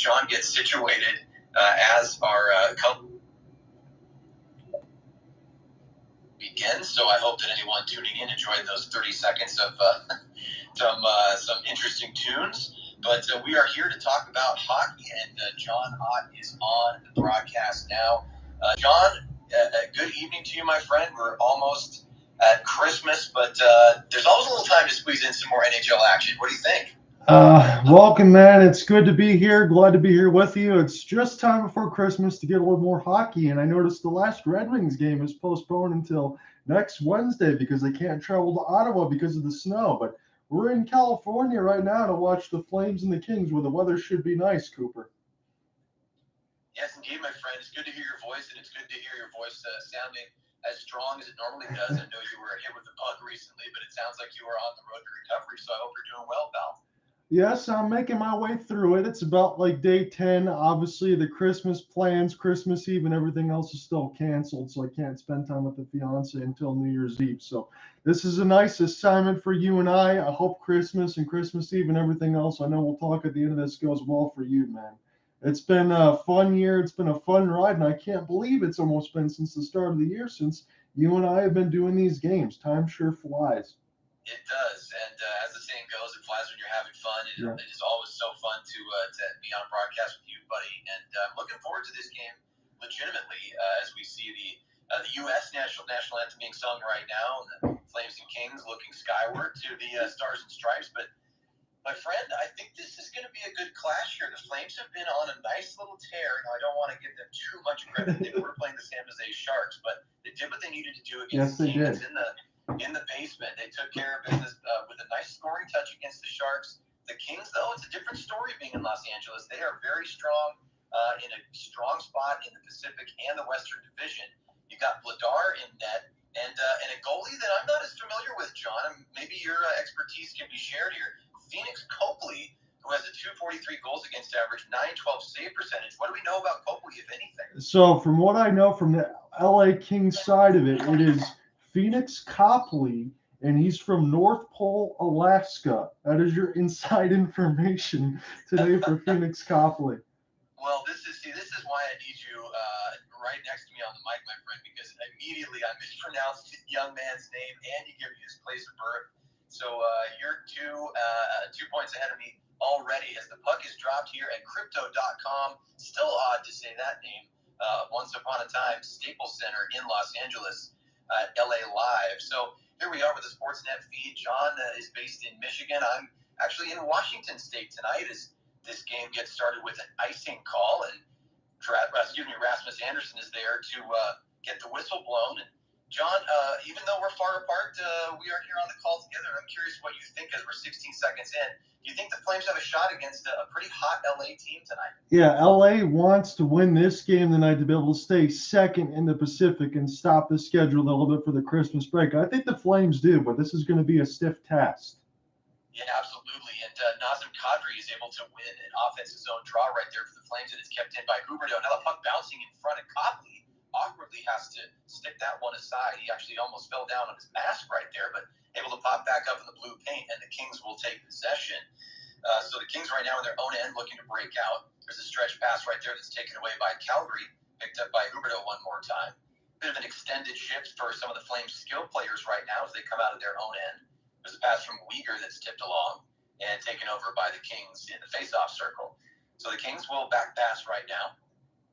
John gets situated as our begins. So I hope that anyone tuning in enjoyed those 30 seconds of some interesting tunes. But we are here to talk about hockey, and John Ott is on the broadcast now. John, good evening to you, my friend. We're almost at Christmas, but there's always a little time to squeeze in some more NHL action. What do you think? Welcome, man. It's good to be here. Glad to be here with you. It's just time before Christmas to get a little more hockey, and I noticed the last Red Wings game is postponed until next Wednesday because they can't travel to Ottawa because of the snow. But we're in California right now to watch the Flames and the Kings, where the weather should be nice, Cooper. Yes, indeed, my friend. It's good to hear your voice, and it's good to hear your voice sounding as strong as it normally does. I know you were hit with the bug recently, but it sounds like you are on the road to recovery, so I hope you're doing well, pal. Yes, I'm making my way through it. It's about like day 10. Obviously, the Christmas plans, Christmas Eve, and everything else is still canceled, so I can't spend time with the fiance until New Year's Eve. So this is a nice assignment for you and I. I hope Christmas and Christmas Eve and everything else, I know we'll talk at the end of this, goes well for you, man. It's been a fun year. It's been a fun ride, and I can't believe it's almost been since the start of the year since you and I have been doing these games. Time sure flies. It does, and as the saying goes, it flies when you're having fun. It is always so fun to be on a broadcast with you, buddy. And I'm looking forward to this game legitimately as we see the U.S. national anthem being sung right now, and the Flames and Kings looking skyward to the Stars and Stripes. But my friend, I think this is going to be a good clash here. The Flames have been on a nice little tear. Now, I don't want to give them too much credit. They were playing the San Jose Sharks, but they did what they needed to do against the team that's in the basement. They took care of business with a nice scoring touch against the Sharks. The Kings, though, it's a different story being in Los Angeles. They are very strong in a strong spot in the Pacific and the Western Division. You got Vladar in net and a goalie that I'm not as familiar with, John. Maybe your expertise can be shared here. Pheonix Copley, who has a .243 goals against average, .912 save percentage. What do we know about Copley, if anything? So from what I know from the LA Kings side of it, it is Pheonix Copley, and he's from North Pole, Alaska. That is your inside information today for Pheonix Copley. Well, this is why I need you right next to me on the mic, my friend, because immediately I mispronounced the young man's name and you give me his place of birth. So you're two points ahead of me already as the puck is dropped here at Crypto.com. Still odd to say that name. Once upon a time, Staples Center in Los Angeles, LA Live. So here we are with the Sportsnet feed. John is based in Michigan. I'm actually in Washington State tonight as this game gets started with an icing call. And Rasmus Anderson is there to get the whistle blown. And John, even though we're far apart, we are here on the call together. I'm curious what you think as we're 16 seconds in. Do you think the Flames have a shot against a pretty hot LA team tonight? Yeah, LA wants to win this game tonight to be able to stay second in the Pacific and stop the schedule a little bit for the Christmas break. I think the Flames do, but this is going to be a stiff test. Yeah, absolutely. And Nazem Kadri is able to win an offensive zone draw right there for the Flames, and it's kept in by Huberdeau. Now the puck bouncing in front of Copley. Awkwardly has to stick that one aside. He actually almost fell down on his mask right there, but able to pop back up in the blue paint, and the Kings will take possession. So the Kings right now on their own end looking to break out. There's a stretch pass right there that's taken away by Calgary, picked up by Huberdeau one more time. Bit of an extended shift for some of the Flames skill players right now as they come out of their own end. There's a pass from Weegar that's tipped along and taken over by the Kings in the face-off circle. So the Kings will back pass right now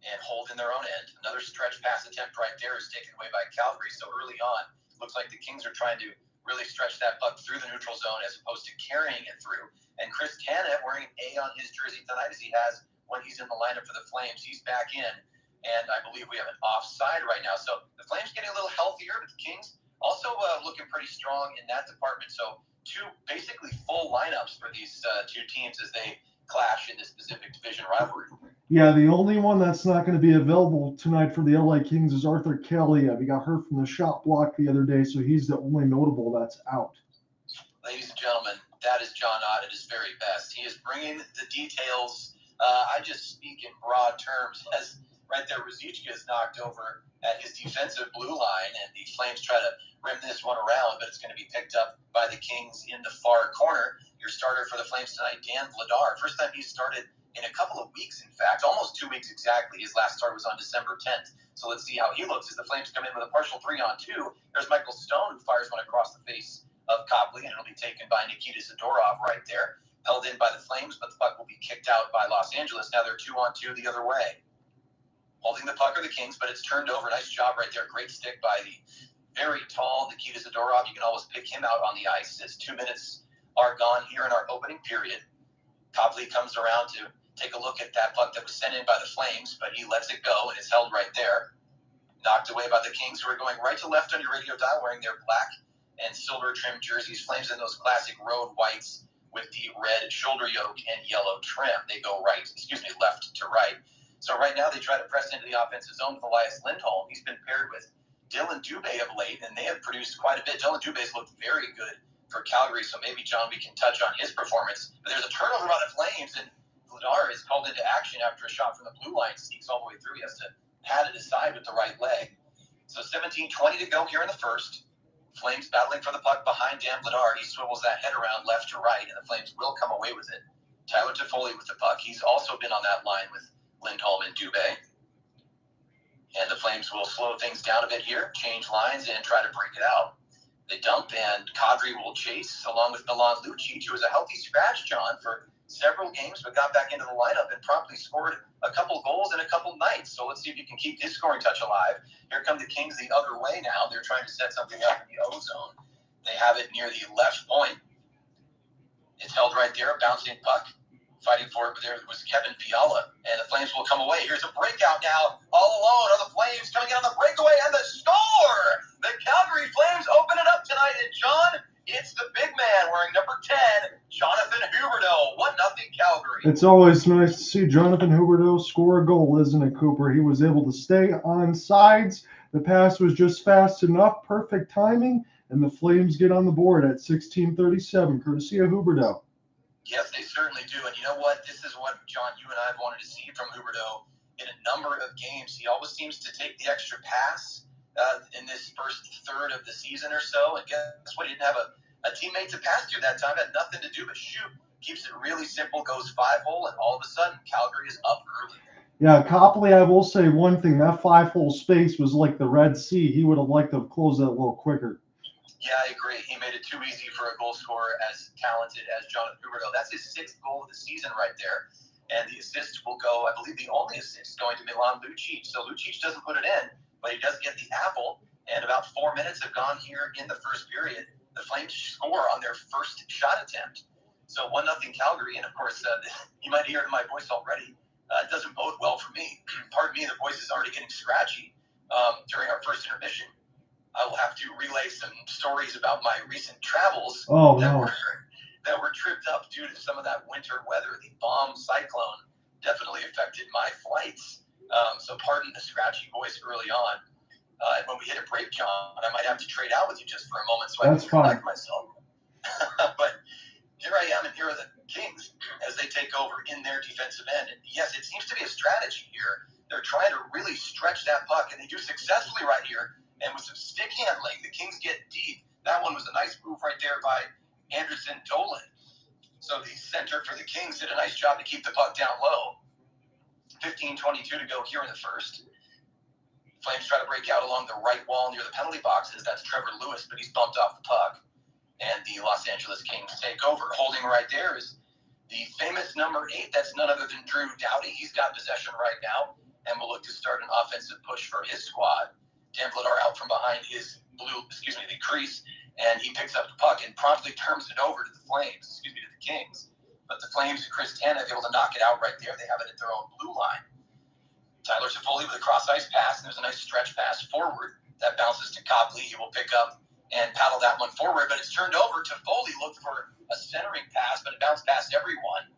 and hold in their own end. Another stretch pass attempt right there is taken away by Calgary. So early on, looks like the Kings are trying to really stretch that puck through the neutral zone as opposed to carrying it through. And Chris Tanev wearing an A on his jersey tonight as he has when he's in the lineup for the Flames. He's back in, and I believe we have an offside right now. So the Flames getting a little healthier, but the Kings also looking pretty strong in that department. So two basically full lineups for these two teams as they clash in this Pacific Division rivalry. Yeah, the only one that's not going to be available tonight for the LA Kings is Arthur Kelly. He got hurt from the shot block the other day, so he's the only notable that's out. Ladies and gentlemen, that is John Ott at his very best. He is bringing the details. I just speak in broad terms as right there Ruzicka is knocked over at his defensive blue line, and the Flames try to rim this one around, but it's going to be picked up by the Kings in the far corner. Your starter for the Flames tonight, Dan Vladar. First time he started in a couple of weeks, in fact, almost 2 weeks exactly. His last start was on December 10th. So let's see how he looks as the Flames come in with a partial 3-on-2. There's Michael Stone, who fires one across the face of Copley, and it'll be taken by Nikita Zadorov right there. Held in by the Flames, but the puck will be kicked out by Los Angeles. Now they're 2-on-2 the other way. Holding the puck are the Kings, but it's turned over. Nice job right there. Great stick by the very tall Nikita Zadorov. You can always pick him out on the ice as 2 minutes are gone here in our opening period. Copley comes around to take a look at that puck that was sent in by the Flames, but he lets it go and is held right there. Knocked away by the Kings, who are going right to left on your radio dial, wearing their black and silver trimmed jerseys. Flames in those classic road whites with the red shoulder yoke and yellow trim. They go left to right. So right now they try to press into the offensive zone with Elias Lindholm. He's been paired with Dillon Dube of late, and they have produced quite a bit. Dillon Dube's looked very good for Calgary, so maybe, John, we can touch on his performance. But there's a turnover by the Flames, and Vladar is called into action after a shot from the blue line sneaks all the way through. He has to pad it aside with the right leg. So 17:20 to go here in the first. Flames battling for the puck behind Dan Vladar. He swivels that head around left to right, and the Flames will come away with it. Tyler Toffoli with the puck. He's also been on that line with Lindholm and Dube. And the Flames will slow things down a bit here, change lines, and try to break it out. They dump, and Kadri will chase, along with Milan Lucic, who was a healthy scratch, John, for several games, but got back into the lineup and promptly scored a couple goals in a couple nights. So let's see if you can keep his scoring touch alive. Here come the Kings the other way now. They're trying to set something up in the O zone. They have it near the left point. It's held right there, a bouncing puck. Fighting for it, but there was Kevin Fiala, and the Flames will come away. Here's a breakout now. All alone are the Flames coming in on the breakaway, and the score! The Calgary Flames open it up tonight, and John, it's the big man wearing number 10, Jonathan Huberdeau. 1-0 Calgary. It's always nice to see Jonathan Huberdeau score a goal, isn't it, Cooper? He was able to stay on sides. The pass was just fast enough, perfect timing, and the Flames get on the board at 16:37, courtesy of Huberdeau. Yes, they certainly do. And you know what? This is what, John, you and I have wanted to see from Huberdeau in a number of games. He always seems to take the extra pass in this first third of the season or so. And guess what? He didn't have a teammate to pass to that time. Had nothing to do but shoot. Keeps it really simple, goes 5-hole, and all of a sudden, Calgary is up early. Yeah, Copley, I will say one thing. That 5-hole space was like the Red Sea. He would have liked to have closed that a little quicker. Yeah, I agree. He made it too easy for a goal scorer as talented as Jonathan Huberdeau. That's his 6th goal of the season right there. And the assist will go, I believe the only assist going to Milan Lucic. So Lucic doesn't put it in, but he does get the apple. And about 4 minutes have gone here in the first period. The Flames score on their first shot attempt. So 1-0 Calgary. And of course, you might hear it in my voice already. It doesn't bode well for me. Pardon me, the voice is already getting scratchy during our first intermission. I will have to relay some stories about my recent travels that were tripped up due to some of that winter weather. The bomb cyclone definitely affected my flights. So pardon the scratchy voice early on. And when we hit a break, John, I might have to trade out with you just for a moment so I can collect myself. But here I am, and here are the Kings as they take over in their defensive end. And yes, it seems to be a strategy here. They're trying to really stretch that puck, and they do successfully right here. And with some stick handling, the Kings get deep. That one was a nice move right there by Anderson Dolan. So the center for the Kings did a nice job to keep the puck down low. 15:22 to go here in the first. Flames try to break out along the right wall near the penalty boxes. That's Trevor Lewis, but he's bumped off the puck. And the Los Angeles Kings take over. Holding right there is the famous number 8. That's none other than Drew Doughty. He's got possession right now and will look to start an offensive push for his squad. Dan Vladar out from behind the crease, and he picks up the puck and promptly turns it over to the Kings. But the Flames and Chris Tanev able to knock it out right there. They have it at their own blue line. Tyler Toffoli with a cross-ice pass, and there's a nice stretch pass forward that bounces to Copley. He will pick up and paddle that one forward, but it's turned over. Toffoli looked for a centering pass, but it bounced past everyone.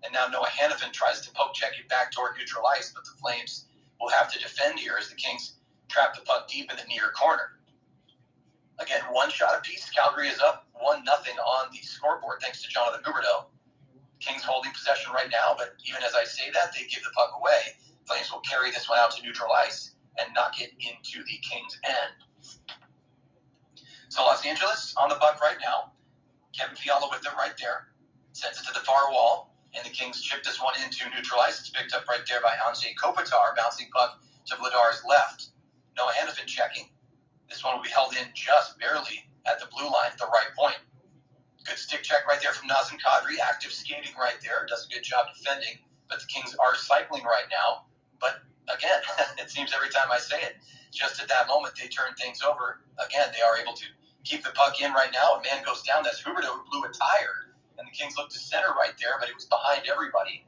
And now Noah Hannafin tries to poke check it back toward neutral ice, but the Flames will have to defend here as the Kings trap the puck deep in the near corner. Again, one shot apiece. Calgary is up 1-0 on the scoreboard thanks to Jonathan Huberdeau. Kings holding possession right now, but even as I say that, they give the puck away. Flames will carry this one out to neutral ice and knock it into the Kings' end. So Los Angeles on the puck right now. Kevin Fiala with it right there. Sends it to the far wall. and the Kings chip this one into neutral ice. It's picked up right there by Anze Kopitar, bouncing puck to Vladar's left. Noah Hanifin checking. This one will be held in just barely at the blue line at the right point. Good stick check right there from Nazem Kadri. Active skating right there. Does a good job defending. But the Kings are cycling right now. But again, it seems every time I say it, just at that moment they turn things over. Again, they are able to keep the puck in right now. A man goes down. That's Huberdeau who blew a tire. And the Kings look to center right there, but it was behind everybody.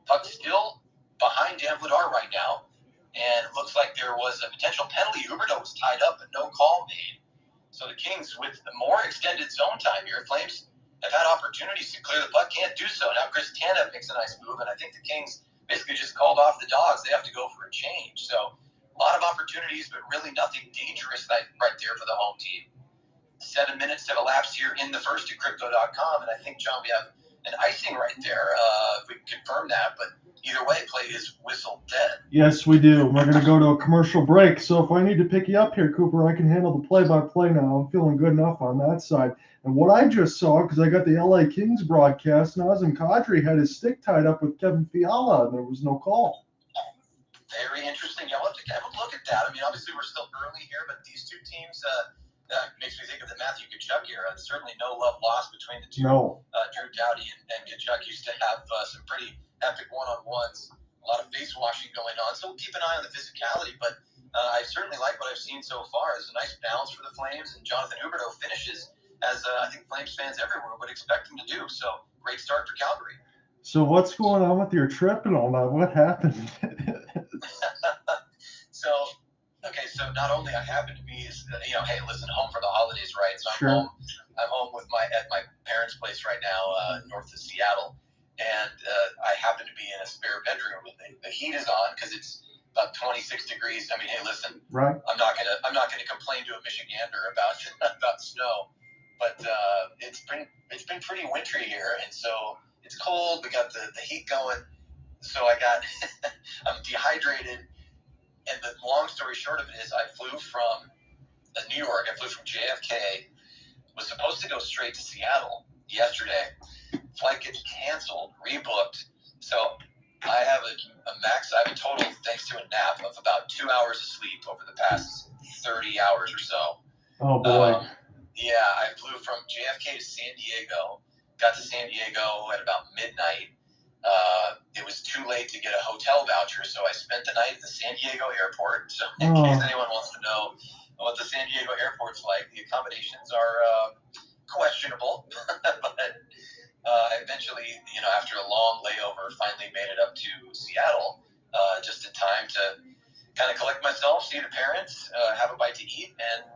Puck still behind Dan Vladar right now. And it looks like there was a potential penalty. Huberdeau was tied up, but no call made. So the Kings, with more extended zone time here, Flames have had opportunities to clear the puck, can't do so. Now Chris Tanev makes a nice move, and I think the Kings basically just called off the Dogs. They have to go for a change. So a lot of opportunities, but really nothing dangerous right there for the home team. 7 minutes have elapsed here in the first at Crypto.com, and I think, John, we have an icing right there. If we can confirm that, but either way, play is whistle dead. Yes, we do. We're going to go to a commercial break. So if I need to pick you up here, Cooper, I can handle the play-by-play now. I'm feeling good enough on that side. And what I just saw, because I got the LA Kings broadcast, Nazem Kadri had his stick tied up with Kevin Fiala, and there was no call. Very interesting. Yeah, we'll have to look at that. I mean, obviously, we're still early here, but these two teams makes me think of the Matthew Tkachuk era. Certainly no love lost between the two. No. Drew Doughty and Tkachuk used to have some pretty epic one-on-ones, a lot of face washing going on. So we'll keep an eye on the physicality, but I certainly like what I've seen so far. There's a nice balance for the Flames, and Jonathan Huberdeau finishes as I think Flames fans everywhere would expect him to do. So great start for Calgary. So what's going on with your trip and all that? What happened? So not only I happen to be, hey, listen, home for the holidays, right? So Sure. I'm home at my parents' place right now, north of Seattle, and I happen to be in a spare bedroom, and the heat is on because it's about 26 degrees. I mean, hey, listen, Right. I'm not gonna complain to a Michigander about snow, but it's been pretty wintry here, and so it's cold. We got the heat going, so I'm dehydrated. And the long story short of it is I flew from New York. I flew from JFK, was supposed to go straight to Seattle yesterday. Flight gets canceled, rebooked. So I have a total, thanks to a nap, of about 2 hours of sleep over the past 30 hours or so. Oh, boy. I flew from JFK to San Diego, got to San Diego at about midnight. It was too late to get a hotel voucher, so I spent the night at the San Diego airport. So in case anyone wants to know what the San Diego airport's like, the accommodations are questionable. But eventually, after a long layover, finally made it up to Seattle just in time to kind of collect myself, see the parents, have a bite to eat, and,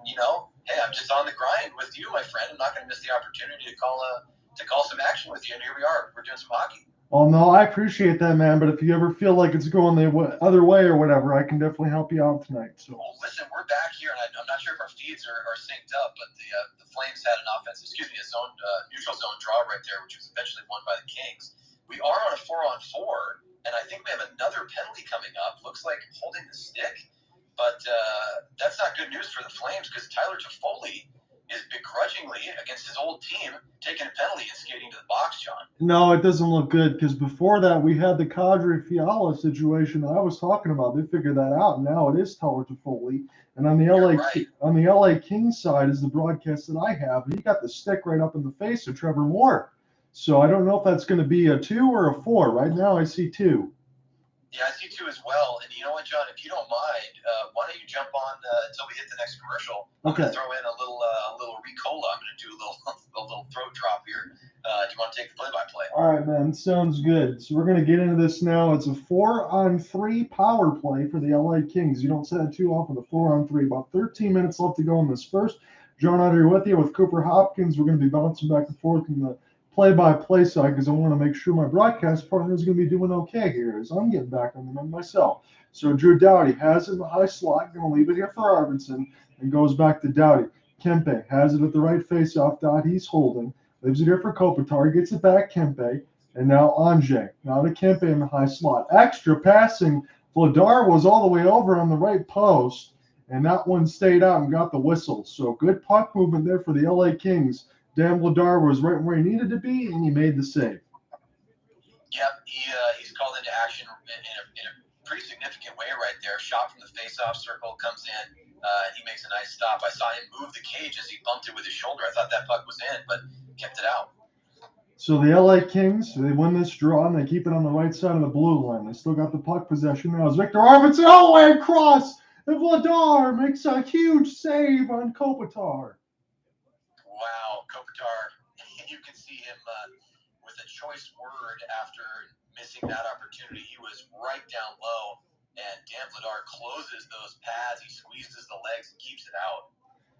hey, I'm just on the grind with you, my friend. I'm not going to miss the opportunity to call some action with you, and here we are. We're doing some hockey. Well, no, I appreciate that, man. But if you ever feel like it's going the other way or whatever, I can definitely help you out tonight. So. Well, listen, we're back here, and I'm not sure if our feeds are synced up, but the Flames had a neutral zone draw right there, which was eventually won by the Kings. We are on a 4-on-4, and I think we have another penalty coming up. Looks like holding the stick, but that's not good news for the Flames because Tyler Toffoli is begrudgingly against his old team taking a penalty and skating to the box, John. No, it doesn't look good because before that we had the Kadri Fiala situation that I was talking about. They figured that out, and now it is Tyler Toffoli. And on the LA Kings side is the broadcast that I have. He got the stick right up in the face of Trevor Moore. So I don't know if that's going to be a 2 or a 4. Right now I see 2. Yeah, I see 2 as well. And you know what, John, if you don't mind, why don't you jump on until we hit the next commercial? Okay. I'm going to throw in a little Ricola. I'm going to do a little throat drop here. Do you want to take the play-by-play? All right, man. Sounds good. So we're going to get into this now. It's a 4-on-3 power play for the LA Kings. You don't set it too often, a 4-on-3. About 13 minutes left to go in this first. John out here with you with Cooper Hopkins. We're going to be bouncing back and forth in the play-by-play side because I want to make sure my broadcast partner is going to be doing okay here as I'm getting back on the run myself. So Drew Doughty has it in the high slot, going to leave it here for Arvidsson, and goes back to Doughty. Kempe has it at the right face-off dot. He's holding. Leaves it here for Kopitar. Gets it back, Kempe. And now Anze. Now to Kempe in the high slot. Extra passing. Vladar was all the way over on the right post, and that one stayed out and got the whistle. So good puck movement there for the LA Kings. Dan Vladar was right where he needed to be, and he made the save. Yep, he's called into action in a pretty significant way right there. Shot from the face-off circle comes in. He makes a nice stop. I saw him move the cage as he bumped it with his shoulder. I thought that puck was in, but kept it out. So the LA Kings, they win this draw and they keep it on the right side of the blue line. They still got the puck possession now. As Viktor Arvidsson all the way across, and Vladar makes a huge save on Kopitar. Wow, Kopitar, you can see him with a choice word after missing that opportunity. He was right down low, and Vladar closes those pads. He squeezes the legs and keeps it out.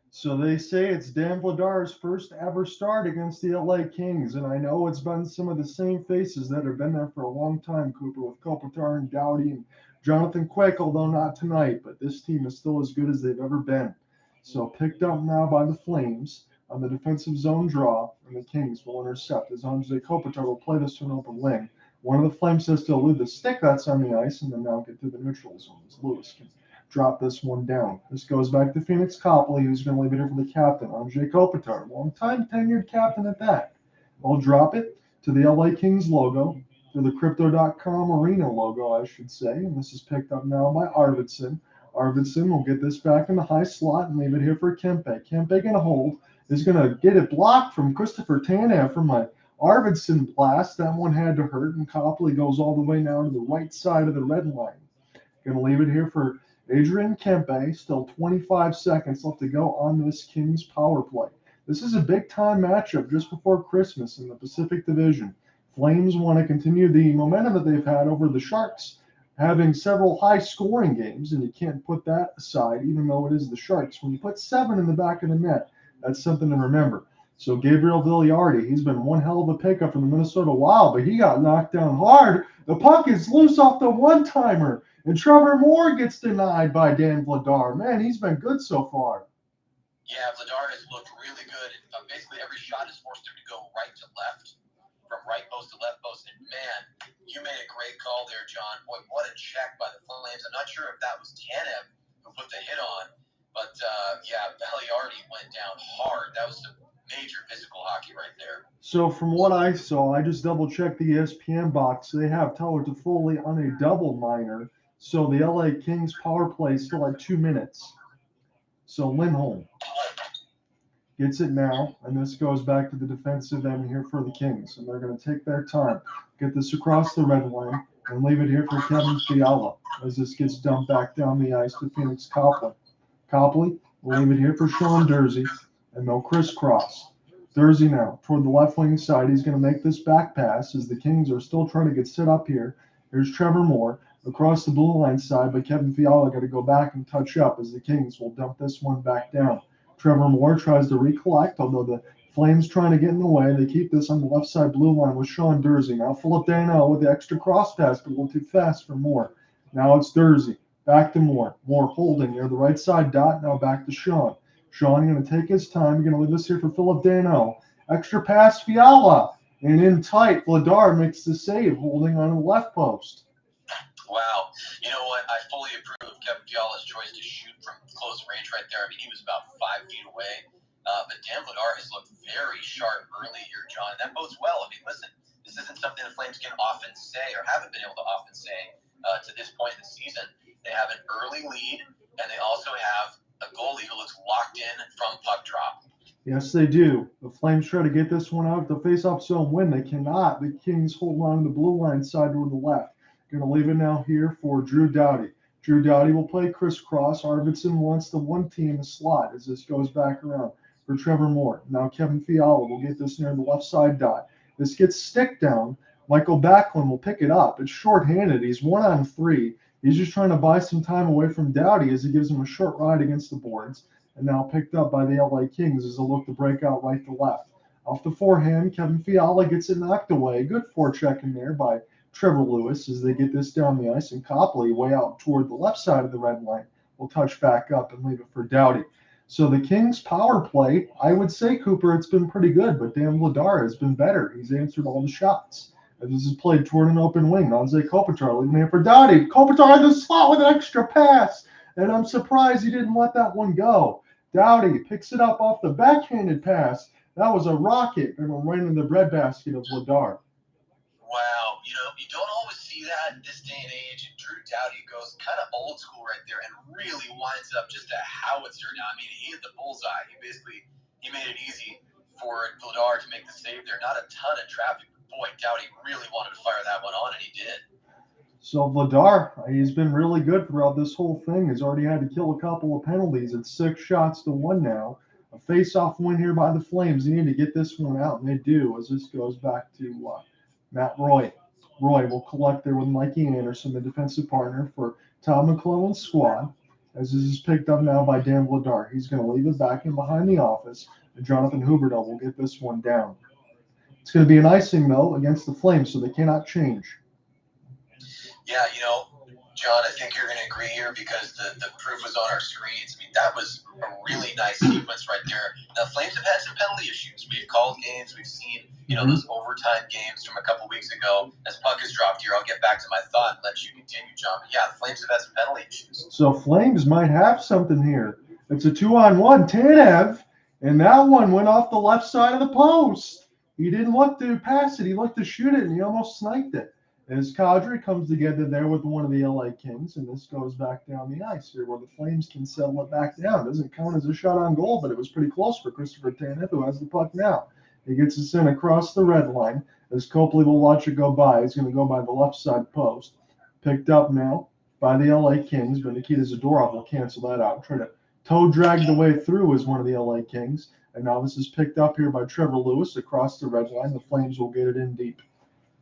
So they say it's Dan Vladar's first ever start against the LA Kings, and I know it's been some of the same faces that have been there for a long time, Cooper, with Kopitar and Doughty and Jonathan Quick, although not tonight, but this team is still as good as they've ever been. So picked up now by the Flames on the defensive zone draw, and the Kings will intercept as Anze Kopitar will play this to an open wing. One of the Flames has to elude the stick that's on the ice and then now get to the neutral zone as Lewis can drop this one down. This goes back to Pheonix Copley, who's going to leave it here for the captain, Anze Kopitar, long-time tenured captain at that. I'll drop it to the LA Kings logo, to the Crypto.com Arena logo, I should say, and this is picked up now by Arvidsson. Arvidsson will get this back in the high slot and leave it here for Kempe. Kempe going to hold, is going to get it blocked from Christopher Tanev from my Arvidsson blast. That one had to hurt, and Copley goes all the way now to the right side of the red line. Going to leave it here for Adrian Kempe, still 25 seconds left to go on this Kings power play. This is a big-time matchup just before Christmas in the Pacific Division. Flames want to continue the momentum that they've had over the Sharks, having several high-scoring games, and you can't put that aside, even though it is the Sharks. When you put 7 in the back of the net, that's something to remember. So Gabriel Vigliardi, he's been one hell of a pickup from the Minnesota Wild, but he got knocked down hard. The puck is loose off the one-timer. And Trevor Moore gets denied by Dan Vladar. Man, he's been good so far. Yeah, Vladar has looked really good. Basically, every shot has forced him to go right to left, from right post to left post. And man, you made a great call there, John. Boy, what a check by the Flames. I'm not sure if that was Tanev who put the hit on, but yeah, Vigliardi went down hard. That was some major physical hockey right there. So from what I saw, I just double-checked the ESPN box. They have Tyler Toffoli on a double minor. So the LA Kings power play is still at 2 minutes. So Lindholm gets it now, and this goes back to the defensive end here for the Kings. And they're going to take their time, get this across the red line, and leave it here for Kevin Fiala as this gets dumped back down the ice to Pheonix Copley. Copley will leave it here for Sean Durzi, and they'll crisscross. Durzi now toward the left wing side. He's going to make this back pass as the Kings are still trying to get set up here. Here's Trevor Moore. Across the blue line side, but Kevin Fiala got to go back and touch up as the Kings will dump this one back down. Trevor Moore tries to recollect, although the Flames trying to get in the way. They keep this on the left side blue line with Sean Durzi. Now Phillip Danault with the extra cross pass, but a little too fast for Moore. Now it's Durzi. Back to Moore. Moore holding near the right side dot. Now back to Sean. Sean going to take his time. Going to leave this here for Phillip Danault. Extra pass, Fiala. And in tight, Vladar makes the save, holding on the left post. Wow. You know what? I fully approve of Kevin Fiala's choice to shoot from close range right there. I mean, he was about 5 feet away. But Dan Vladar has looked very sharp early here, John. And that bodes well. I mean, listen, this isn't something the Flames can often say or haven't been able to often say to this point in the season. They have an early lead, and they also have a goalie who looks locked in from puck drop. Yes, they do. The Flames try to get this one out. The face-off zone win. They cannot. The Kings hold on to the blue line side toward the left. Going to leave it now here for Drew Doughty. Drew Doughty will play crisscross. Arvidsson wants the one team in the slot as this goes back around for Trevor Moore. Now Kevin Fiala will get this near the left side dot. This gets stick down. Michael Backlund will pick it up. It's shorthanded. He's 1-on-3. He's just trying to buy some time away from Doughty as he gives him a short ride against the boards. And now picked up by the LA Kings as they'll look to break out right to left. Off the forehand, Kevin Fiala gets it knocked away. Good forecheck in there by Trevor Lewis as they get this down the ice, and Copley way out toward the left side of the red line will touch back up and leave it for Doughty. So the Kings power play, I would say, Cooper, it's been pretty good, but Dan Vladar has been better. He's answered all the shots. And this is played toward an open wing. Anze Kopitar leaving here for Doughty. Kopitar in the slot with an extra pass, and I'm surprised he didn't let that one go. Doughty picks it up off the backhanded pass. That was a rocket and went right in the breadbasket of Vladar. Wow. You don't always see that in this day and age. And Drew Doughty goes kind of old school right there and really winds up just a howitzer now. I mean, he hit the bullseye. He made it easy for Vladar to make the save there. Not a ton of traffic. Boy, Doughty really wanted to fire that one on, and he did. So Vladar, he's been really good throughout this whole thing. He's already had to kill a couple of penalties. It's 6-1 now. A face-off win here by the Flames. They need to get this one out, and they do, as this goes back to Matt Roy. Roy will collect there with Mikey Anderson, the defensive partner for Todd McLellan's squad, as this is picked up now by Dan Vladar. He's going to leave it back in behind the office, and Jonathan Huberdeau will get this one down. It's going to be an icing, though, against the Flames, so they cannot change. Yeah, John, I think you're going to agree here because the proof was on our screens. I mean, that was a really nice sequence right there. Now, Flames have had some penalty issues. We've called games. We've seen, those overtime games from a couple weeks ago. As puck is dropped here, I'll get back to my thought and let you continue, John. But yeah, the Flames have had some penalty issues. So Flames might have something here. It's a 2-on-1. Tanev, and that one went off the left side of the post. He didn't look to pass it. He looked to shoot it, and he almost sniped it. As Kadri comes together there with one of the LA Kings, and this goes back down the ice here where the Flames can settle it back down. Doesn't count as a shot on goal, but it was pretty close for Christopher Tanev, who has the puck now. He gets us in across the red line as Copley will watch it go by. He's going to go by the left side post. Picked up now by the LA Kings, but Nikita Zadorov will cancel that out. Try to toe drag the way through as one of the LA Kings. And now this is picked up here by Trevor Lewis across the red line. The Flames will get it in deep.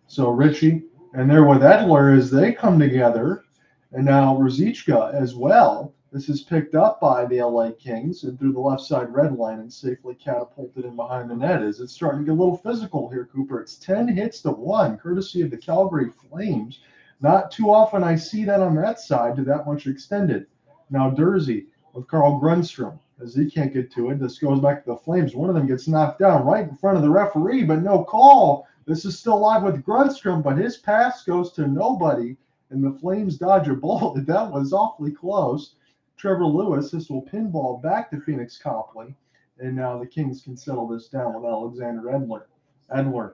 So Richie, and there with Edler as they come together. And now Ruzicka as well. This is picked up by the LA Kings and through the left side red line and safely catapulted in behind the net. As it's starting to get a little physical here, Cooper. It's 10 hits to 1, courtesy of the Calgary Flames. Not too often I see that on that side to that much extended. Now Dursey with Carl Grundstrom as he can't get to it. This goes back to the Flames. One of them gets knocked down right in front of the referee, but no call. This is still live with Grundstrom, but his pass goes to nobody, and the Flames dodge a bullet. That was awfully close. Trevor Lewis, this will pinball back to Pheonix Copley, and now the Kings can settle this down with Alexander Edler.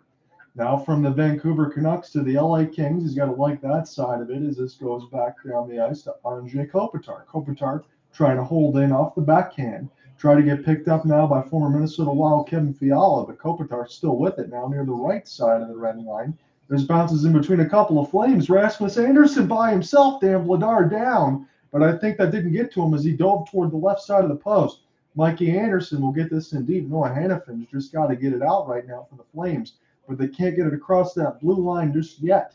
Now from the Vancouver Canucks to the LA Kings, he's got to like that side of it as this goes back down the ice to Anze Kopitar. Kopitar trying to hold in off the backhand. Try to get picked up now by former Minnesota Wild Kevin Fiala, but Kopitar's still with it now near the right side of the red line. There's bounces in between a couple of Flames. Rasmus Anderson by himself, Dan Vladar down, but I think that didn't get to him as he dove toward the left side of the post. Mikey Anderson will get this in deep. Noah Hannafin's just got to get it out right now for the Flames, but they can't get it across that blue line just yet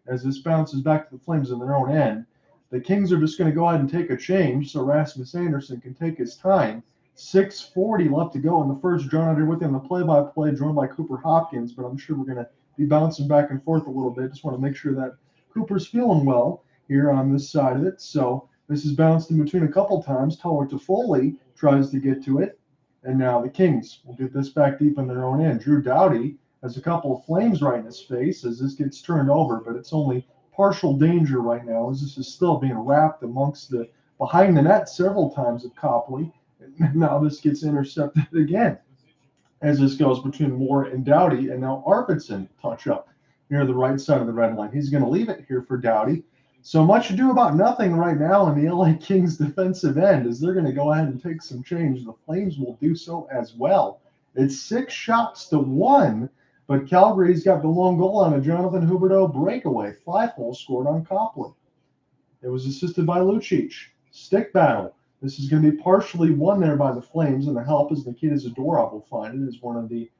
as this bounces back to the Flames in their own end. The Kings are just going to go ahead and take a change so Rasmus Anderson can take his time. 6:40 left to go in the first. John under with you on the play-by-play, joined by Cooper Hopkins, but I'm sure we're going to be bouncing back and forth a little bit. Just want to make sure that Cooper's feeling well here on this side of it. So this is bounced in between a couple times. Toffoli tries to get to it, and now the Kings will get this back deep in their own end. Drew Doughty has a couple of Flames right in his face as this gets turned over, but it's only partial danger right now as this is still being wrapped amongst the behind the net several times of Copley. Now this gets intercepted again as this goes between Moore and Doughty, and now Arvidsson touch up near the right side of the red line. He's going to leave it here for Doughty. So much ado about nothing right now in the LA Kings defensive end as they're going to go ahead and take some change. The Flames will do so as well. It's 6-1, but Calgary's got the lone goal on a Jonathan Huberdeau breakaway. 5 goals scored on Copley. It was assisted by Lucic. Stick battle. This is going to be partially won there by the Flames, and the help is Nikita Zadorov will find it as one of the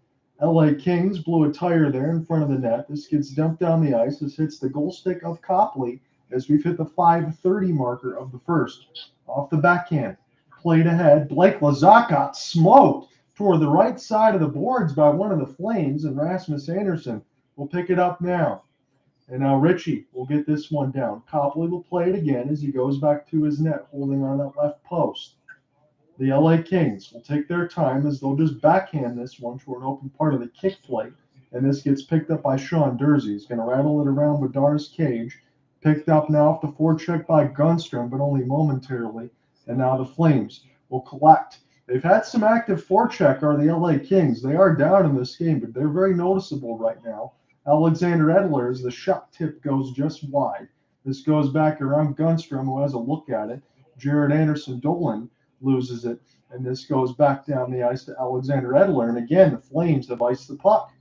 LA Kings blew a tire there in front of the net. This gets dumped down the ice. This hits the goal stick of Copley as we've hit the 5:30 marker of the first. Off the backhand, played ahead. Blake Lazat got smoked toward the right side of the boards by one of the Flames, and Rasmus Anderson will pick it up now. And now Richie will get this one down. Copley will play it again as he goes back to his net, holding on that left post. The LA Kings will take their time as they'll just backhand this one to an open part of the kick plate. And this gets picked up by Sean Dursey. He's going to rattle it around Vladar's cage. Picked up now off the forecheck by Gunstrom, but only momentarily. And now the Flames will collect. They've had some active forecheck, are the LA Kings. They are down in this game, but they're very noticeable right now. Alexander Edler's, the shot tip goes just wide. This goes back around Gunstrom, who has a look at it. Jared Anderson Dolan loses it, and this goes back down the ice to Alexander Edler. And again, the Flames have iced the puck.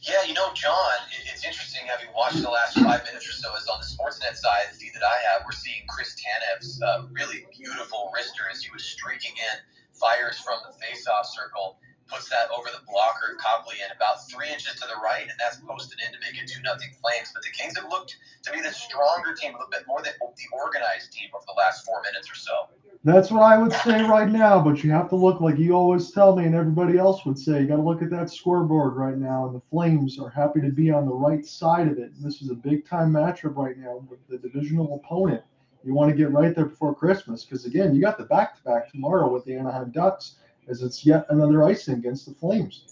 Yeah, John, it's interesting having watched the last 5 minutes or so. As on the Sportsnet side, the feed that I have, we're seeing Chris Tanev's really beautiful wrister as he was streaking in, fires from the face-off circle, puts that over the blocker, Copley, and about 3 inches to the right, and that's posted in to make it 2-0 Flames. But the Kings have looked to be the stronger team, a little bit more the organized team over the last 4 minutes or so. That's what I would say right now, but you have to look like you always tell me and everybody else would say. You got to look at that scoreboard right now, and the Flames are happy to be on the right side of it. And this is a big-time matchup right now with the divisional opponent. You want to get right there before Christmas because, again, you got the back-to-back tomorrow with the Anaheim Ducks as it's yet another icing against the Flames.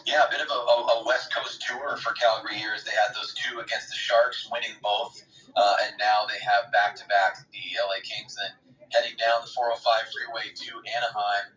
Yeah, a bit of a West Coast tour for Calgary here as they had those 2 against the Sharks, winning both. And now they have back-to-back the LA Kings, then heading down the 405 freeway to Anaheim.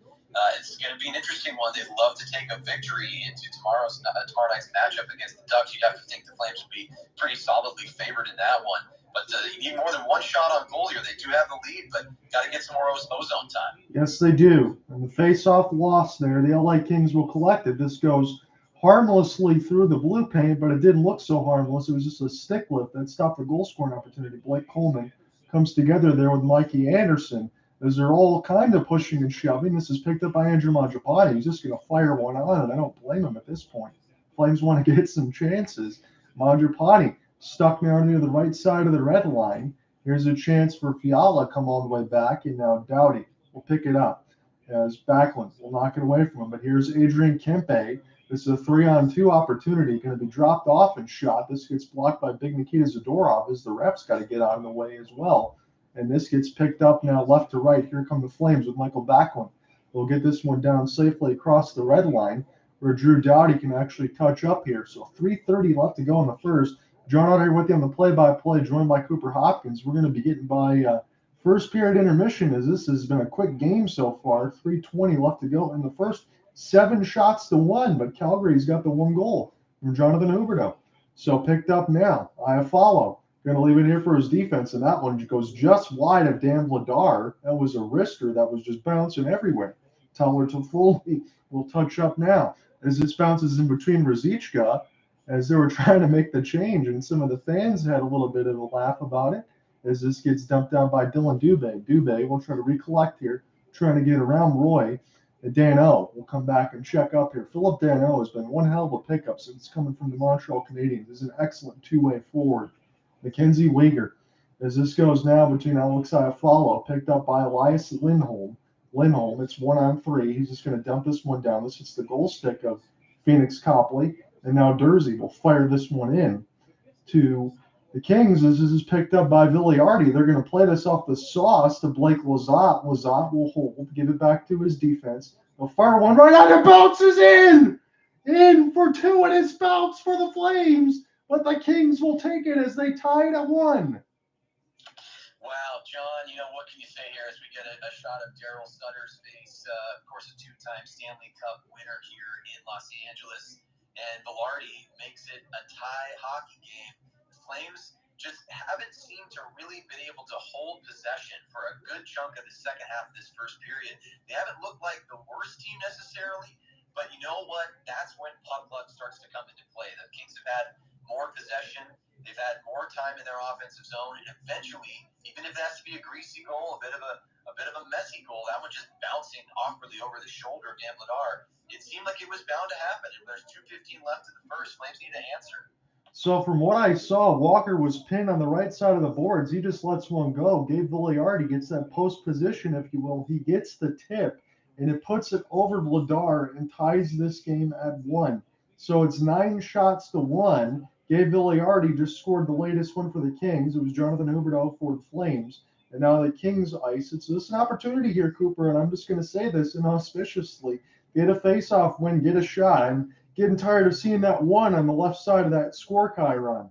It's going to be an interesting one. They'd love to take a victory into tomorrow night's matchup against the Ducks. You'd have to think the Flames would be pretty solidly favored in that one. But you need more than one shot on goal here. They do have the lead, but got to get some more ozone time. Yes, they do. And the face-off loss there, the LA Kings will collect it. This goes harmlessly through the blue paint, but it didn't look so harmless. It was just a stick lift that stopped the goal-scoring opportunity. Blake Coleman comes together there with Mikey Anderson as they're all kind of pushing and shoving. This is picked up by Andrew Mangiapane. He's just going to fire one on, and I don't blame him at this point. Flames want to get some chances. Mangiapane stuck now near the right side of the red line. Here's a chance for Fiala come all the way back, and now Doughty will pick it up as Backlund will knock it away from him. But here's Adrian Kempe. This is a 3-on-2 opportunity, going to be dropped off and shot. This gets blocked by Big Nikita Zadorov as the refs got to get out of the way as well. And this gets picked up now left to right. Here come the Flames with Michael Backlund. They'll get this one down safely across the red line where Drew Doughty can actually touch up here. So 3:30 left to go in the first. John out here with you on the play-by-play, joined by Cooper Hopkins. We're going to be getting by first period intermission as this has been a quick game so far. 3:20 left to go in the first. 7 shots to 1, but Calgary's got the 1 goal from Jonathan Huberdeau. So picked up now. Iafallo going to leave it here for his defense, and that one goes just wide of Dan Vladar. That was a wrister that was just bouncing everywhere. Tyler Toffoli will touch up now as this bounces in between Ruzicka as they were trying to make the change, and some of the fans had a little bit of a laugh about it as this gets dumped down by Dillon Dube. Dube will try to recollect here, trying to get around Roy. Danault will come back and check up here. Phillip Danault has been one hell of a pickup since coming from the Montreal Canadiens. He's an excellent two-way forward. Mackenzie Weegar, as this goes now between Alex Iafallo, picked up by Elias Lindholm. Lindholm, it's 1-on-3. He's just going to dump this one down. This hits the goal stick of Pheonix Copley. And now Dursey will fire this one in to the Kings. This is picked up by Vigliardi. They're going to play this off the sauce to Blake Lizotte. Lizotte will hold, give it back to his defense. They'll fire one right out. It bounces in! In for 2, and it's bounced for the Flames. But the Kings will take it as they tie it at 1. Wow, John, what can you say here as we get a shot of Darryl Sutter's face? Of course, a 2-time Stanley Cup winner here in Los Angeles. And Vigliardi makes it a tie hockey game. The Flames just haven't seemed to really been able to hold possession for a good chunk of the second half of this first period. They haven't looked like the worst team necessarily, but you know what? That's when puck luck starts to come into play. The Kings have had more possession. They've had more time in their offensive zone, and eventually, even if it has to be a greasy goal, a bit of a messy goal, that one just bouncing awkwardly over the shoulder of Dan Vladar, it seemed like it was bound to happen. And there's 2:15 left in the first. Flames need to answer. So from what I saw, Walker was pinned on the right side of the boards. He just lets one go. Gabe Vigliardi gets that post position, if you will. He gets the tip, and it puts it over Vladar and ties this game at 1. So it's 9 shots to 1. Gabe Vigliardi just scored the latest one for the Kings. It was Jonathan Huberdeau for the Flames. And now the Kings ice it. So this is an opportunity here, Cooper, and I'm just going to say this inauspiciously. Get a face-off win, get a shot. I'm getting tired of seeing that 1 on the left side of that score, Chiron.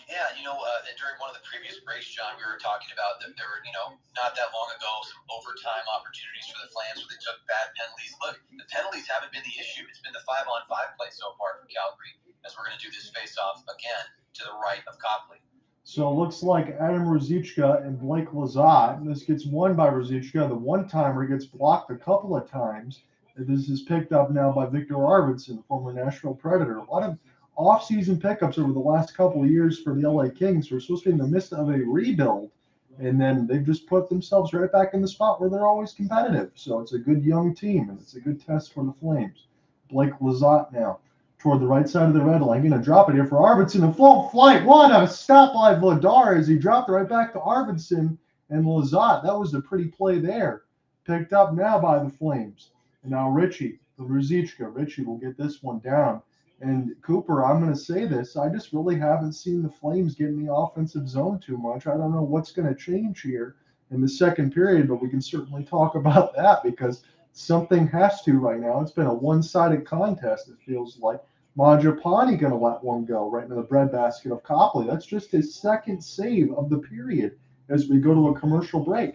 Yeah, during one of the previous race, John. We were talking about that there were, not that long ago, some overtime opportunities for the Flames where they took bad penalties. Look, the penalties haven't been the issue. It's been the 5-on-5 play so far for Calgary, as we're going to do this face-off again to the right of Copley. So it looks like Adam Ruzicka and Blake Lizotte. This gets won by Ruzicka. The one-timer gets blocked a couple of times. This is picked up now by Viktor Arvidsson, former Nashville Predator. A lot of off-season pickups over the last couple of years for the LA Kings, who are supposed to be in the midst of a rebuild. And then they've just put themselves right back in the spot where they're always competitive. So it's a good young team, and it's a good test for the Flames. Blake Lizotte now toward the right side of the red line. Going to drop it here for Arvidsson in full flight. What a stop by Vladar as he dropped it right back to Arvidsson and Lizotte. That was a pretty play there. Picked up now by the Flames. And now Richie from Ruzicka. Richie will get this one down. And Cooper, I'm going to say this. I just really haven't seen the Flames get in the offensive zone too much. I don't know what's going to change here in the second period, but we can certainly talk about that because something has to right now. It's been a one-sided contest, it feels like. Mangiapane going to let one go right into the breadbasket of Copley. That's just his second save of the period as we go to a commercial break.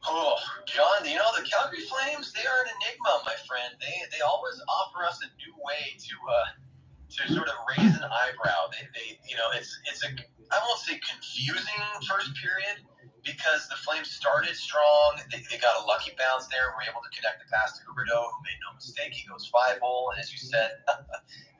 Oh, John, the Calgary Flames, they are an enigma, my friend. They always offer us a new way to sort of raise an eyebrow. It's a I won't say confusing first period because the Flames started strong. They got a lucky bounce there. Were able to connect the pass to Huberdeau, who made no mistake. He goes 5-hole, and as you said,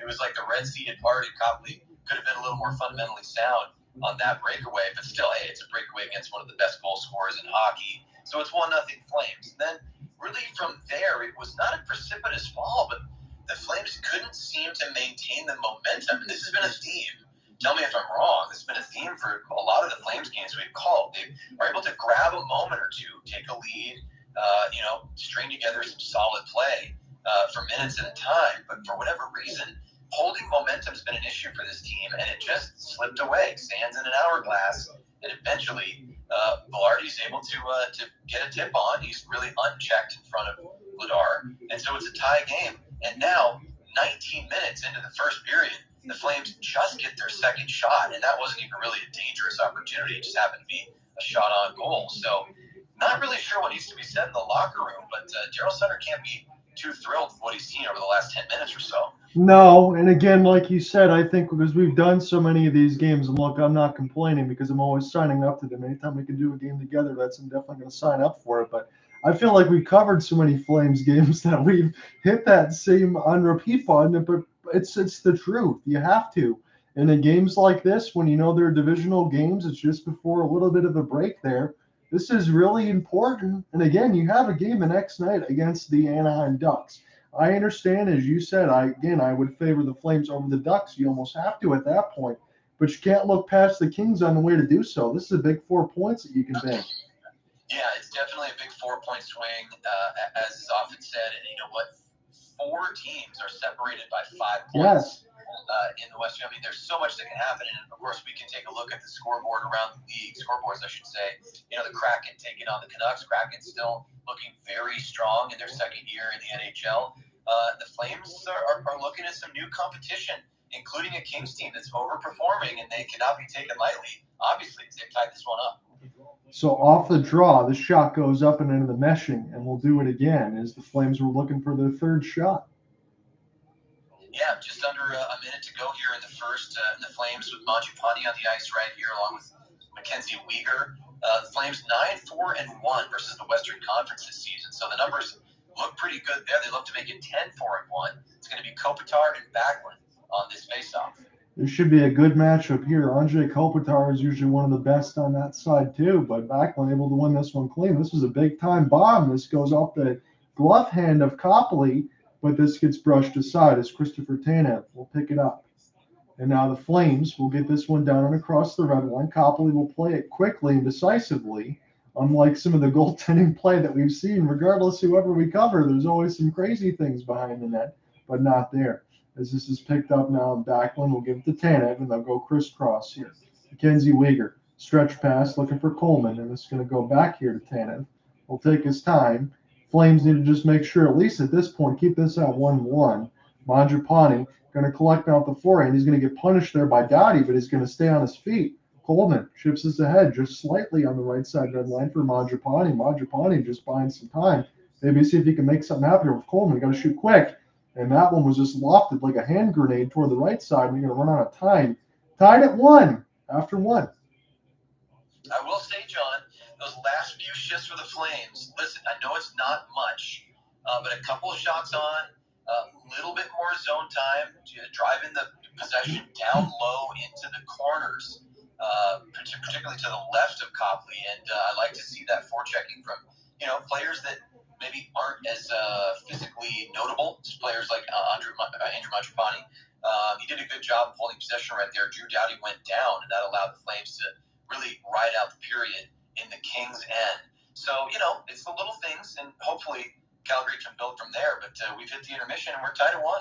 it was like the Red Sea had parted. Copley could have been a little more fundamentally sound on that breakaway, but still, hey, it's a breakaway against one of the best goal scorers in hockey. So it's 1-0 Flames. Then really from there, it was not a precipitous fall, but the Flames couldn't seem to maintain the momentum. And this has been a theme. Tell me if I'm wrong. This has been a theme for a lot of the Flames games we've called. They are able to grab a moment or two, take a lead, string together some solid play for minutes at a time. But for whatever reason, holding momentum has been an issue for this team, and it just slipped away. Sands in an hourglass, and eventually Velarde's able to get a tip on. He's really unchecked in front of Vladar, and so it's a tie game. And now, 19 minutes into the first period, the Flames just get their second shot, and that wasn't even really a dangerous opportunity. It just happened to be a shot on goal. So not really sure what needs to be said in the locker room, but Darryl Sutter can't be too thrilled with what he's seen over the last 10 minutes or so. No, and again, like you said, I think because we've done so many of these games, and look, I'm not complaining because I'm always signing up to them. Anytime we can do a game together, I'm definitely going to sign up for it. But I feel like we've covered so many Flames games that we've hit that same on repeat button, but it's the truth. You have to. And in games like this, when you know they're divisional games, it's just before a little bit of a break there. This is really important. And again, you have a game the next night against the Anaheim Ducks. I understand, as you said, I would favor the Flames over the Ducks. You almost have to at that point. But you can't look past the Kings on the way to do so. This is a big 4 points that you can bank. Yeah, it's definitely a big 4-point swing, as is often said. And you know what? 4 teams are separated by 5 points. Yes. In the West. I mean, there's so much that can happen. And, of course, we can take a look at the scoreboard around the league, scoreboards, I should say. The Kraken taking on the Canucks. Kraken still looking very strong in their second year in the NHL. The Flames are looking at some new competition, including a Kings team that's overperforming, and they cannot be taken lightly, obviously, as they've tied this one up. So off the draw, the shot goes up and into the meshing, and we'll do it again as the Flames were looking for their third shot. Yeah, just under a minute to go here in the first. And the Flames with Mangiapane on the ice right here, along with Mackenzie Weegar. The Flames 9-4-1 versus the Western Conference this season. So the numbers look pretty good there. They look to make it 10-4-1. It's going to be Kopitar and Backlund on this faceoff. This should be a good matchup here. Anze Kopitar is usually one of the best on that side too, but Backlund able to win this one clean. This was a big-time bomb. This goes off the glove hand of Copley, but this gets brushed aside as Christopher Tanev will pick it up. And now the Flames will get this one down and across the red line. Copley will play it quickly and decisively, unlike some of the goaltending play that we've seen. Regardless, whoever we cover, there's always some crazy things behind the net, but not there. As this is picked up now, and Backlund will give it to Tanev, and they'll go crisscross here. Mackenzie Weegar, stretch pass, looking for Coleman, and it's going to go back here to Tanev. Will take his time. Flames need to just make sure, at least at this point, keep this at 1-1. Mangiapane going to collect out the forehand. He's going to get punished there by Doughty, but he's going to stay on his feet. Coleman chips us ahead just slightly on the right side red line for Mangiapane. Mangiapane just buying some time. Maybe see if he can make something happen here with Coleman. Got to shoot quick. And that one was just lofted like a hand grenade toward the right side. We're going to run out of time. Tied at 1 after 1. I will say, John, those last few shifts for the Flames, listen, I know it's not much, but a couple of shots on, a little bit more zone time, driving the possession down low into the corners, particularly to the left of Copley. And I like to see that forechecking from, players that maybe aren't as physically notable, players like Andrew Mangiapane. He did a good job of holding possession right there. Drew Doughty went down, and that allowed the Flames to really ride out the period in the Kings' end. So, it's the little things, and hopefully Calgary can build from there. But we've hit the intermission, and we're tied at 1.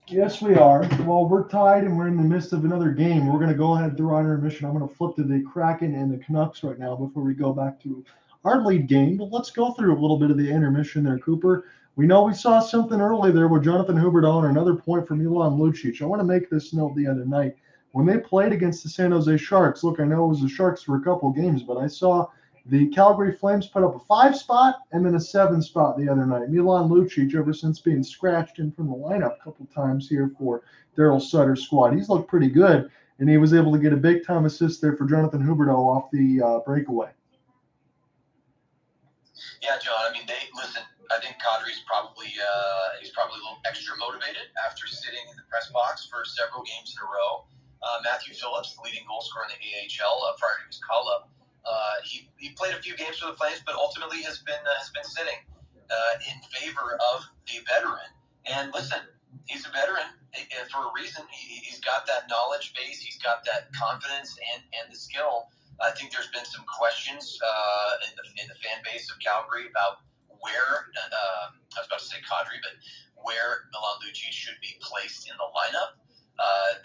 Yes, we are. Well, we're tied, and we're in the midst of another game. We're going to go ahead through our intermission. I'm going to flip to the Kraken and the Canucks right now before we go back to our lead game. But let's go through a little bit of the intermission there, Cooper. We know we saw something early there with Jonathan Huberdeau and another point from Milan Lucic. I want to make this note the other night. When they played against the San Jose Sharks, look, I know it was the Sharks for a couple games, but I saw the Calgary Flames put up a 5 spot and then a 7 spot the other night. Milan Lucic, ever since being scratched in from the lineup a couple times here for Darryl Sutter's squad, he's looked pretty good, and he was able to get a big-time assist there for Jonathan Huberdeau off the breakaway. Yeah, John, I mean, listen, I think Kadri's probably he's probably a little extra motivated after sitting in the press box for several games in a row. Matthew Phillips, the leading goal scorer in the AHL prior to his call-up, he played a few games for the Flames, but ultimately has been sitting in favor of the veteran. And listen, he's a veteran for a reason. He's got that knowledge base, he's got that confidence and the skill. I think there's been some questions in the fan base of Calgary about where I was about to say Kadri, but where Milan Lucic should be placed in the lineup.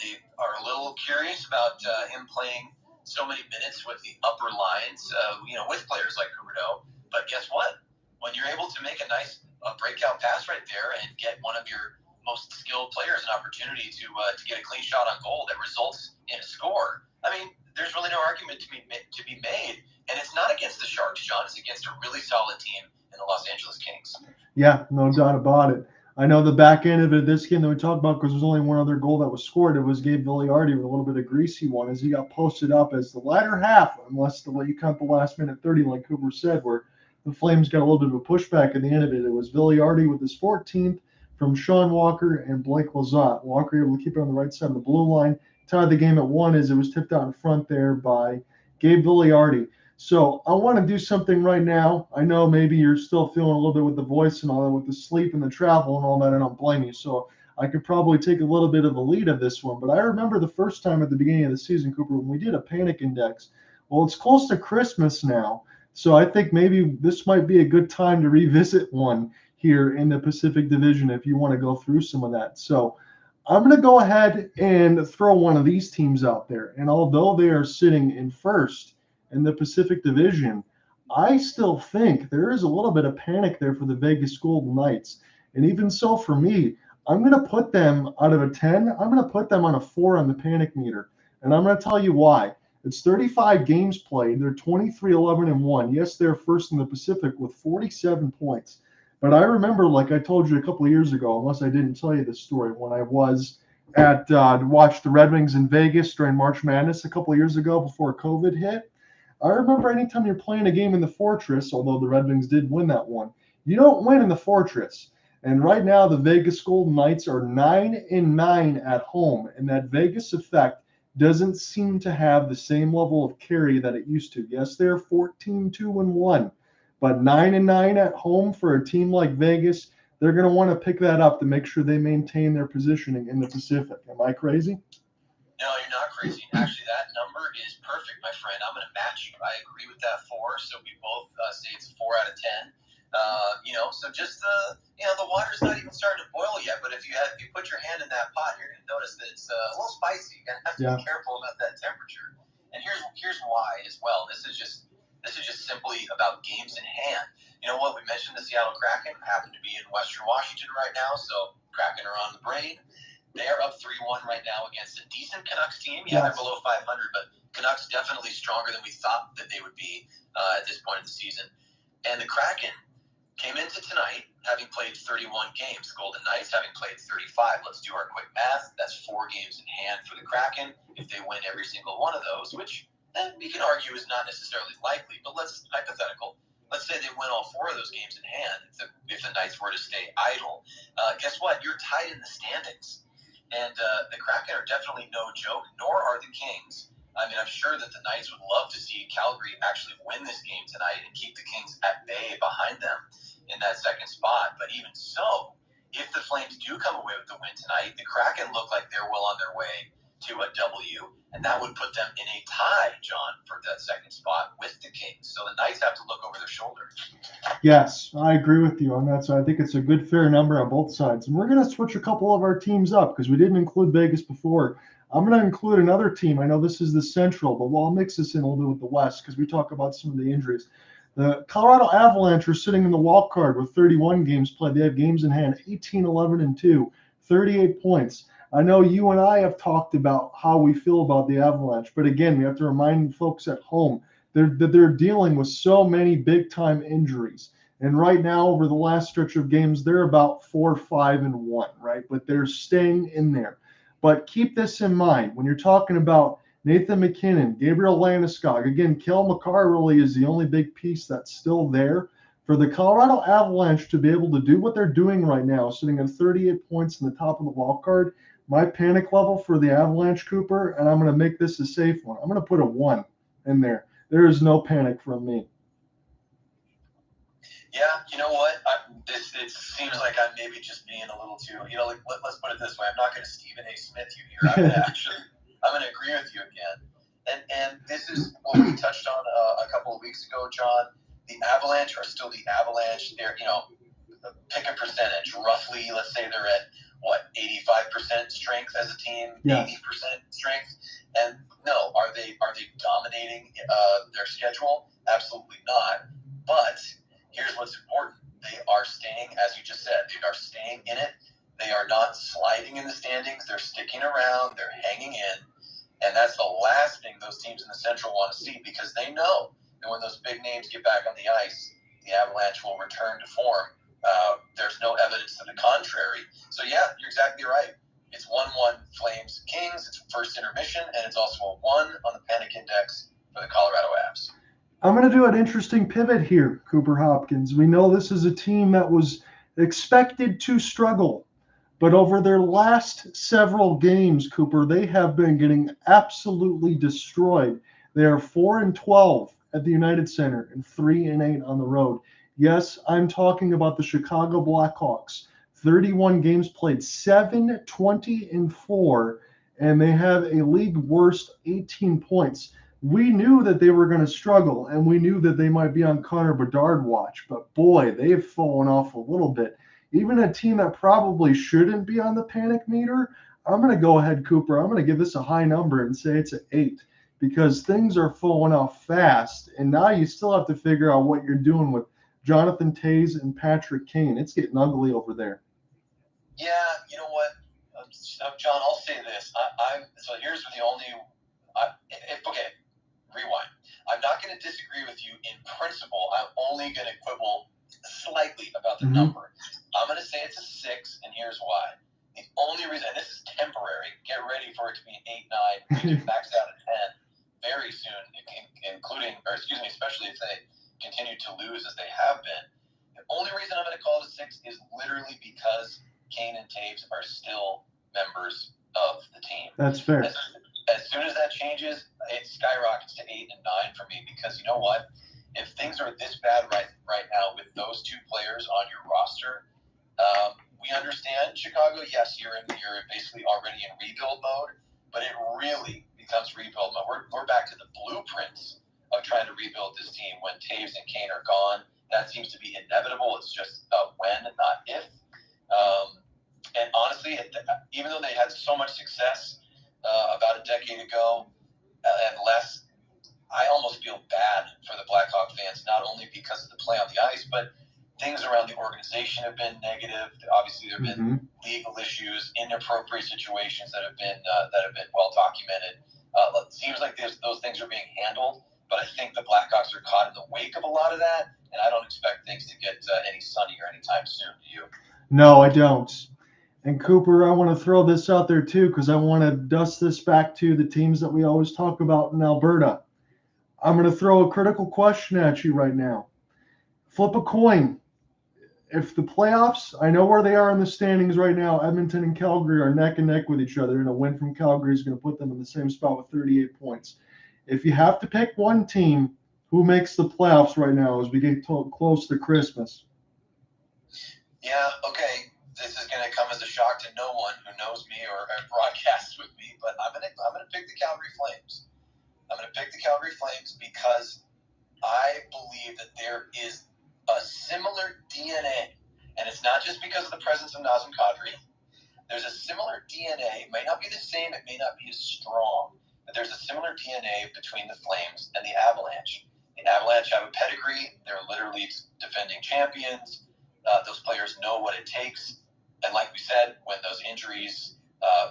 They are a little curious about him playing so many minutes with the upper lines, with players like Huberdeau. But guess what? When you're able to make a nice breakout pass right there and get one of your most skilled players an opportunity to get a clean shot on goal that results in a score, I mean, there's really no argument to be made. And it's not against the Sharks, John. It's against a really solid team in the Los Angeles Kings. Yeah, no doubt about it. I know the back end of it, this game that we talked about, because there's only one other goal that was scored. It was Gabe Vigliardi with a little bit of greasy one as he got posted up as the latter half, unless you count the last minute 30, like Cooper said, where the Flames got a little bit of a pushback at the end of it. It was Vigliardi with his 14th from Sean Walker and Blake Lizotte. Walker able to keep it on the right side of the blue line. Tied the game at 1 as it was tipped out in front there by Gabe Vigliardi. So I want to do something right now. I know maybe you're still feeling a little bit with the voice and all that, with the sleep and the travel and all that. I don't blame you. So I could probably take a little bit of the lead of this one. But I remember the first time at the beginning of the season, Cooper, when we did a panic index. Well, it's close to Christmas now. So I think maybe this might be a good time to revisit one here in the Pacific Division if you want to go through some of that. So I'm going to go ahead and throw one of these teams out there. And although they are sitting in first in the Pacific Division, I still think there is a little bit of panic there for the Vegas Golden Knights. And even so, for me, I'm going to put them out of a 10. I'm going to put them on a 4 on the panic meter. And I'm going to tell you why. It's 35 games played. They're 23-11-1. Yes, they're first in the Pacific with 47 points. But I remember, like I told you a couple of years ago, unless I didn't tell you this story, when I was at watched the Red Wings in Vegas during March Madness a couple of years ago before COVID hit. I remember anytime you're playing a game in the Fortress, although the Red Wings did win that one, you don't win in the Fortress. And right now, the Vegas Golden Knights are 9-9 at home, and that Vegas effect doesn't seem to have the same level of carry that it used to. Yes, they're 14-2-1, but 9-9 at home for a team like Vegas, they're going to want to pick that up to make sure they maintain their positioning in the Pacific. Am I crazy? No, you're not crazy. Actually, that number is perfect, my friend. I'm going to match you. I agree with that 4, so we both say it's a 4 out of 10. So just the water's not even starting to boil yet. But if you put your hand in that pot, you're going to notice that it's a little spicy. You're going to have to be careful about that temperature. And here's why as well. This is just simply about games in hand. You know what? We mentioned the Seattle Kraken happen to be in Western Washington right now, so Kraken are on the brain. They are up 3-1 right now against a decent Canucks team. Yeah, they're below 500, but Canucks definitely stronger than we thought that they would be at this point of the season. And the Kraken came into tonight having played 31 games. Golden Knights having played 35. Let's do our quick math. That's 4 games in hand for the Kraken. If they win every single one of those, which we can argue is not necessarily likely, but let's hypothetical. Let's say they win all 4 of those games in hand. If the Knights were to stay idle, guess what? You're tied in the standings. And the Kraken are definitely no joke, nor are the Kings. I mean, I'm sure that the Knights would love to see Calgary actually win this game tonight and keep the Kings at bay behind them in that second spot. But even so, if the Flames do come away with the win tonight, the Kraken look like they're well on their way to a W, and that would put them in a tie, John, for that second spot with the Kings. So the Knights have to look over their shoulder. Yes, I agree with you on that. So I think it's a good, fair number on both sides. And we're going to switch a couple of our teams up because we didn't include Vegas before. I'm going to include another team. I know this is the Central, but we'll mix this in a little bit with the West because we talk about some of the injuries. The Colorado Avalanche are sitting in the wild card with 31 games played. They have games in hand, 18, 11, and 2, 38 points. I know you and I have talked about how we feel about the Avalanche, but again, we have to remind folks at home that they're dealing with so many big-time injuries. And right now, over the last stretch of games, they're about 4, 5, and 1, right? But they're staying in there. But keep this in mind when you're talking about Nathan McKinnon, Gabriel Landeskog. Again, Cale Makar really is the only big piece that's still there. For the Colorado Avalanche to be able to do what they're doing right now, sitting at 38 points in the top of the wild card, my panic level for the Avalanche, Cooper, and I'm going to make this a safe one. I'm going to put a 1 in there. There is no panic from me. Yeah, you know what? It seems like I'm maybe just being a little too, like, let's put it this way. I'm not going to Stephen A. Smith you here. I'm going to agree with you again. And this is what we touched on a couple of weeks ago, John. The Avalanche are still the Avalanche. They're, pick a percentage. Roughly, let's say they're at, 85% strength as a team, yeah. 80% strength. And no, are they dominating their schedule? Absolutely not. But here's what's important. They are staying, as you just said, they are staying in it. They are not sliding in the standings. They're sticking around. They're hanging in. And that's the last thing those teams in the Central want to see because they know that when those big names get back on the ice, the Avalanche will return to form. There's no evidence to the contrary. So, yeah, you're exactly right. It's 1-1 Flames Kings. It's first intermission, and it's also a 1 on the panic index for the Colorado Avs. I'm going to do an interesting pivot here, Cooper Hopkins. We know this is a team that was expected to struggle, but over their last several games, Cooper, they have been getting absolutely destroyed. They are 4-12 at the United Center and 3-8 on the road. Yes, I'm talking about the Chicago Blackhawks. 31 games played, 7-20-4, and they have a league worst 18 points. We knew that they were going to struggle, and we knew that they might be on Connor Bedard watch, but boy, they've fallen off a little bit. Even a team that probably shouldn't be on the panic meter, I'm going to go ahead, Cooper. I'm going to give this a high number and say it's an 8 because things are falling off fast, and now you still have to figure out what you're doing with Jonathan Toews and Patrick Kane. It's getting ugly over there. Yeah, you know what, John, I'll say this. So here's the only okay, rewind. I'm not going to disagree with you in principle. I'm only going to quibble slightly about the number. I'm going to say it's a 6, and here's why. The only reason, and this is temporary, get ready for it to be an 8, 9, max out at 10 very soon, especially if they continue to lose as they have been. The only reason I'm going to call it a 6 is literally because Kane and Toews are still members of the team. That's fair. As soon as that changes, it skyrockets to 8 and 9 for me because you know what? If things are this bad right now with those 2 players on your roster, we understand Chicago. Yes, you're basically already in rebuild mode, but it really becomes rebuild mode. We're back to the blueprints of trying to rebuild this team when Toews and Kane are gone. That seems to be inevitable. It's just when, not if. And honestly, even though they had so much success about a decade ago and less, I almost feel bad for the Blackhawk fans, not only because of the play on the ice, but things around the organization have been negative. Obviously, there have been legal issues, inappropriate situations that have been well documented. It seems like those things out of that, and I don't expect things to get any sunnier anytime soon. Do you? No, I don't. And Cooper, I want to throw this out there too, because I want to dust this back to the teams that we always talk about in Alberta. I'm going to throw a critical question at you right now. Flip a coin. If the playoffs, I know where they are in the standings right now. Edmonton and Calgary are neck and neck with each other, and a win from Calgary is going to put them in the same spot with 38 points. If you have to pick one team, who makes the playoffs right now as we get close to Christmas? Yeah, okay. This is going to come as a shock to no one who knows me or broadcasts with me, but I'm going to pick the Calgary Flames. I'm going to pick the Calgary Flames because I believe that there is a similar DNA, and it's not just because of the presence of Nazem Kadri. There's a similar DNA. It may not be the same. It may not be as strong, but there's a similar DNA between the Flames and the Avalanche. The Avalanche have a pedigree. They're literally defending champions. Those players know what it takes. And like we said, when those injuries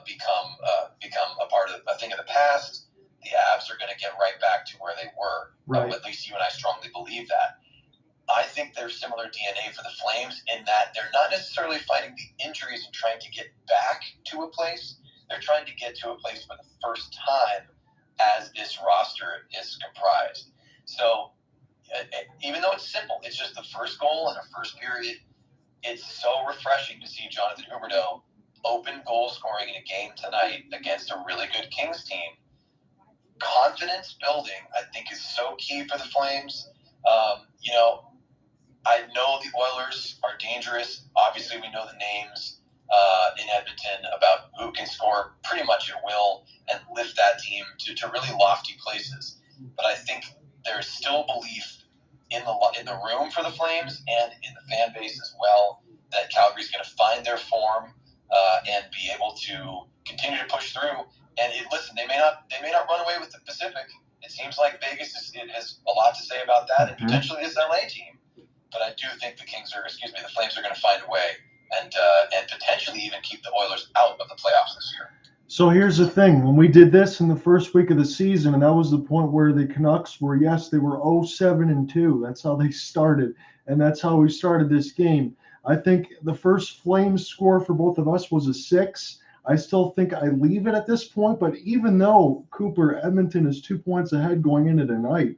become a thing of the past, the Avs are going to get right back to where they were. Right. At least you and I strongly believe that. I think there's similar DNA for the Flames in that they're not necessarily fighting the injuries and trying to get back to a place. They're trying to get to a place for the first time as this roster is comprised. So even though it's simple, it's just the first goal in a first period. It's so refreshing to see Jonathan Huberdeau open goal scoring in a game tonight against a really good Kings team. Confidence building, I think, is so key for the Flames. I know the Oilers are dangerous. Obviously, we know the names in Edmonton about who can score pretty much at will and lift that team to really lofty places. But I think there's still belief in the room for the Flames and in the fan base as well that Calgary's going to find their form and be able to continue to push through. And listen, they may not run away with the Pacific. It seems like Vegas has a lot to say about that, and potentially this LA team. But I do think the Flames are going to find a way and potentially even keep the Oilers out of the playoffs this year. So here's the thing. When we did this in the first week of the season, and that was the point where the Canucks were, they were 0-7-2. That's how they started, and that's how we started this game. I think the first Flames score for both of us was a 6. I still think I leave it at this point, but even though Cooper, Edmonton is 2 points ahead going into tonight,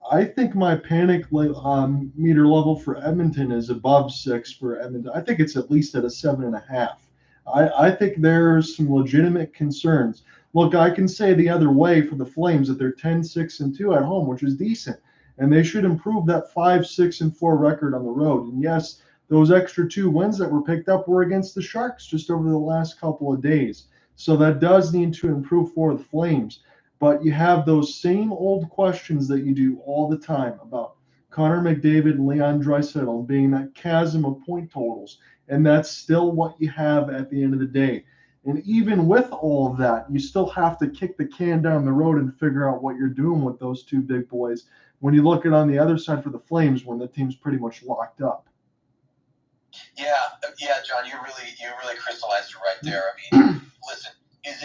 I think my panic meter level for Edmonton is above 6 for Edmonton. I think it's at least at a 7.5. I think there's some legitimate concerns. Look, I can say the other way for the Flames that they're 10-6-2 at home, which is decent, and they should improve that 5-6-4 record on the road. And yes, those extra 2 wins that were picked up were against the Sharks just over the last couple of days. So that does need to improve for the Flames. But you have those same old questions that you do all the time about Connor McDavid and Leon Draisaitl being that chasm of point totals. And that's still what you have at the end of the day. And even with all of that, you still have to kick the can down the road and figure out what you're doing with those 2 big boys when you look at on the other side for the Flames when the team's pretty much locked up. Yeah, John, you really crystallized it right there. I mean, listen, is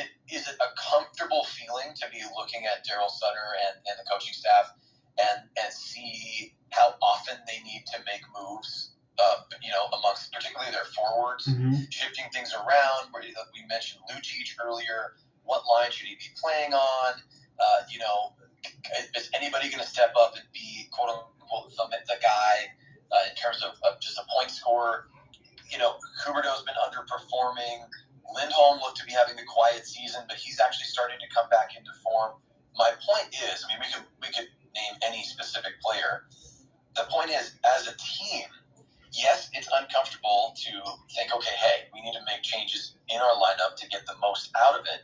it a comfortable feeling to be looking at Darryl Sutter and the coaching staff and see how often they need to make moves, amongst particularly their forwards, shifting things around? Where we mentioned Lucic earlier. What line should he be playing on? Is anybody going to step up and be quote unquote the guy in terms of just a point scorer? Huberdeau's been underperforming. Lindholm looked to be having a quiet season, but he's actually starting to come back into form. My point is, we could name any specific player. The point is, as a team, yes, it's uncomfortable to think, okay, hey, we need to make changes in our lineup to get the most out of it.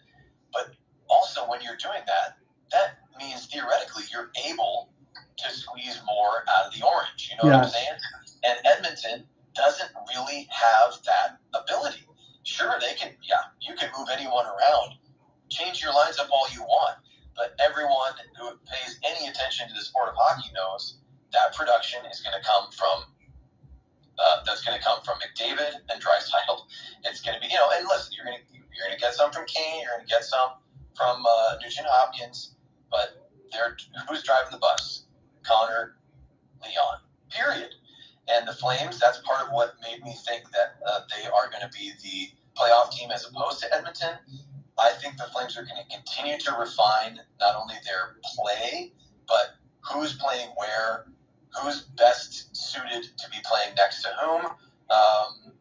But also, when you're doing that, that means theoretically you're able to squeeze more out of the orange. You know what I'm saying? And Edmonton doesn't really have that ability. Sure, you can move anyone around, change your lines up all you want, but everyone who pays any attention to the sport of hockey knows that production is going to come from McDavid and Draisaitl. It's going to be, and listen, you're going to get some from Kane, you're going to get some from Nugent Hopkins, but who's driving the bus? Connor Leon, period. And the Flames, that's part of what made me think that they are going to be the playoff team as opposed to Edmonton. I think the Flames are going to continue to refine not only their play, but who's playing where, who's best suited to be playing next to whom.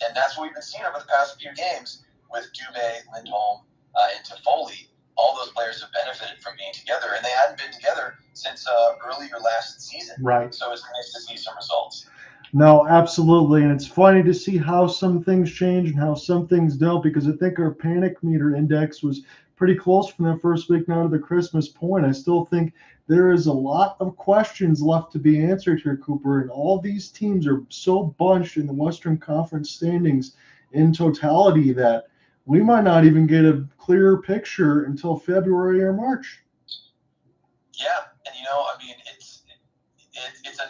And that's what we've been seeing over the past few games with Dube, Lindholm, and Toffoli. All those players have benefited from being together, and they hadn't been together since earlier last season. Right. So it's nice to see some results. No, absolutely. And it's funny to see how some things change and how some things don't, because I think our panic meter index was pretty close from that first week now to the Christmas point. I still think there is a lot of questions left to be answered here, Cooper. And all these teams are so bunched in the Western Conference standings in totality that we might not even get a clearer picture until February or March. Yeah, and I mean, it's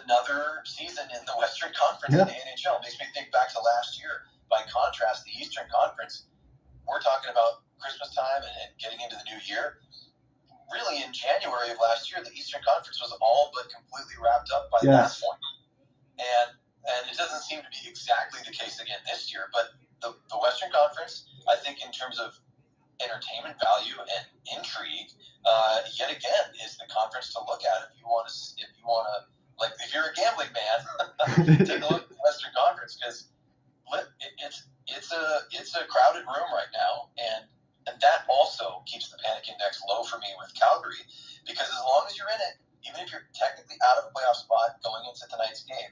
another season in the Western Conference in the NHL. It makes me think back to last year. By contrast, the Eastern Conference, we're talking about Christmas time and getting into the new year. Really, in January of last year, the Eastern Conference was all but completely wrapped up by that point. And it doesn't seem to be exactly the case again this year. But the Western Conference, I think in terms of entertainment value and intrigue, yet again, is the conference to look at if you want to, like, if you're a gambling man, take a look at the Western Conference, because it's a crowded room right now, and that also keeps the panic index low for me with Calgary, because as long as you're in it, even if you're technically out of a playoff spot going into tonight's game,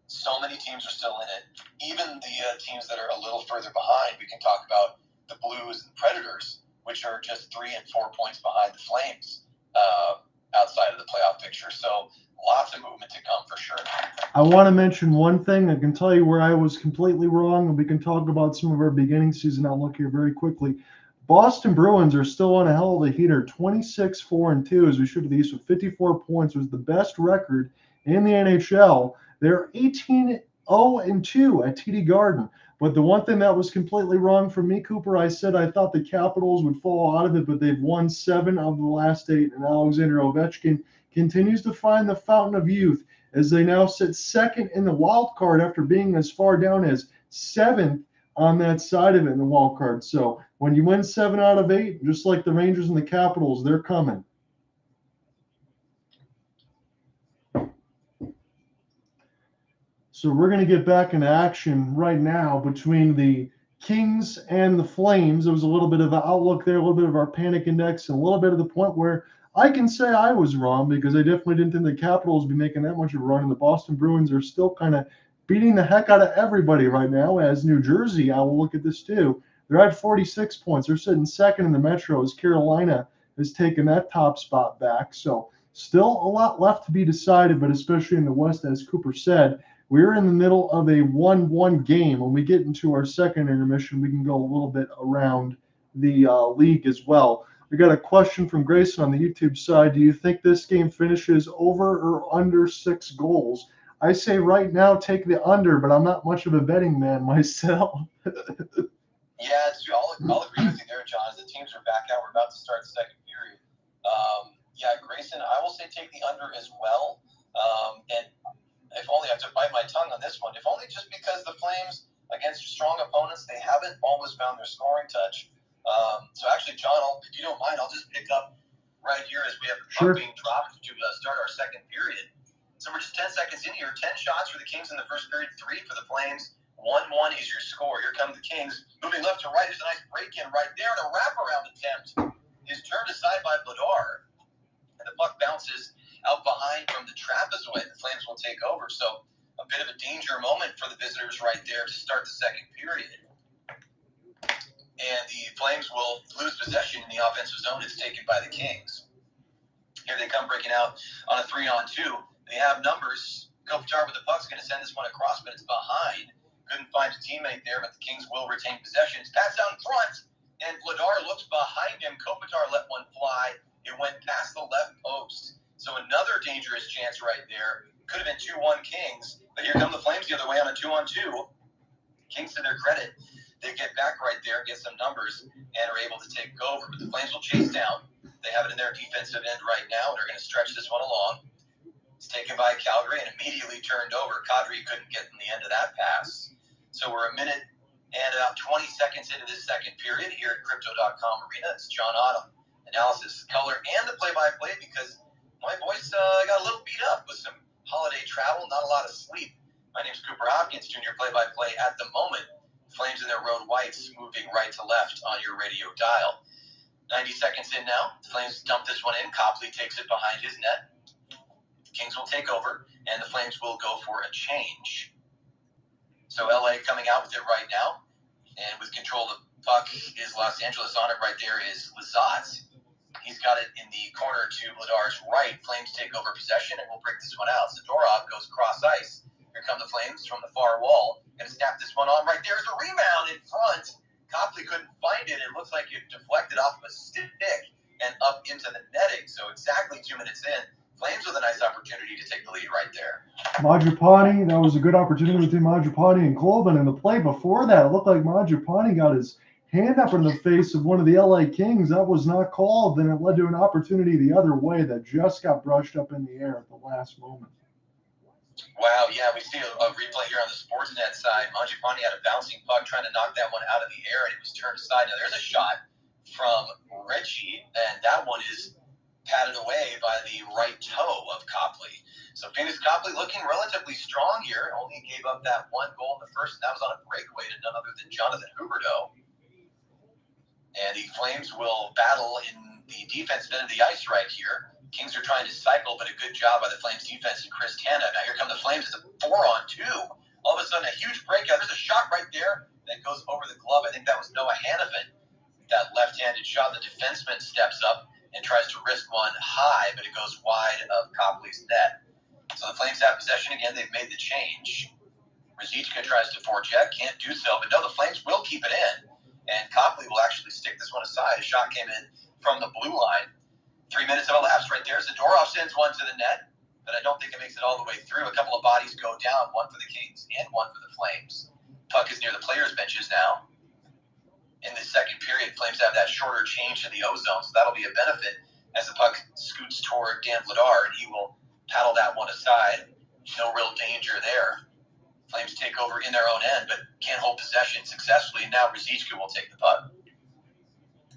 so many teams are still in it. Even the teams that are a little further behind, we can talk about the Blues and Predators, which are just 3 and 4 points behind the Flames outside of the playoff picture. So lots of movement to come for sure. I want to mention one thing. I can tell you where I was completely wrong, and we can talk about some of our beginning season outlook here very quickly. Boston Bruins are still on a hell of a heater, 26-4-2 as we should have the East with 54 points, was the best record in the NHL. They're 18-0-2 at TD Garden. But the one thing that was completely wrong for me, Cooper, I said I thought the Capitals would fall out of it, but they've won 7 of the last 8, and Alexander Ovechkin continues to find the fountain of youth as they now sit second in the wild card after being as far down as 7th on that side of it in the wild card. So when you win 7 out of 8, just like the Rangers and the Capitals, they're coming. So we're going to get back into action right now between the Kings and the Flames. There was a little bit of an outlook there, a little bit of our panic index, and a little bit of the point where I can say I was wrong, because I definitely didn't think the Capitals would be making that much of a run. And the Boston Bruins are still kind of beating the heck out of everybody right now. As New Jersey, I will look at this too. They're at 46 points. They're sitting second in the Metro as Carolina has taken that top spot back. So still a lot left to be decided, but especially in the West, as Cooper said, we're in the middle of a 1-1 game. When we get into our second intermission, we can go a little bit around the league as well. We got a question from Grayson on the YouTube side. Do you think this game finishes over or under 6 goals? I say right now take the under, but I'm not much of a betting man myself. Yeah, it's true. I'll agree with you there, John. As the teams are back out, we're about to start the second period. Yeah, Grayson, I will say take the under as well. And if only I have to bite my tongue on this one, if only just because the Flames, against strong opponents, they haven't always found their scoring touch. So actually, John, if you don't mind, I'll just pick up right here as we have the puck being dropped to start our second period. So we're just 10 seconds in here. 10 shots for the Kings in the first period, 3 for the Flames. 1-1 is your score. Here come the Kings. Moving left to right. There's a nice break-in right there and a wraparound attempt is turned aside by Vladar. And the puck bounces out behind from the trapezoid. The Flames will take over. So a bit of a danger moment for the visitors right there to start the second period. And the Flames will lose possession in the offensive zone. It's taken by the Kings. Here they come breaking out on a 3-on-2. They have numbers. Kopitar with the puck's going to send this one across, but it's behind. Couldn't find a teammate there, but the Kings will retain possession. It's passed down front, and Vladar looks behind him. Kopitar let one fly. It went past the left post. So another dangerous chance right there. Could have been 2-1 Kings, but here come the Flames the other way on a 2-on-2. Kings, to their credit, they get back right there, get some numbers, and are able to take over. But the Flames will chase down. They have it in their defensive end right now, and are going to stretch this one along. It's taken by Calgary and immediately turned over. Kadri couldn't get in the end of that pass. So we're a minute and about 20 seconds into this second period here at Crypto.com Arena. It's John Autumn, analysis, color, and the play-by-play because my voice got a little beat up with some holiday travel, not a lot of sleep. My name's Cooper Hopkins, junior play-by-play at the moment. Flames in their road whites moving right to left on your radio dial. 90 seconds in now. Flames dump this one in. Copley takes it behind his net. Kings will take over, and the Flames will go for a change. So LA coming out with it right now. And with control of the puck is Los Angeles. On it right there is Lizotte. He's got it in the corner to Vladar's right. Flames take over possession, and we'll break this one out. Zadorov goes cross ice. Here come the Flames from the far wall. Going to snap this one on right there. There's a rebound in front. Copley couldn't find it. It looks like it deflected off of a stick and up into the netting. So exactly 2 minutes in, Flames with a nice opportunity to take the lead right there. Majapani, that was a good opportunity between Majapani and Colvin. And the play before that, it looked like Majapani got his hand up in the face of one of the LA Kings. That was not called. Then it led to an opportunity the other way that just got brushed up in the air at the last moment. Wow, yeah, we see a replay here on the Sportsnet side. Mangiapane had a bouncing puck trying to knock that one out of the air, and it was turned aside. Now, there's a shot from Ritchie, and that one is patted away by the right toe of Copley. So Pheonix Copley looking relatively strong here. Only gave up that one goal in the first, and that was on a breakaway to none other than Jonathan Huberdeau. And the Flames will battle in the defensive end of the ice right here. Kings are trying to cycle, but a good job by the Flames defense and Chris Tana. Now here come the Flames. It's a 4-on-2. All of a sudden, a huge breakout. There's a shot right there that goes over the glove. I think that was Noah Hannafin. That left-handed shot. The defenseman steps up and tries to risk one high, but it goes wide of Copley's net. So the Flames have possession again. They've made the change. Ruzicka tries to forecheck. Can't do so, but no, the Flames will keep it in. And Copley will actually stick this one aside. A shot came in from the blue line. 3 minutes have elapsed right there. Zadorov sends one to the net, but I don't think it makes it all the way through. A couple of bodies go down, one for the Kings and one for the Flames. Puck is near the players' benches now. In the second period, Flames have that shorter change to the O-zone, so that'll be a benefit as the puck scoots toward Dan Vladar, and he will paddle that one aside. No real danger there. Flames take over in their own end, but can't hold possession successfully. Now Ruzicka will take the puck.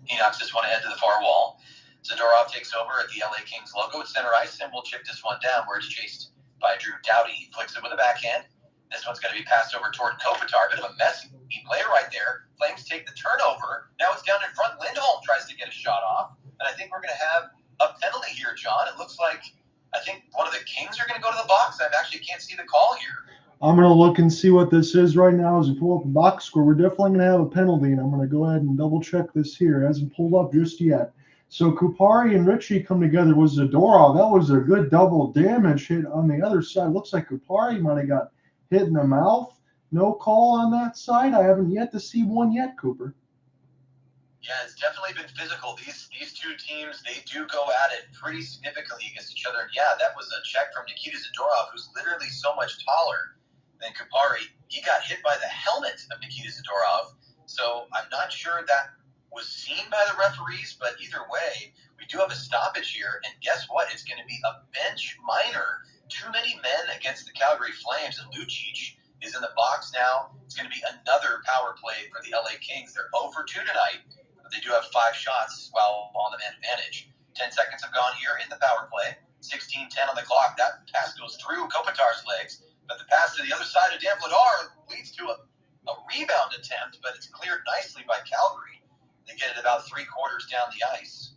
He knocks this one ahead to the far wall. Zadorov takes over at the LA Kings logo at center ice, and will chip this one down where it's chased by Doughty. He flicks it with a backhand. This one's going to be passed over toward Kopitar. Bit of a messy play right there. Flames take the turnover. Now it's down in front. Lindholm tries to get a shot off, and I think we're going to have a penalty here, John. It looks like I think one of the Kings are going to go to the box. I actually can't see the call here. I'm going to look and see what this is right now as we pull up the box score. We're definitely going to have a penalty, and I'm going to go ahead and double check this here. It hasn't pulled up just yet. So Kupari and Ritchie come together with Zadorov. That was a good double damage hit on the other side. Looks like Kupari might have got hit in the mouth. No call on that side. I haven't yet to see one yet, Cooper. Yeah, it's definitely been physical. These two teams, they do go at it pretty significantly against each other. And yeah, that was a check from Nikita Zadorov, who's literally so much taller than Kupari. He got hit by the helmet of Nikita Zadorov. So I'm not sure that was seen by the referees, but either way, we do have a stoppage here, and guess what? It's going to be a bench minor. Too many men against the Calgary Flames, and Lucic is in the box now. It's going to be another power play for the LA Kings. They're 0 for 2 tonight, but they do have 5 shots while on the man advantage. 10 seconds have gone here in the power play. 16-10 on the clock. That pass goes through Kopitar's legs, but the pass to the other side of Dan Vladar leads to a rebound attempt, but it's cleared nicely by Calgary. They get it about 3/4 down the ice.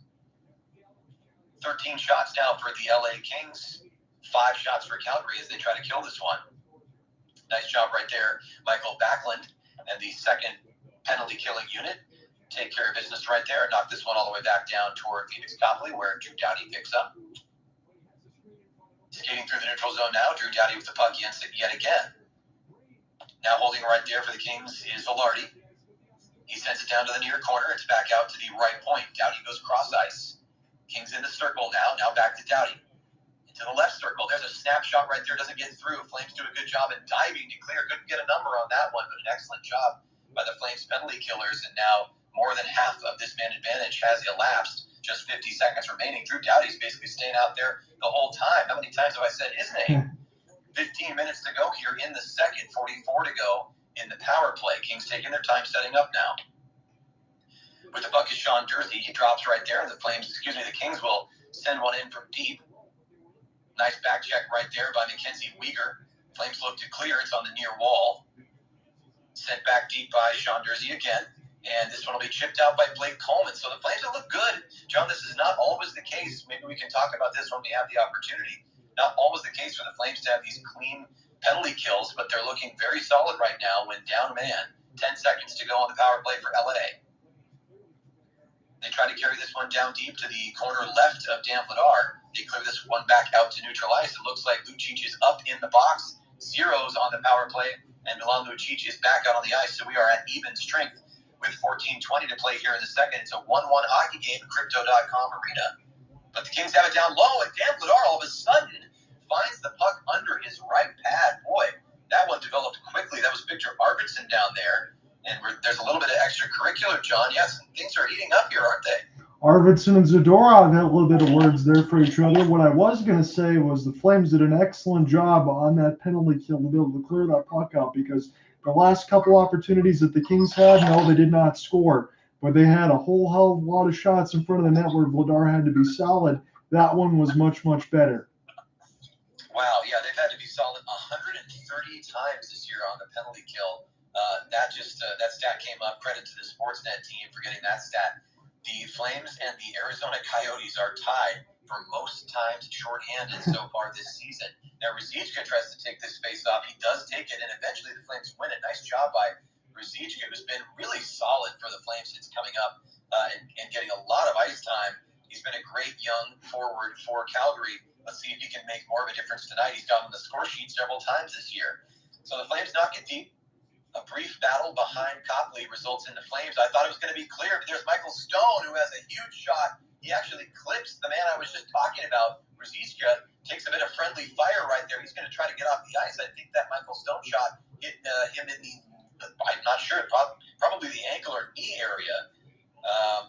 13 shots now for the LA Kings. 5 shots for Calgary as they try to kill this one. Nice job right there, Michael Backlund and the second penalty killing unit. Take care of business right there. Knock this one all the way back down toward Pheonix Copley, where Doughty picks up. Skating through the neutral zone now. Doughty with the puck yet again. Now holding right there for the Kings is Velarde. He sends it down to the near corner. It's back out to the right point. Doughty goes cross ice. Kings in the circle now. Now back to Doughty. Into the left circle. There's a snapshot right there. Doesn't get through. Flames do a good job at diving to clear. Couldn't get a number on that one, but an excellent job by the Flames penalty killers. And now more than half of this man advantage has elapsed. just 50 seconds remaining. Drew Doughty's basically staying out there the whole time. How many times have I said his name? 15 minutes to go here in the second, 44 to go in the power play. Kings taking their time setting up now. With the puck is Sean Durzi. He drops right there, and the Kings will send one in from deep. Nice back check right there by Mackenzie Weegar. Flames look to clear. It's on the near wall. Sent back deep by Sean Durzi again. And this one will be chipped out by Blake Coleman. So the Flames will look good. John, this is not always the case. Maybe we can talk about this when we have the opportunity. Not always the case for the Flames to have these clean penalty kills, but they're looking very solid right now when down man. 10 seconds to go on the power play for LA. They try to carry this one down deep to the corner left of Dan Vladar. They clear this one back out to neutral ice. It looks like Lucic is up in the box. Zeros on the power play, and Milan Lucic is back out on the ice. So we are at even strength with 14:20 to play here in the second. It's a 1-1 hockey game at Crypto.com Arena. But the Kings have it down low, and Dan Vladar all of a sudden finds the puck under his right pad. Boy, that one developed quickly. That was Viktor Arvidsson down there. And there's a little bit of extracurricular, John. Yes, things are heating up here, aren't they? Arvidsson and Zadorov had a little bit of words there for each other. What I was going to say was the Flames did an excellent job on that penalty kill to be able to clear that puck out, because the last couple opportunities that the Kings had, no, they did not score. But they had a whole hell of a lot of shots in front of the net where Vladar had to be solid. That one was much, much better. Wow, yeah, they've had to be solid 130 times this year on the penalty kill. That stat came up. Credit to the Sportsnet team for getting that stat. The Flames and the Arizona Coyotes are tied for most times shorthanded so far this season. Now, Ruzicka tries to take this face-off. He does take it, and eventually the Flames win it. Nice job by Ruzicka, who's been really solid for the Flames since coming up and getting a lot of ice time. He's been a great young forward for Calgary. Let's see if he can make more of a difference tonight. He's gone on the score sheet several times this year. So the Flames knock it deep. A brief battle behind Copley results in the Flames. I thought it was going to be clear, but there's Michael Stone, who has a huge shot. He actually clips the man I was just talking about. Ruzicka takes a bit of friendly fire right there. He's going to try to get off the ice. I think that Michael Stone shot hit him in the, I'm not sure, probably the ankle or knee area.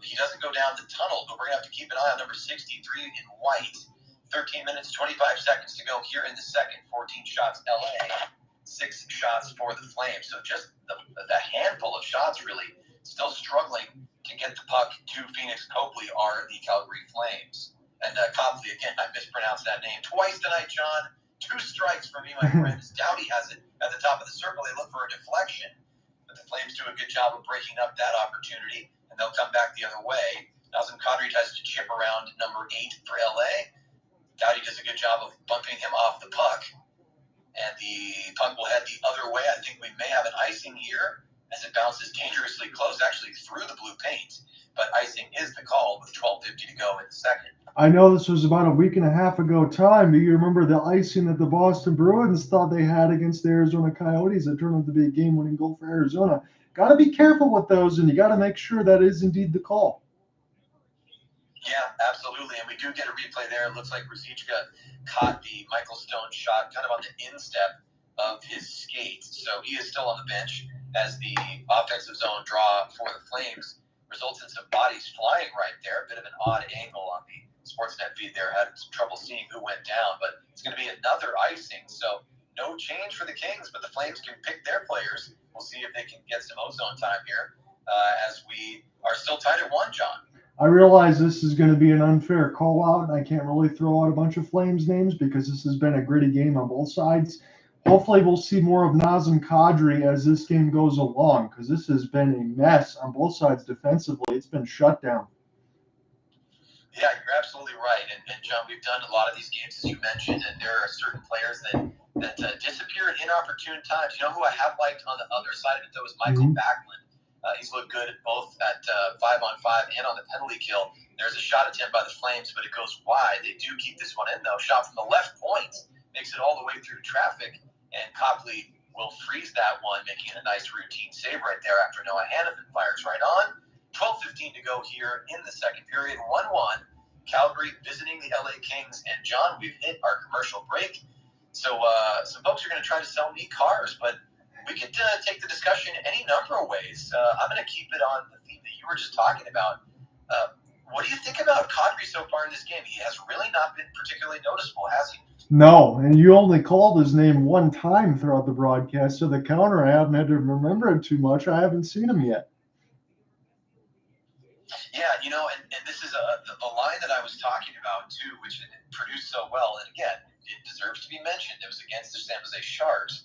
He doesn't go down the tunnel, but we're going to have to keep an eye on number 63 in white. 13 minutes, 25 seconds to go here in the second. 14 shots, LA. 6 shots for the Flames. So just the handful of shots, really, still struggling to get the puck to Pheonix. Copley are the Calgary Flames. And Copley, again, I mispronounced that name twice tonight, John. 2 strikes for me, my friends. Doughty has it at the top of the circle. They look for a deflection. But the Flames do a good job of breaking up that opportunity, and they'll come back the other way. Nazem Kadri tries to chip around number 8 for LA. Doughty does a good job of bumping him off the puck. And the puck will head the other way. I think we may have an icing here as it bounces dangerously close, actually through the blue paint. But icing is the call with 12:50 to go in the second. I know this was about a week and a half ago time. Do you remember the icing that the Boston Bruins thought they had against the Arizona Coyotes? It turned out to be a game-winning goal for Arizona. Got to be careful with those, and you got to make sure that is indeed the call. Yeah, absolutely. And we do get a replay there. It looks like Ruzicka caught the Michael Stone shot kind of on the instep of his skate. So he is still on the bench as the offensive zone draw for the Flames results in some bodies flying right there. A bit of an odd angle on the Sportsnet feed there. Had some trouble seeing who went down, but it's going to be another icing. So no change for the Kings, but the Flames can pick their players. We'll see if they can get some ozone time here as we are still tied at 1, John. I realize this is going to be an unfair call-out, and I can't really throw out a bunch of Flames names because this has been a gritty game on both sides. Hopefully we'll see more of Nazem Kadri as this game goes along, because this has been a mess on both sides defensively. It's been shut down. Yeah, you're absolutely right. And John, we've done a lot of these games, as you mentioned, and there are certain players that disappear at inopportune times. You know who I have liked on the other side of it, though, is Michael Backlund. He's looked good both at 5-on-5 and on the penalty kill. There's a shot attempt by the Flames, but it goes wide. They do keep this one in, though. Shot from the left point makes it all the way through traffic, and Copley will freeze that one, making a nice routine save right there after Noah Hannafin fires right on. 12:15 to go here in the second period. 1-1. Calgary visiting the LA Kings. And, John, we've hit our commercial break. So some folks are going to try to sell me cars, but we could take the discussion any number of ways. I'm going to keep it on the theme that you were just talking about. What do you think about Kadri so far in this game? He has really not been particularly noticeable, has he? No, and you only called his name one time throughout the broadcast, so the counter I haven't had to remember it too much. I haven't seen him yet. Yeah, and this is the line that I was talking about, too, which it produced so well. And again, it deserves to be mentioned. It was against the San Jose Sharks.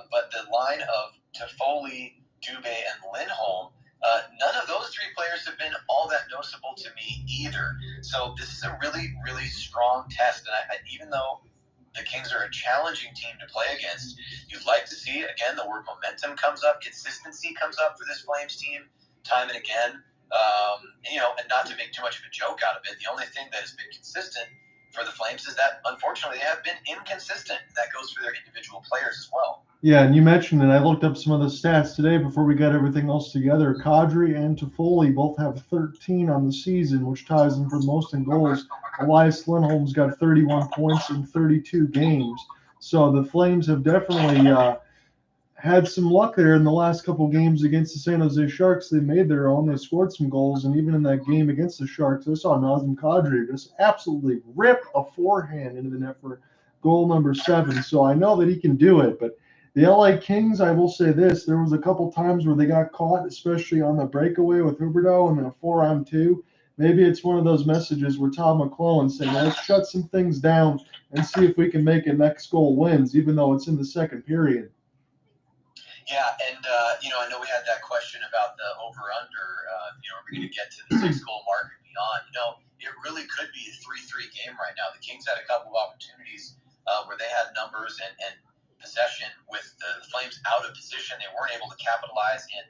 But the line of Toffoli, Dube, and Lindholm, none of those three players have been all that noticeable to me either. So this is a really, really strong test. And even though the Kings are a challenging team to play against, you'd like to see, again, the word momentum comes up, consistency comes up for this Flames team time and again. And not to make too much of a joke out of it, the only thing that has been consistent for the Flames is that, unfortunately, they have been inconsistent. That goes for their individual players as well. Yeah, and you mentioned it. I looked up some of the stats today before we got everything else together. Kadri and Toffoli both have 13 on the season, which ties them for most in goals. Elias Lindholm's got 31 points in 32 games. So the Flames have definitely had some luck there in the last couple games against the San Jose Sharks. They made their own. They scored some goals, and even in that game against the Sharks, I saw Nazem Kadri just absolutely rip a forehand into the net for goal number 7. So I know that he can do it, but the LA Kings, I will say this, there was a couple times where they got caught, especially on the breakaway with Huberdeau and then a 4-on-2. Maybe it's one of those messages where Todd McLellan saying, let's shut some things down and see if we can make it next goal wins, even though it's in the second period. Yeah, and, I know we had that question about the over-under. Are we going to get to the 6-goal mark and beyond? It really could be a 3-3 game right now. The Kings had a couple of opportunities where they had numbers and possession with the Flames out of position. They weren't able to capitalize, and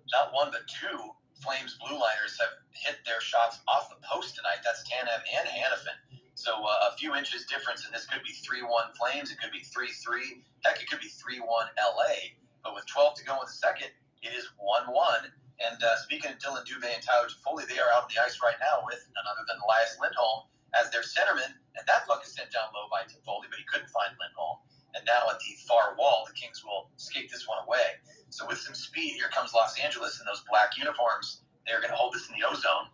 not one, but two Flames blue liners have hit their shots off the post tonight. That's Tanev and Hanifin. So a few inches difference, and this could be 3-1 Flames. It could be 3-3. Heck, it could be 3-1 LA. But with 12 to go in the second, it is 1-1. And speaking of Dillon, Dube, and Tyler Toffoli, they are out on the ice right now with none other than Elias Lindholm as their centerman. And that puck is sent down low by Toffoli, but he couldn't find Lindholm. And now at the far wall, the Kings will skate this one away. So with some speed, here comes Los Angeles in those black uniforms. They're going to hold this in the O-zone.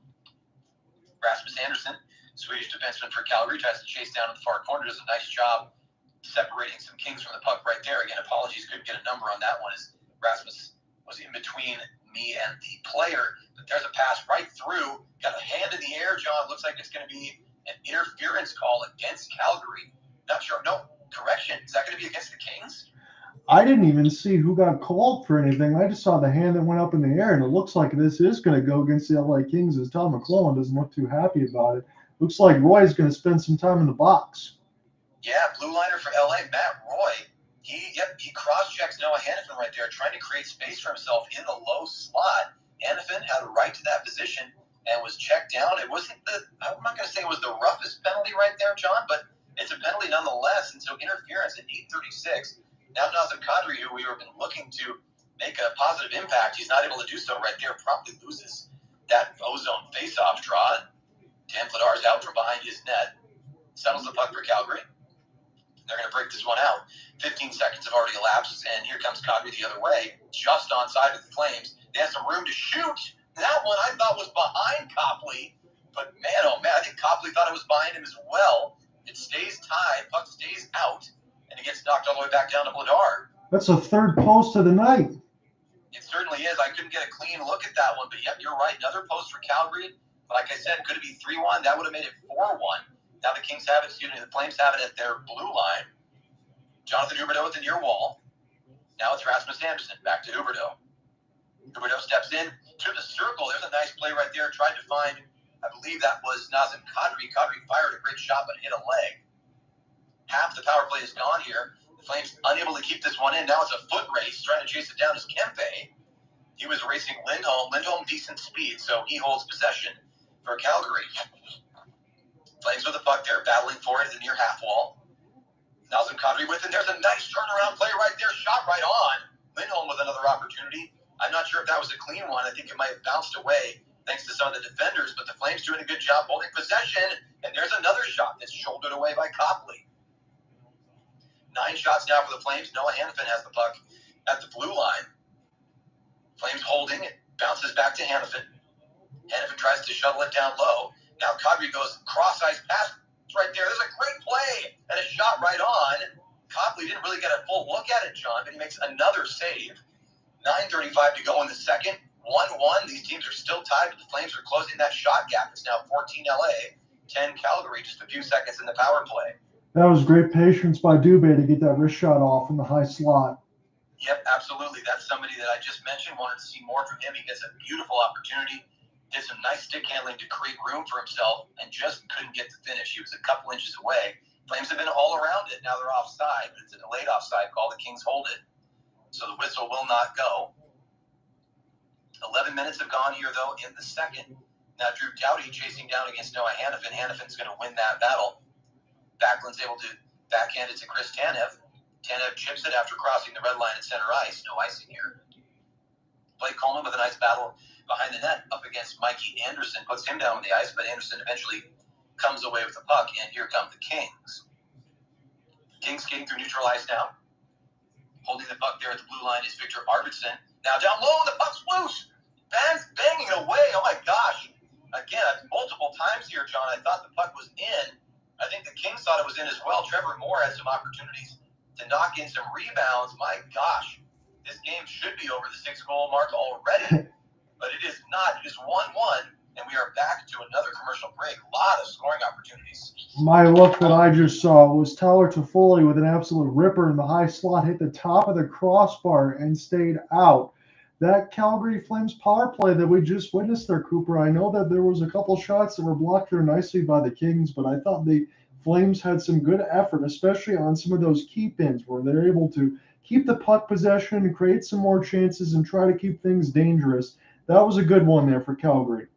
Rasmus Andersson, Swedish defenseman for Calgary, tries to chase down in the far corner. Does a nice job separating some Kings from the puck right there. Again, apologies, couldn't get a number on that one as Rasmus was in between me and the player. But there's a pass right through. Got a hand in the air, John. Looks like it's going to be an interference call against Calgary. Not sure. No, correction. Is that going to be against the Kings? I didn't even see who got called for anything. I just saw the hand that went up in the air, and it looks like this is going to go against the LA Kings, as Todd McLellan doesn't look too happy about it. Looks like Roy's going to spend some time in the box. Yeah, blue liner for LA, Matt Roy. He cross-checks Noah Hanifin right there, trying to create space for himself in the low slot. Hanifin had a right to that position and was checked down. It wasn't I'm not going to say it was the roughest penalty right there, John, but it's a penalty nonetheless. And so interference at 8:36. Now Nazem Kadri, who we have been looking to make a positive impact, he's not able to do so right there. Promptly loses that O-zone face-off draw. Vladar is out from behind his net. Settles the puck for Calgary. They're going to break this one out. 15 seconds have already elapsed, and here comes Kadri the other way, just on side of the Flames. They have some room to shoot. That one I thought was behind Copley, but man, oh man, I think Copley thought it was behind him as well. It stays tied, puck stays out, and it gets knocked all the way back down to Vladar. That's a third post of the night. It certainly is. I couldn't get a clean look at that one, but yep, you're right. Another post for Calgary. Like I said, could it be 3-1? That would have made it 4-1. Now the Kings have it, the Flames have it at their blue line. Jonathan Huberdeau at the near wall. Now it's Rasmus Andersson. Back to Huberdeau. Huberdeau steps in to the circle. There's a nice play right there. Tried to find, I believe that was Nazem Kadri. Kadri fired a great shot, but hit a leg. Half the power play is gone here. The Flames unable to keep this one in. Now it's a foot race. Trying to chase it down is Kempe. He was racing Lindholm. Lindholm, decent speed, so he holds possession for Calgary. Flames with the puck there, battling for it at the near half wall. Nazem Kadri with it. There's a nice turnaround play right there. Shot right on. Lindholm with another opportunity. I'm not sure if that was a clean one. I think it might have bounced away thanks to some of the defenders, but the Flames doing a good job holding possession. And there's another shot that's shouldered away by Copley. 9 shots now for the Flames. Noah Hanifin has the puck at the blue line. Flames holding. It bounces back to Hanifin. Hannafin tries to shuttle it down low. Now Kadri goes cross-ice pass right there. There's a great play and a shot right on. Copley didn't really get a full look at it, John, but he makes another save. 9:35 to go in the second. 1-1. These teams are still tied, but the Flames are closing that shot gap. It's now 14 LA, 10 Calgary, just a few seconds in the power play. That was great patience by Dube to get that wrist shot off in the high slot. Yep, absolutely. That's somebody that I just mentioned. Wanted to see more from him. He gets a beautiful opportunity. Did some nice stick handling to create room for himself and just couldn't get the finish. He was a couple inches away. Flames have been all around it. Now they're offside, but it's a delayed offside call. The Kings hold it. So the whistle will not go. 11 minutes have gone here, though, in the second. Now Doughty chasing down against Noah Hannafin. Hannafin's going to win that battle. Backlund's able to backhand it to Chris Tanev. Tanev chips it after crossing the red line at center ice. No icing here. Blake Coleman with a nice battle behind the net up against Mikey Anderson. Puts him down on the ice, but Anderson eventually comes away with the puck, and here come the Kings. Kings skating through neutral ice now. Holding the puck there at the blue line is Viktor Arvidsson. Now down low, the puck's loose. Ben's banging it away. Oh, my gosh. Again, multiple times here, John, I thought the puck was in. I think the Kings thought it was in as well. Trevor Moore had some opportunities to knock in some rebounds. My gosh, this game should be over the 6-goal mark already. But it is not. It is 1-1, and we are back to another commercial break. A lot of scoring opportunities. My look that I just saw was Tyler Toffoli with an absolute ripper in the high slot, hit the top of the crossbar and stayed out. That Calgary Flames power play that we just witnessed there, Cooper, I know that there was a couple shots that were blocked there nicely by the Kings, but I thought the Flames had some good effort, especially on some of those keep-ins where they're able to keep the puck possession and create some more chances and try to keep things dangerous. That was a good one there for Calgary.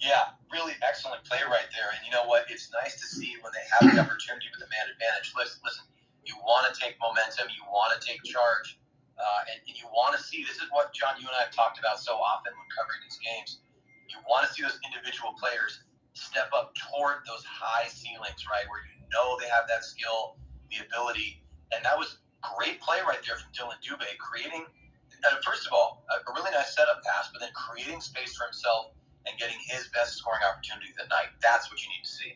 Yeah, really excellent play right there. And you know what? It's nice to see when they have the opportunity with the man advantage. Listen, you want to take momentum. You want to take charge. And you want to see, this is what, John, you and I have talked about so often when covering these games. You want to see those individual players step up toward those high ceilings, right, where you know they have that skill, the ability. And that was great play right there from Dillon Dube, creating, first of all, a really nice setup pass, but then creating space for himself and getting his best scoring opportunity of the night. That's what you need to see.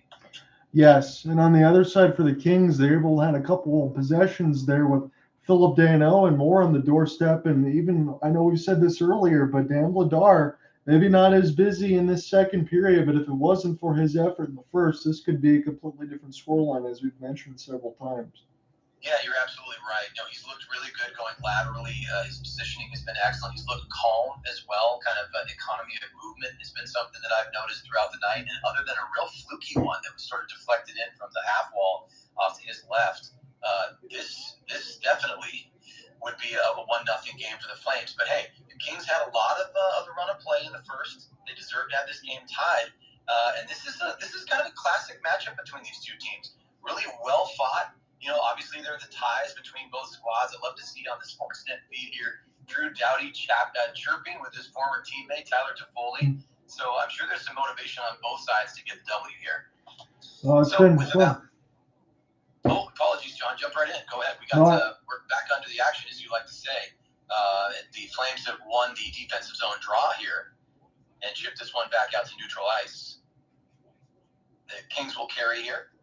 Yes, and on the other side for the Kings, they're able to have a couple of possessions there with Phillip Danault and more on the doorstep. And even, I know we said this earlier, but Dan Vladar, maybe not as busy in this second period, but if it wasn't for his effort in the first, this could be a completely different scoreline, as we've mentioned several times. Yeah, you're absolutely right. No, he's looked really good going laterally. His positioning has been excellent. He's looked calm as well. Kind of an economy of movement has been something that I've noticed throughout the night. And other than a real fluky one that was sort of deflected in from the half wall off to his left, this definitely would be a 1-0 game for the Flames. But hey, the Kings had a lot of the run of play in the first. They deserved to have this game tied. And this is kind of a classic matchup between these two teams. Really well fought. You know, obviously there are the ties between both squads. I'd love to see on the Sportsnet feed here Drew Doughty chirping with his former teammate Tyler Toffoli. So I'm sure there's some motivation on both sides to get the W here. Oh, apologies, John. Jump right in. Go ahead. We're back under the action, as you like to say. The Flames have won the defensive zone draw here and chipped this one back out to neutral ice. The Kings will carry here.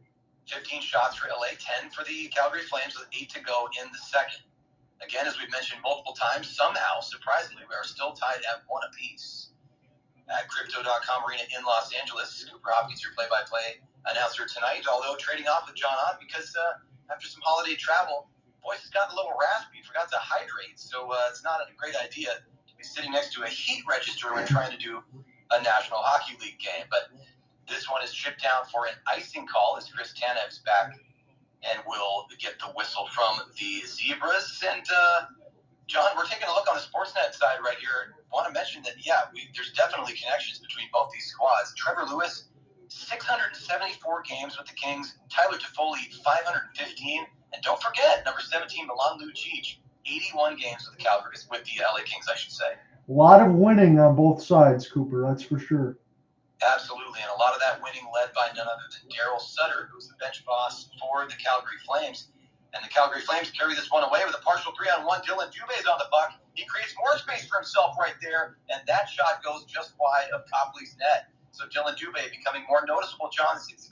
15 shots for LA, 10 for the Calgary Flames with 8 to go in the second. Again, as we've mentioned multiple times, somehow, surprisingly, we are still tied at 1 apiece. At Crypto.com Arena in Los Angeles, Cooper Hopkins, your play-by-play announcer tonight, although trading off with John Ott because after some holiday travel, voice has gotten a little raspy, forgot to hydrate, so it's not a great idea to be sitting next to a heat register when trying to do a National Hockey League game. But this one is chipped down for an icing call as Chris Tanev's back and will get the whistle from the Zebras. And, John, we're taking a look on the Sportsnet side right here. I want to mention that, there's definitely connections between both these squads. Trevor Lewis, 674 games with the Kings. Tyler Toffoli, 515. And don't forget, number 17, Milan Lucic, 81 games with the Calgary, with the LA Kings, I should say. A lot of winning on both sides, Cooper, that's for sure. Absolutely, and a lot of that winning led by none other than Darryl Sutter, who's the bench boss for the Calgary Flames. And the Calgary Flames carry this one away with a partial 3-on-1. Dillon Dube is on the puck. He creates more space for himself right there, and that shot goes just wide of Copley's net. So Dillon Dube becoming more noticeable. John, this is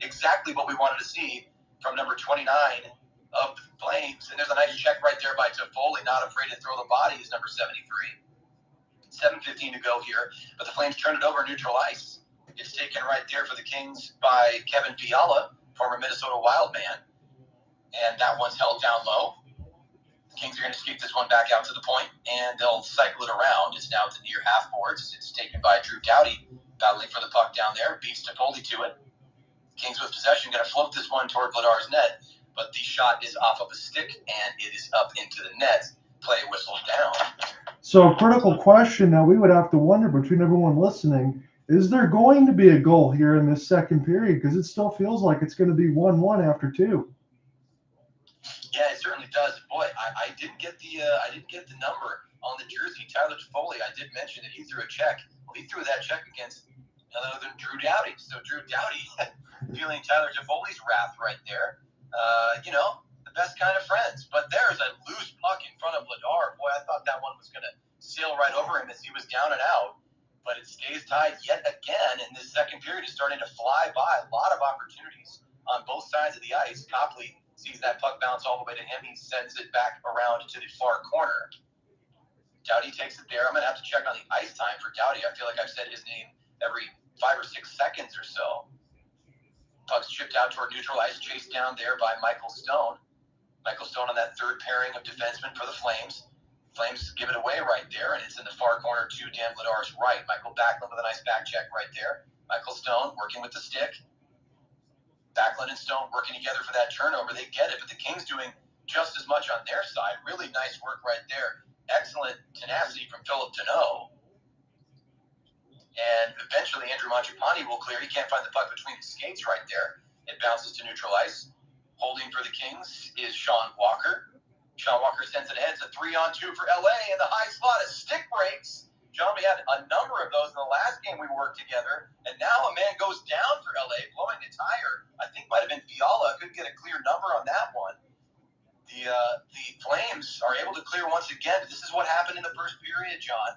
exactly what we wanted to see from number 29 of the Flames. And there's a nice check right there by Toffoli, not afraid to throw the body. He's number 73. 7:15 to go here, but the Flames turn it over neutral ice. It's taken right there for the Kings by Kevin Fiala, former Minnesota Wild man, and that one's held down low. The Kings are going to skate this one back out to the point, and they'll cycle it around. It's now at the near half boards. It's taken by Doughty, battling for the puck down there, beats Toffoli to it. Kings with possession, going to float this one toward Vladar's net, but the shot is off of a stick, and it is up into the net. Play whistle down. So a critical question that we would have to wonder between everyone listening, is there going to be a goal here in this second period? Because it still feels like it's going to be 1-1 after 2. Yeah, it certainly does. Boy, I didn't get the number on the jersey. Tyler Toffoli, I did mention that he threw a check. Well, he threw that check against none other than Doughty. So Doughty feeling Tyler Toffoli's wrath right there. The best kind of friends. But there's a loose puck in front of Vladar. Boy, I thought that one was going to sail right over him as he was down and out. But it stays tied yet again, and this second period is starting to fly by. A lot of opportunities on both sides of the ice. Copley sees that puck bounce all the way to him. He sends it back around to the far corner. Doughty takes it there. I'm going to have to check on the ice time for Doughty. I feel like I've said his name every 5 or 6 seconds or so. Puck's chipped out toward neutral ice, chased down there by Michael Stone. Michael Stone on that third pairing of defensemen for the Flames. Flames give it away right there, and it's in the far corner to Dan Vladar's right. Michael Backlund with a nice back check right there. Michael Stone working with the stick. Backlund and Stone working together for that turnover. They get it, but the Kings doing just as much on their side. Really nice work right there. Excellent tenacity from Phillip Danault. And eventually Andrew Mangiapane will clear. He can't find the puck between the skates right there. It bounces to neutral ice. Holding for the Kings is Sean Walker. Sean Walker sends it ahead. It's a 3-on-2 for LA, and the high slot is stick breaks. John, we had a number of those in the last game we worked together, and now a man goes down for LA, blowing a tire. I think might have been Fiala. Couldn't get a clear number on that one. The Flames are able to clear once again. This is what happened in the first period, John.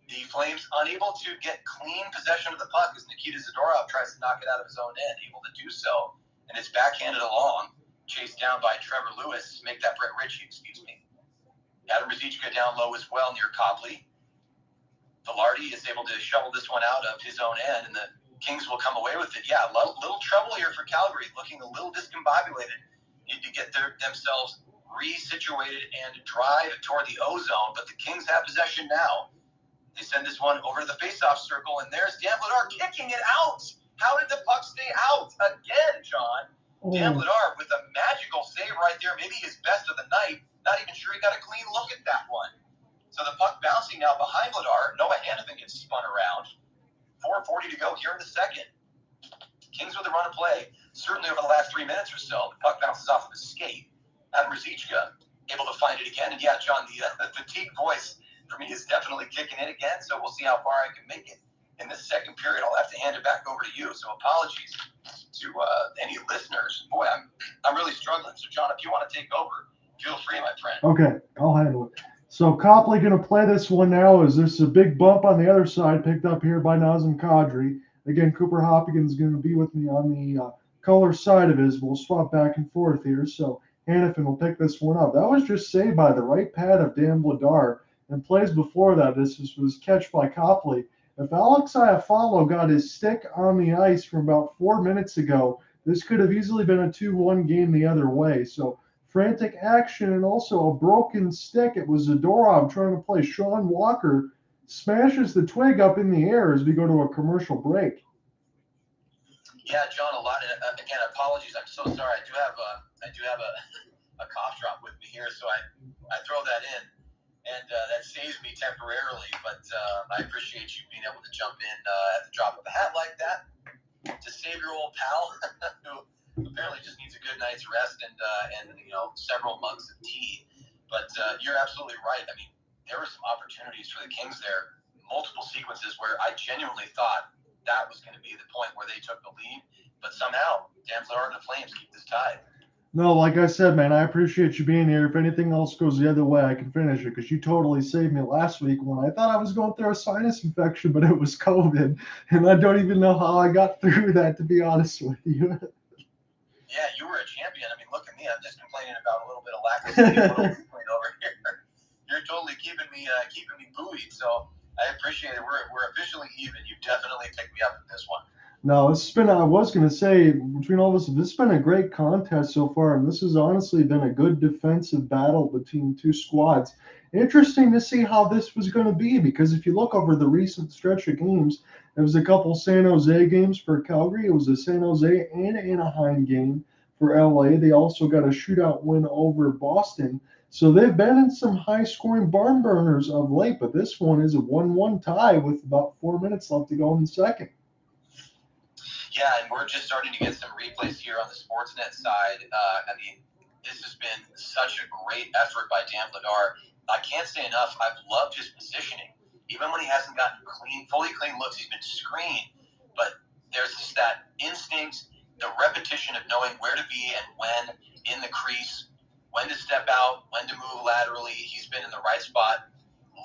The Flames unable to get clean possession of the puck as Nikita Zadorov tries to knock it out of his own end, able to do so, and it's backhanded along. Chased down by Trevor Lewis. Make that Brett Ritchie, excuse me. Adam Ruzicka down low as well near Copley. Velarde is able to shovel this one out of his own end, and the Kings will come away with it. Yeah, little trouble here for Calgary, looking a little discombobulated. Need to get themselves resituated and drive toward the O-zone, but the Kings have possession now. They send this one over to the faceoff circle, and there's Dan Vladar kicking it out. How did the puck stay out again, John? Dan Vladar with a magical save right there, maybe his best of the night. Not even sure he got a clean look at that one. So the puck bouncing now behind Vladar. Noah Hanifin gets spun around. 4:40 to go here in the second. Kings with a run of play. Certainly over the last 3 minutes or so, the puck bounces off of his skate. Adam Ruzicka able to find it again. And yeah, John, the fatigue voice for me is definitely kicking in again. So we'll see how far I can make it in this second period. I'll have to hand it back over to you. So apologies to any listeners. Boy, I'm really struggling. So John, if you want to take over, feel free, my friend. Okay, I'll handle it. So Copley going to play this one now as there's a big bump on the other side picked up here by Nazem Kadri. Again, Cooper Hopkins is going to be with me on the color side of his. We'll swap back and forth here. So Hanifin will pick this one up. That was just saved by the right pad of Dan Vladar. And plays before that, this was catch by Copley. If Alex Iafallo got his stick on the ice from about 4 minutes ago, this could have easily been a 2-1 game the other way. So frantic action and also a broken stick. It was Zadorov trying to play Sean Walker. Smashes the twig up in the air as we go to a commercial break. Yeah, John, a lot. Again, apologies. I'm so sorry. I do have a cough drop with me here, so I throw that in. And that saves me temporarily, but I appreciate you being able to jump in at the drop of a hat like that to save your old pal, who apparently just needs a good night's rest and several mugs of tea. But you're absolutely right. I mean, there were some opportunities for the Kings there, multiple sequences where I genuinely thought that was going to be the point where they took the lead, but somehow Dan Vladar and the Flames keep this tied. No, like I said, man, I appreciate you being here. If anything else goes the other way, I can finish it because you totally saved me last week when I thought I was going through a sinus infection, but it was COVID, and I don't even know how I got through that, to be honest with you. Yeah, you were a champion. I mean, look at me. I'm just complaining about a little bit of lack of sleep, a little weakling over here. You're totally keeping me buoyed. So I appreciate it. We're officially even. You definitely picked me up in this one. No, it's been, I was going to say, between all this has been a great contest so far, and this has honestly been a good defensive battle between two squads. Interesting to see how this was going to be, because if you look over the recent stretch of games, there was a couple San Jose games for Calgary. It was a San Jose and Anaheim game for LA. They also got a shootout win over Boston. So they've been in some high-scoring barn burners of late, but this one is a 1-1 tie with about 4 minutes left to go in the second. Yeah, and we're just starting to get some replays here on the Sportsnet side. I mean, this has been such a great effort by Dan Vladar. I can't say enough. I've loved his positioning. Even when he hasn't gotten fully clean looks, he's been screened. But there's just that instinct, the repetition of knowing where to be and when in the crease, when to step out, when to move laterally. He's been in the right spot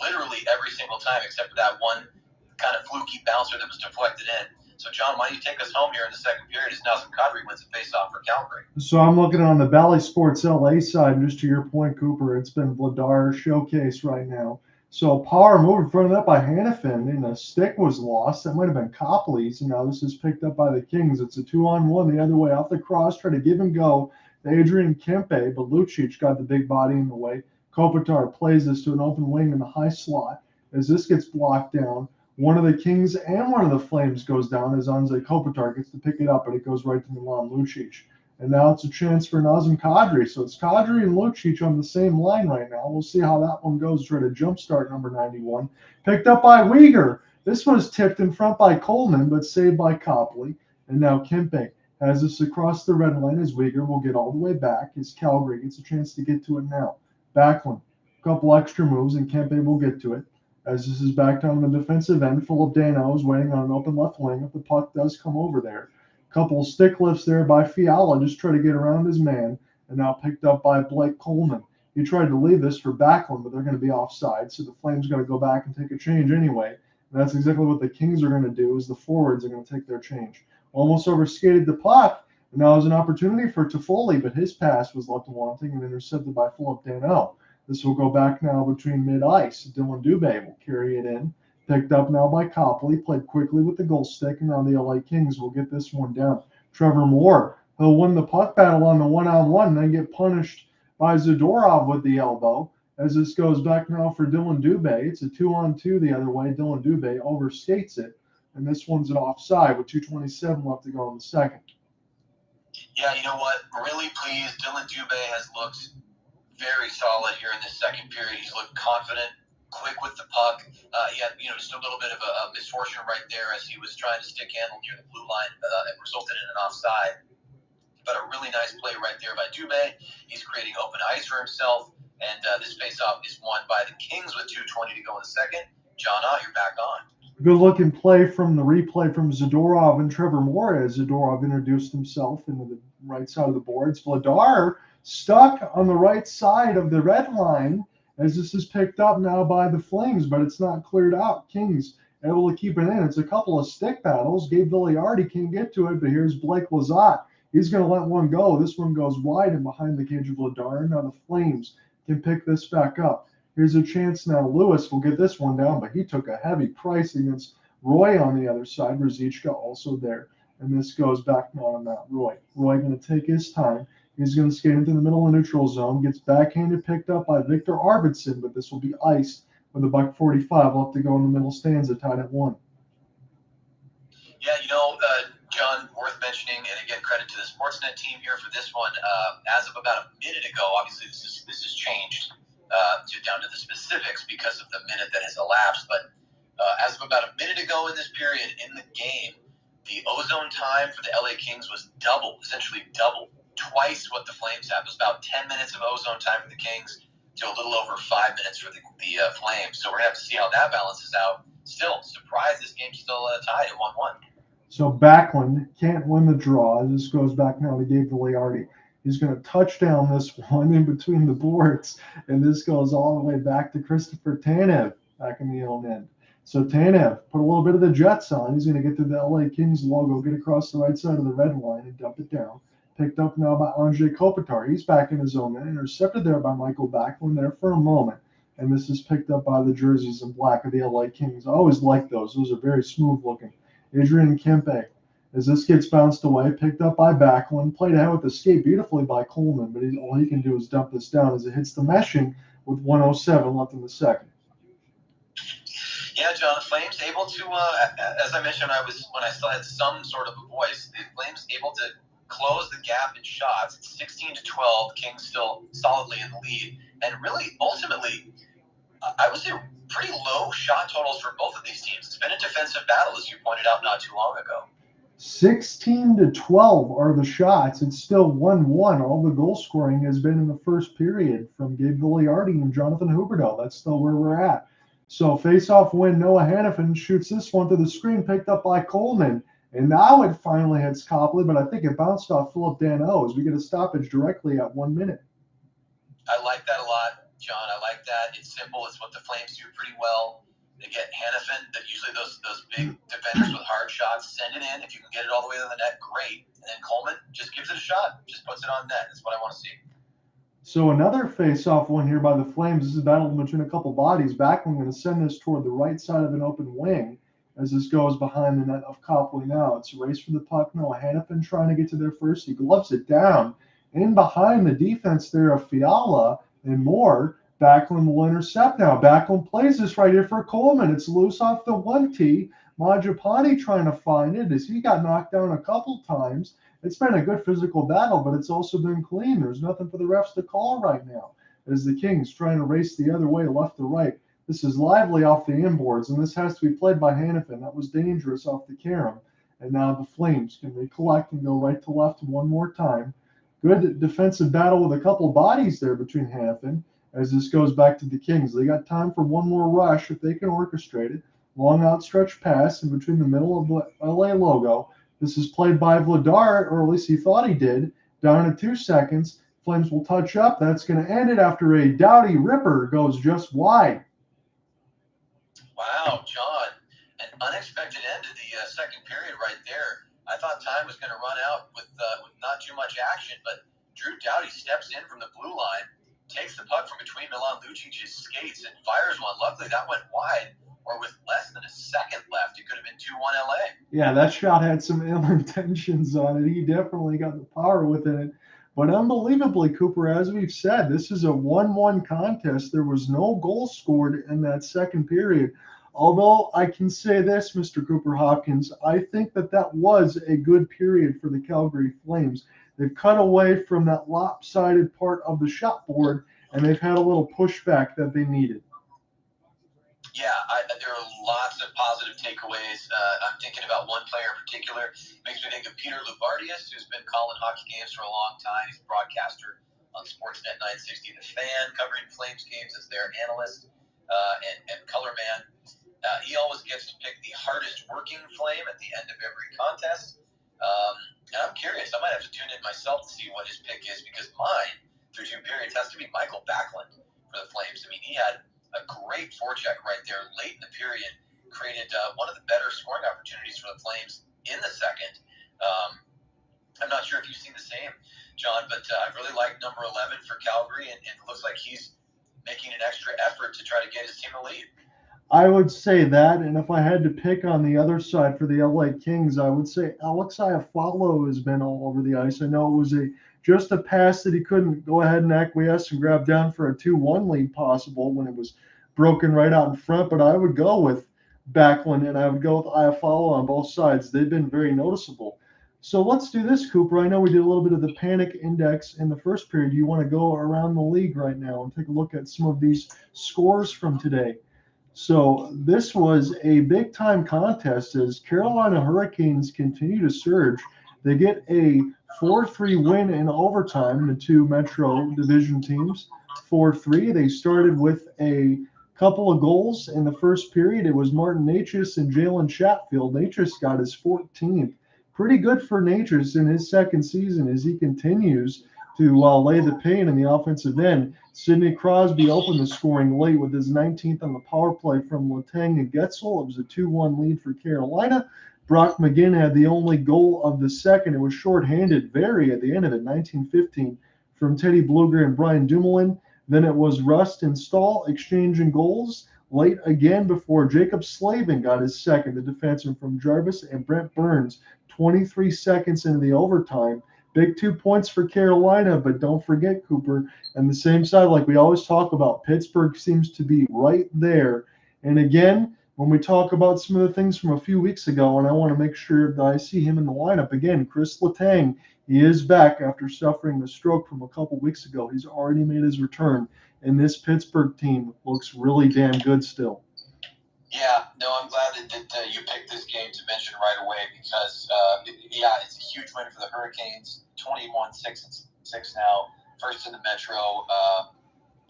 literally every single time except for that one kind of fluky bouncer that was deflected in. So, John, why don't you take us home here in the second period as Nazem Kadri wins the faceoff for Calgary? So I'm looking on the Valley Sports LA side, and just to your point, Cooper, it's been Vladar showcase right now. So power move in front of that by Hannafin, and a stick was lost. That might have been Copley's, and now this is picked up by the Kings. It's a 2-on-1 the other way off the cross, try to give and go. Adrian Kempe, but Lucic got the big body in the way. Kopitar plays this to an open wing in the high slot. As this gets blocked down, one of the Kings and one of the Flames goes down as Anze Kopitar gets to pick it up, but it goes right to Milan Lucic. And now it's a chance for Nazem Kadri. So it's Kadri and Lucic on the same line right now. We'll see how that one goes. Try to jumpstart number 91. Picked up by Uyghur. This was tipped in front by Coleman, but saved by Copley. And now Kempe has this across the red line as Uyghur will get all the way back as Calgary gets a chance to get to it now. Backlund, a couple extra moves, and Kempe will get to it. As this is back down the defensive end, Phillip Danault is waiting on an open left wing if the puck does come over there. Couple stick lifts there by Fiala, just try to get around his man, and now picked up by Blake Coleman. He tried to leave this for Backlund, but they're going to be offside, so the Flames got to go back and take a change anyway. And that's exactly what the Kings are going to do, is the forwards are going to take their change. Almost overskated the puck, and now there's an opportunity for Toffoli, but his pass was left wanting and intercepted by Phillip Danault. This will go back now between mid-ice. Dillon Dube will carry it in. Picked up now by Copley. Played quickly with the goal stick, and now the LA Kings will get this one down. Trevor Moore, he'll win the puck battle on the one-on-one and then get punished by Zadorov with the elbow. As this goes back now for Dillon Dube. It's a 2-on-2 the other way. Dillon Dube overskates it, and this one's an offside with 2:27 left to go in the second. Yeah, you know what? Really pleased. Dillon Dube has looked very solid here in this second period. He's looked confident, quick with the puck. He had, just a little bit of a misfortune right there as he was trying to stick handle near the blue line. It resulted in an offside. But a really nice play right there by Dube. He's creating open ice for himself. And this faceoff is won by the Kings with 2:20 to go in the second. John, you're back on. Good looking play from the replay from Zadorov and Trevor Moore as Zadorov introduced himself into the right side of the boards. Vladar stuck on the right side of the red line as this is picked up now by the Flames, but it's not cleared out. Kings able to keep it in. It's a couple of stick battles. Gabe Villiardi can't get to it, but here's Blake Lizotte. He's going to let one go. This one goes wide and behind the cage of Vladar. Now the Flames can pick this back up. Here's a chance now. Lewis will get this one down, but he took a heavy price against Roy on the other side. Ruzicka also there. And this goes back now on that Roy. Roy going to take his time. He's going to skate into the middle of the neutral zone. Gets backhanded picked up by Viktor Arvidsson, but this will be iced with a $1:45 left to go in the middle stanza, tied at 1. Yeah, John, worth mentioning, and again, credit to the Sportsnet team here for this one. As of about a minute ago, obviously this has changed down to the specifics because of the minute that has elapsed, but as of about a minute ago in this period in the game, the ozone time for the LA Kings was essentially double, twice what the Flames have. It was about 10 minutes of ozone time for the Kings to a little over 5 minutes for the Flames. So we're going to have to see how that balances out. Still, surprised this game's still tied at 1-1. So Backlund can't win the draw. This goes back now to Gabe Villiardi. He's going to touchdown this one in between the boards, and this goes all the way back to Christopher Tanev back in the own end. So Tanev put a little bit of the Jets on. He's going to get to the LA Kings logo, get across the right side of the red line, and dump it down. Picked up now by Anze Kopitar. He's back in his own end. Intercepted there by Michael Backlund there for a moment. And this is picked up by the jerseys in black of the LA Kings. I always like those. Those are very smooth looking. Adrian Kempe, as this gets bounced away, picked up by Backlund, played ahead with the skate beautifully by Coleman, but all he can do is dump this down as it hits the meshing with 1:07 left in the second. Yeah, John, the Flames able to, as I mentioned, when I still had some sort of a voice, the Flames able to close the gap in shots. It's 16-12, Kings still solidly in the lead. And really, ultimately, I would say pretty low shot totals for both of these teams. It's been a defensive battle, as you pointed out not too long ago. 16-12 are the shots. It's still 1-1. All the goal scoring has been in the first period from Gabe Vigliardi and Jonathan Huberdeau. That's still where we're at. So face-off win, Noah Hannafin shoots this one to the screen, picked up by Coleman. And now it finally hits Copley, but I think it bounced off Phillip Danault as we get a stoppage directly at 1 minute. I like that a lot, John. I like that. It's simple. It's what the Flames do pretty well. They get Hannafin, that usually those big defenders with hard shots, send it in. If you can get it all the way to the net, great. And then Coleman just gives it a shot, just puts it on net. That's what I want to see. So another face-off one here by the Flames. This is a battle between a couple bodies. Backlund going to send this toward the right side of an open wing as this goes behind the net of Copley now. It's a race for the puck. Noah Hannafin trying to get to there first. He gloves it down. In behind the defense there of Fiala and Moore. Backlund will intercept now. Backlund plays this right here for Coleman. It's loose off the 1T. Majapani trying to find it as he got knocked down a couple times. It's been a good physical battle, but it's also been clean. There's nothing for the refs to call right now as the Kings trying to race the other way, left to right. This is lively off the inboards, and this has to be played by Hannafin. That was dangerous off the carom. And now the Flames can recollect and go right to left one more time. Good defensive battle with a couple bodies there between Hannafin as this goes back to the Kings. They got time for one more rush if they can orchestrate it. Long outstretched pass in between the middle of the LA logo. This is played by Vladar, or at least he thought he did. Down to 2 seconds. Flames will touch up. That's going to end it after a Doughty ripper goes just wide. Wow, John. An unexpected end to the second period right there. I thought time was going to run out with not too much action, but Drew Doughty steps in from the blue line, takes the puck from between Milan Lucic's skates, and fires one. Luckily, that went wide. Or with less than a second left, it could have been 2-1 LA. Yeah, that shot had some ill intentions on it. He definitely got the power within it. But unbelievably, Cooper, as we've said, this is a 1-1 contest. There was no goal scored in that second period. Although I can say this, Mr. Cooper Hopkins, I think that was a good period for the Calgary Flames. They've cut away from that lopsided part of the shot board, and they've had a little pushback that they needed. Yeah, there are lots of positive takeaways. I'm thinking about one player in particular. Makes me think of Peter Loubardias, who's been calling hockey games for a long time. He's a broadcaster on Sportsnet 960 The Fan, covering Flames games as their analyst and color man. He always gets to pick the hardest working Flame at the end of every contest. And I'm curious. I might have to tune in myself to see what his pick is, because mine, through 2 periods, has to be Michael Backlund for the Flames. I mean, he had a great forecheck right there late in the period, created one of the better scoring opportunities for the Flames in the second. I'm not sure if you've seen the same, John, but I really like number 11 for Calgary, and it looks like he's making an extra effort to try to get his team a lead. I would say that, and if I had to pick on the other side for the LA Kings, I would say Alex Iafallo has been all over the ice. I know it was just a pass that he couldn't go ahead and acquiesce and grab down for a 2-1 lead possible when it was broken right out in front. But I would go with Backlund and I would go with Iafallo on both sides. They've been very noticeable. So let's do this, Cooper. I know we did a little bit of the panic index in the first period. You want to go around the league right now and take a look at some of these scores from today. So this was a big-time contest as Carolina Hurricanes continue to surge. They get a 4-3 win in overtime, the 2 Metro Division teams, 4-3. They started with a couple of goals in the first period. It was Martin Necas and Jalen Chatfield. Necas got his 14th. Pretty good for Necas in his second season as he continues to lay the pain in the offensive end. Sidney Crosby opened the scoring late with his 19th on the power play from Letang and Getzel. It was a 2-1 lead for Carolina. Brock McGinn had the only goal of the second. It was shorthanded very at the end of it, 19-15, from Teddy Blueger and Brian Dumoulin. Then it was Rust and Stahl exchanging goals late again before Jacob Slavin got his second, the defenseman from Jarvis, and Brent Burns 23 seconds into the overtime. Big 2 points for Carolina, but don't forget, Cooper, and the same side, like we always talk about, Pittsburgh seems to be right there. And again, when we talk about some of the things from a few weeks ago, and I want to make sure that I see him in the lineup again, Chris Letang, he is back after suffering the stroke from a couple weeks ago. He's already made his return, and this Pittsburgh team looks really damn good still. Yeah, no, I'm glad that you picked this game to mention right away because, it's a huge win for the Hurricanes. 21-6 now, first in the Metro.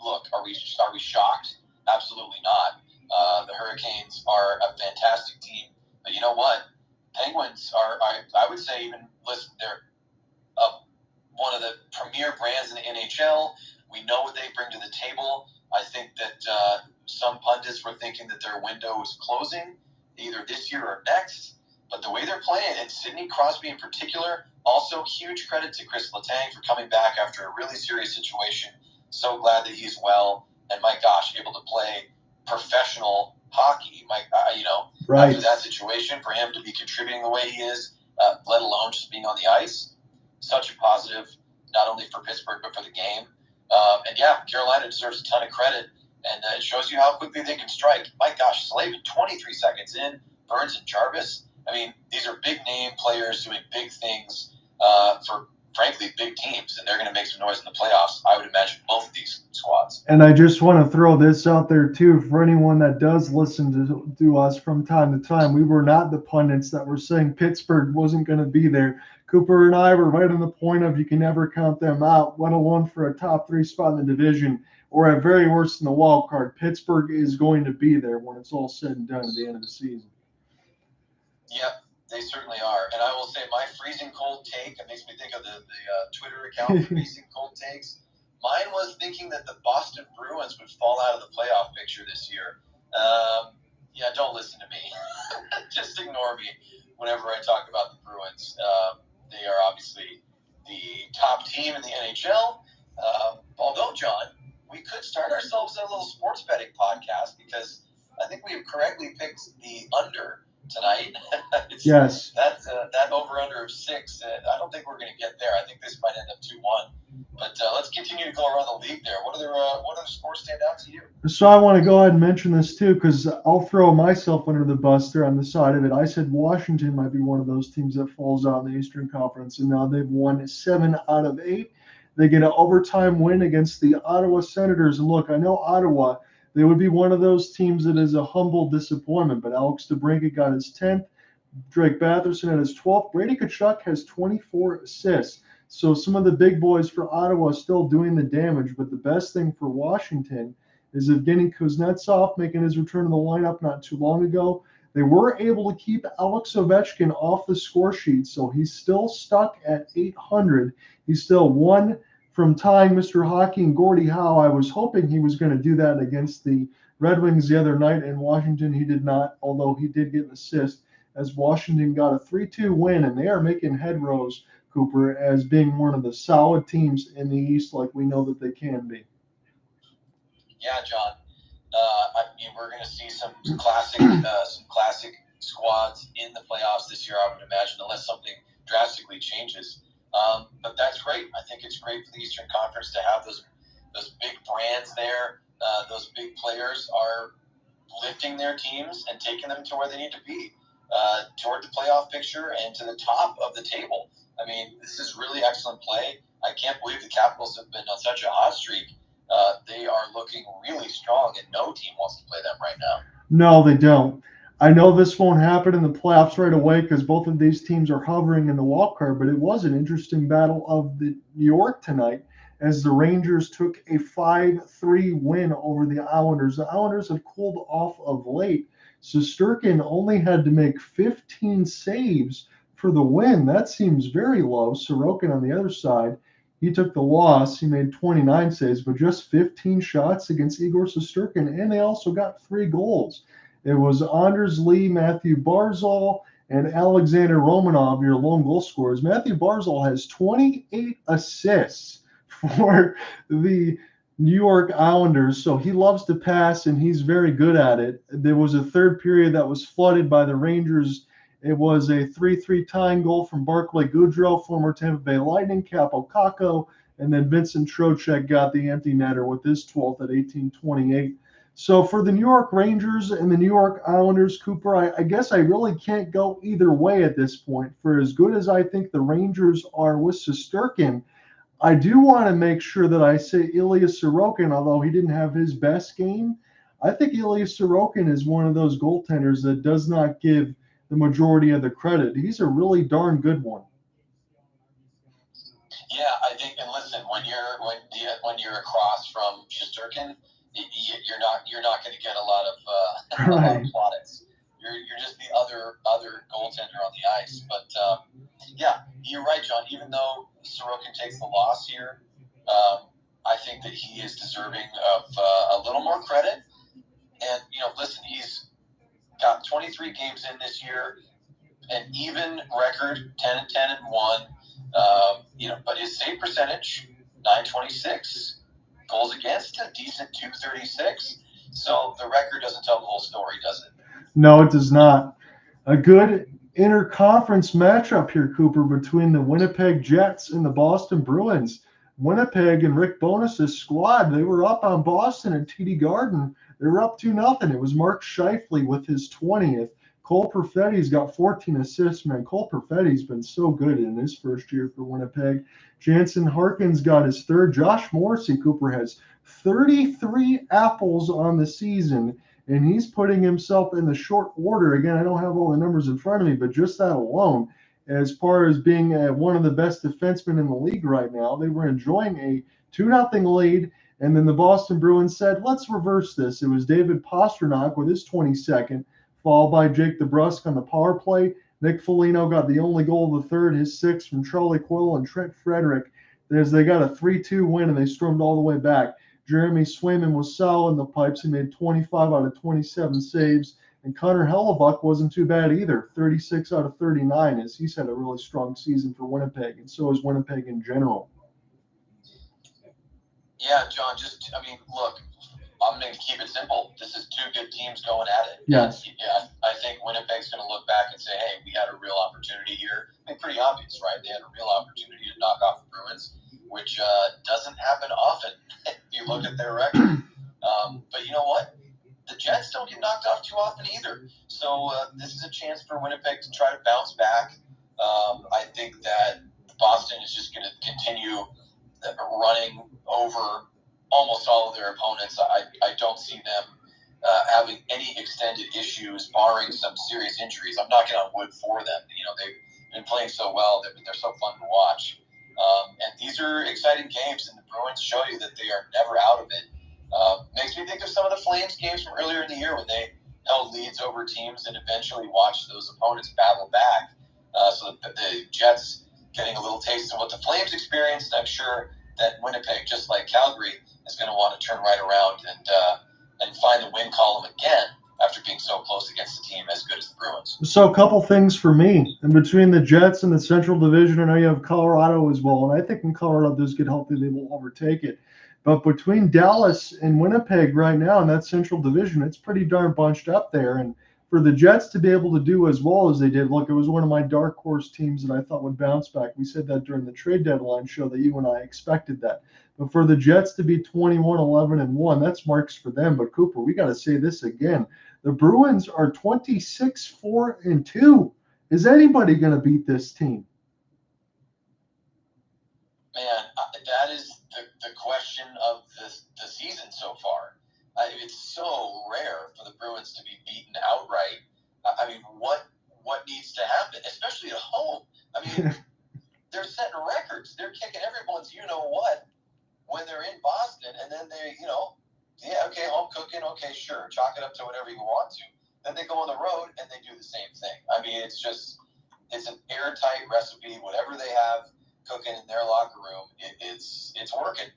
Look, are we shocked? Absolutely not. The Hurricanes are a fantastic team, but you know what? Penguins are, I would say, even listen, they're one of the premier brands in the NHL. We know what they bring to the table. I think that some pundits were thinking that their window is closing either this year or next. But the way they're playing, and Sidney Crosby in particular, also huge credit to Chris Letang for coming back after a really serious situation. So glad that he's well. And my gosh, able to play professional hockey. Right. After that situation, for him to be contributing the way he is, let alone just being on the ice, such a positive, not only for Pittsburgh, but for the game. Carolina deserves a ton of credit, and it shows you how quickly they can strike. My gosh, Slavin, 23 seconds in, Burns and Jarvis. I mean, these are big-name players doing big things for, frankly, big teams, and they're going to make some noise in the playoffs, I would imagine, both of these squads. And I just want to throw this out there, too, for anyone that does listen to us from time to time. We were not the pundits that were saying Pittsburgh wasn't going to be there. Cooper and I were right on the point of you can never count them out, let alone for a top 3 spot in the division, or at very worst in the wild card. Pittsburgh is going to be there when it's all said and done at the end of the season. Yep, they certainly are. And I will say my freezing cold take, it makes me think of the Twitter account, Freezing Cold Takes. Mine was thinking that the Boston Bruins would fall out of the playoff picture this year. Don't listen to me. Just ignore me whenever I talk about the Bruins. They are obviously the top team in the NHL. Although, John, we could start ourselves a little sports betting podcast because I think we have correctly picked the under tonight. Yes. That over-under of 6. I don't think we're going to get there. I think this might end up 2-1. But let's continue to go around the league there. What other scores stand out to you? So I want to go ahead and mention this too, because I'll throw myself under the bus there on the side of it. I said Washington might be one of those teams that falls out in the Eastern Conference, and now they've won 7 out of 8. They get an overtime win against the Ottawa Senators. And look, I know Ottawa, they would be one of those teams that is a humble disappointment, but Alex DeBrincat got his 10th. Drake Batherson had his 12th. Brady Tkachuk has 24 assists. So some of the big boys for Ottawa are still doing the damage, but the best thing for Washington is Evgeny Kuznetsov making his return to the lineup not too long ago. They were able to keep Alex Ovechkin off the score sheet, so he's still stuck at 800. He's still 1 from tying Mr. Hockey and Gordie Howe. I was hoping he was going to do that against the Red Wings the other night in Washington. He did not, although he did get an assist, as Washington got a 3-2 win, and they are making headrows, Cooper, as being one of the solid teams in the East like we know that they can be. Yeah, John. We're going to see some classic squads in the playoffs this year, I would imagine, unless something drastically changes. But that's great. I think it's great for the Eastern Conference to have those big brands there. Those big players are lifting their teams and taking them to where they need to be, toward the playoff picture and to the top of the table. I mean, this is really excellent play. I can't believe the Capitals have been on such a hot streak. They are looking really strong, and no team wants to play them right now. No, they don't. I know this won't happen in the playoffs right away because both of these teams are hovering in the wild card, but it was an interesting battle of the New York tonight as the Rangers took a 5-3 win over the Islanders. The Islanders have cooled off of late. Shesterkin only had to make 15 saves for the win. That seems very low. Sorokin on the other side, He took the loss. He made 29 saves, but just 15 shots against Igor Shesterkin, and they also got 3 goals. It was Anders Lee, Matthew Barzal, and Alexander Romanov, your lone goal scorers. Matthew Barzal has 28 assists for the New York Islanders, so he loves to pass, and he's very good at it. There was a third period that was flooded by the Rangers. It was a 3-3 tying goal from Barclay Goodrow, former Tampa Bay Lightning, Capo Caco, and then Vincent Trocheck got the empty netter with his 12th at 18:28. So for the New York Rangers and the New York Islanders, Cooper, I guess I really can't go either way at this point. For as good as I think the Rangers are with Shesterkin, I do want to make sure that I say Elias Sorokin, although he didn't have his best game. I think Elias Sorokin is one of those goaltenders that does not give the majority of the credit. He's a really darn good one. Yeah, I think. And listen, when you're across from Shesterkin, you're not going to get a lot of a lot of plaudits. You're just the other goaltender on the ice. But yeah, you're right, John. Even though Sorokin takes the loss here, I think that he is deserving of a little more credit. And listen, he's got 23 games in this year, an even record, 10-10-1. But his save percentage, .926, goals against, a decent .236. So the record doesn't tell the whole story, does it? No, it does not. A good interconference matchup here, Cooper, between the Winnipeg Jets and the Boston Bruins. Winnipeg and Rick Bowness' squad, they were up on Boston at TD Garden. They were up 2-0. It was Mark Scheifele with his 20th. Cole Perfetti's got 14 assists, man. Cole Perfetti's been so good in his first year for Winnipeg. Jansen Harkins got his third. Josh Morrissey, Cooper, has 33 apples on the season, and he's putting himself in the short order. Again, I don't have all the numbers in front of me, but just that alone, as far as being one of the best defensemen in the league right now. They were enjoying a 2-0 lead, and then the Boston Bruins said, let's reverse this. It was David Pastrnak with his 22nd, followed by Jake DeBrusk on the power play. Nick Foligno got the only goal of the third, his 6th from Charlie Quill and Trent Frederick. As they got a 3-2 win, and they stormed all the way back. Jeremy Swayman was solid in the pipes. He made 25 out of 27 saves. And Connor Hellebuck wasn't too bad either, 36 out of 39, as he's had a really strong season for Winnipeg, and so is Winnipeg in general. Yeah, John, look, I'm going to keep it simple. This is two good teams going at it. Yes. Yeah, I think Winnipeg's going to look back and say, hey, we had a real opportunity here. I mean, pretty obvious, right? They had a real opportunity to knock off the Bruins, which doesn't happen often if you look at their record. But you know what? The Jets don't get knocked off too often either. So this is a chance for Winnipeg to try to bounce back. I think that Boston is just going to continue running over almost all of their opponents. I don't see them having any extended issues, barring some serious injuries. I'm knocking on wood for them. They've been playing so well. They're so fun to watch. And these are exciting games, and the Bruins show you that they are never out of it. Makes me think of some of the Flames games from earlier in the year when they held leads over teams and eventually watched those opponents battle back. So the Jets getting a little taste of what the Flames experienced. I'm sure that Winnipeg, just like Calgary, is going to want to turn right around and find the win column again after being so close against a team as good as the Bruins. So a couple things for me. And between the Jets and the Central Division, I know you have Colorado as well, and I think when Colorado does get healthy, they will overtake it. But between Dallas and Winnipeg right now in that Central Division, it's pretty darn bunched up there. And for the Jets to be able to do as well as they did, look, it was one of my dark horse teams that I thought would bounce back. We said that during the trade deadline show that you and I expected that. But for the Jets to be 21-11-1, that's marks for them. But Cooper, we got to say this again. The Bruins are 26-4-2. Is anybody going to beat this team? Man, that is the question of the season so far. It's so rare for the Bruins to be beaten outright. I mean, what needs to happen, especially at home? I mean, they're setting records. They're kicking everyone's you-know-what when they're in Boston, and then they, okay, home cooking, okay, sure, chalk it up to whatever you want to. Then they go on the road, and they do the same thing. I mean, it's an airtight recipe. Whatever they have cooking in their locker room, it's working.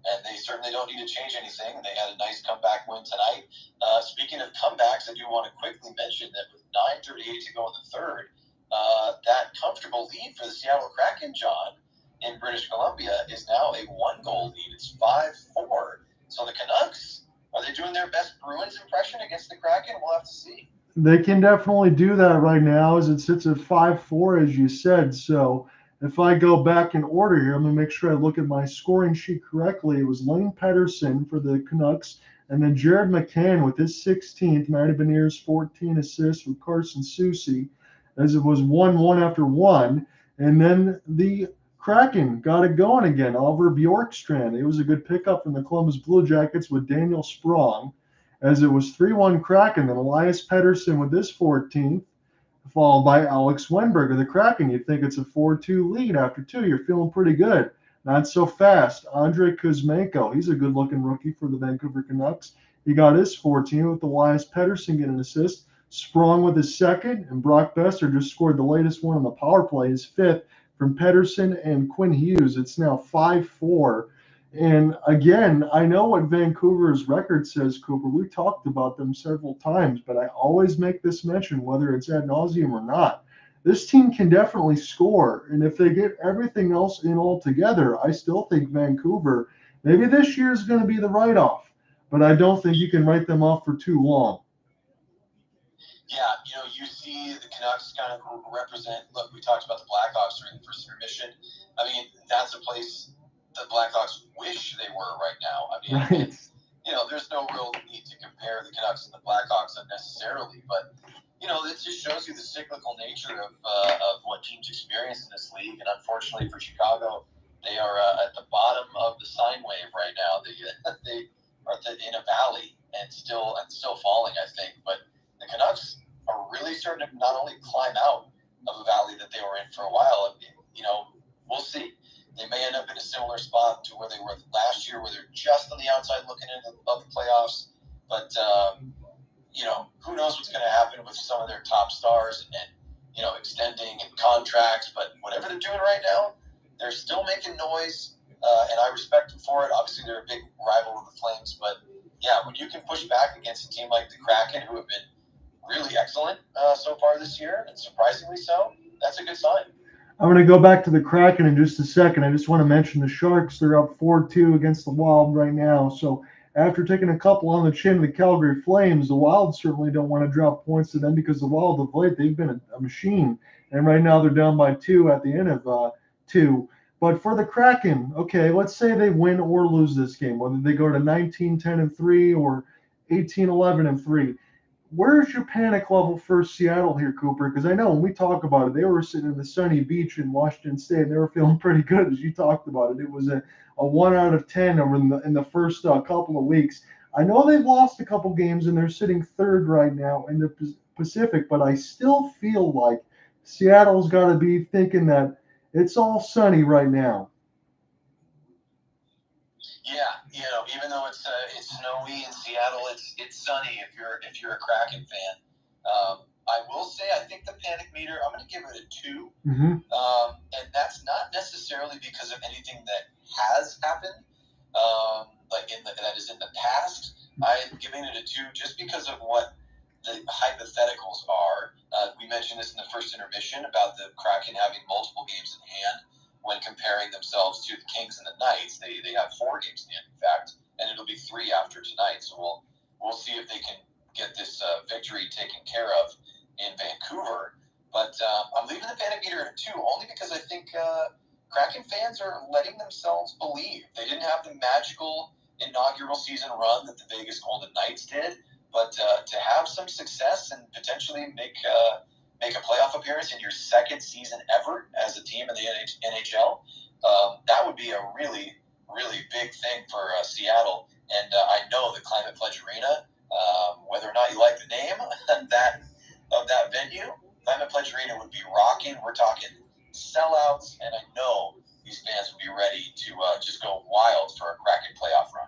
And they certainly don't need to change anything. They had a nice comeback win tonight. Speaking of comebacks, I do want to quickly mention that with 9:38 to go in the third, that comfortable lead for the Seattle Kraken, John, in British Columbia, is now a 1-goal lead. It's 5-4. So the Canucks, are they doing their best Bruins impression against the Kraken? We'll have to see. They can definitely do that right now as it sits at 5-4, as you said. So if I go back in order here, I'm going to make sure I look at my scoring sheet correctly. It was Lane Pedersen for the Canucks, and then Jared McCann with his 16th, Matty Beniers' 14 assists with Carson Soucy, as it was 1-1 after 1. And then the Kraken got it going again. Oliver Bjorkstrand. It was a good pickup from the Columbus Blue Jackets with Daniel Sprong, as it was 3-1 Kraken. Then Elias Pedersen with his 14th, followed by Alex Wenberg of the Kraken. You think it's a 4-2 lead after 2. You're feeling pretty good. Not so fast. Andrei Kuzmenko, he's a good-looking rookie for the Vancouver Canucks. He got his 14 with Elias Pedersen getting an assist. Sprong with his second, and Brock Besser just scored the latest one on the power play, his 5th, from Pedersen and Quinn Hughes. It's now 5-4. And again, I know what Vancouver's record says, Cooper. We talked about them several times, but I always make this mention, whether it's ad nauseum or not. This team can definitely score, and if they get everything else in all together, I still think Vancouver, maybe this year is going to be the write-off, but I don't think you can write them off for too long. Yeah, you see the Canucks kind of represent, look, we talked about the Blackhawks during the first intermission. I mean, that's a place the Blackhawks wish they were right now. I mean, right. There's no real need to compare the Canucks and the Blackhawks unnecessarily, but, it just shows you the cyclical nature of what teams experience in this league. And unfortunately for Chicago, they are at the bottom of the sine wave right now. They are in a valley and still falling, I think. But the Canucks are really starting to not only climb out of a valley that they were in for a while. We'll see. They may end up in a similar spot to where they were last year, where they're just on the outside looking into the playoffs. But who knows what's going to happen with some of their top stars and extending and contracts. But whatever they're doing right now, they're still making noise, and I respect them for it. Obviously, they're a big rival of the Flames, but yeah, when you can push back against a team like the Kraken, who have been really excellent so far this year, and surprisingly so, that's a good sign. I'm going to go back to the Kraken in just a second. I just want to mention the Sharks. They're up 4-2 against the Wild right now. So after taking a couple on the chin of the Calgary Flames, the Wild certainly don't want to drop points to them, because the Wild of late, they've been a machine. And right now they're down by 2 at the end of 2. But for the Kraken, okay, let's say they win or lose this game, whether they go to 19-10-3 or 18-11-3. Where's your panic level for Seattle here, Cooper? Because I know when we talk about it, they were sitting in the sunny beach in Washington State, and they were feeling pretty good as you talked about it. It was a 1 out of 10 over in the first couple of weeks. I know they've lost a couple games, and they're sitting 3rd right now in the Pacific, but I still feel like Seattle's got to be thinking that it's all sunny right now. Yeah, even though it's snowy in Seattle, it's sunny if you're a Kraken fan. I will say, I think the panic meter, I'm going to give it a 2, and that's not necessarily because of anything that has happened, that is in the past. I'm giving it a 2 just because of what the hypotheticals are. We mentioned this in the first intermission about the Kraken having multiple games in hand when comparing themselves to the Kings and the Knights. They have 4 games in hand, in fact, and it'll be 3 after tonight. So we'll see if they can get this victory taken care of in Vancouver. But I'm leaving the panic meter at 2 only because I think Kraken fans are letting themselves believe. They didn't have the magical inaugural season run that the Vegas Golden Knights did, but to have some success and potentially make a playoff appearance in your 2nd season ever as a team in the NHL, that would be a really, really big thing for Seattle. And I know the Climate Pledge Arena, whether or not you like the name of that venue, Climate Pledge Arena would be rocking. We're talking sellouts, and I know these fans would be ready to just go wild for a Kraken playoff run.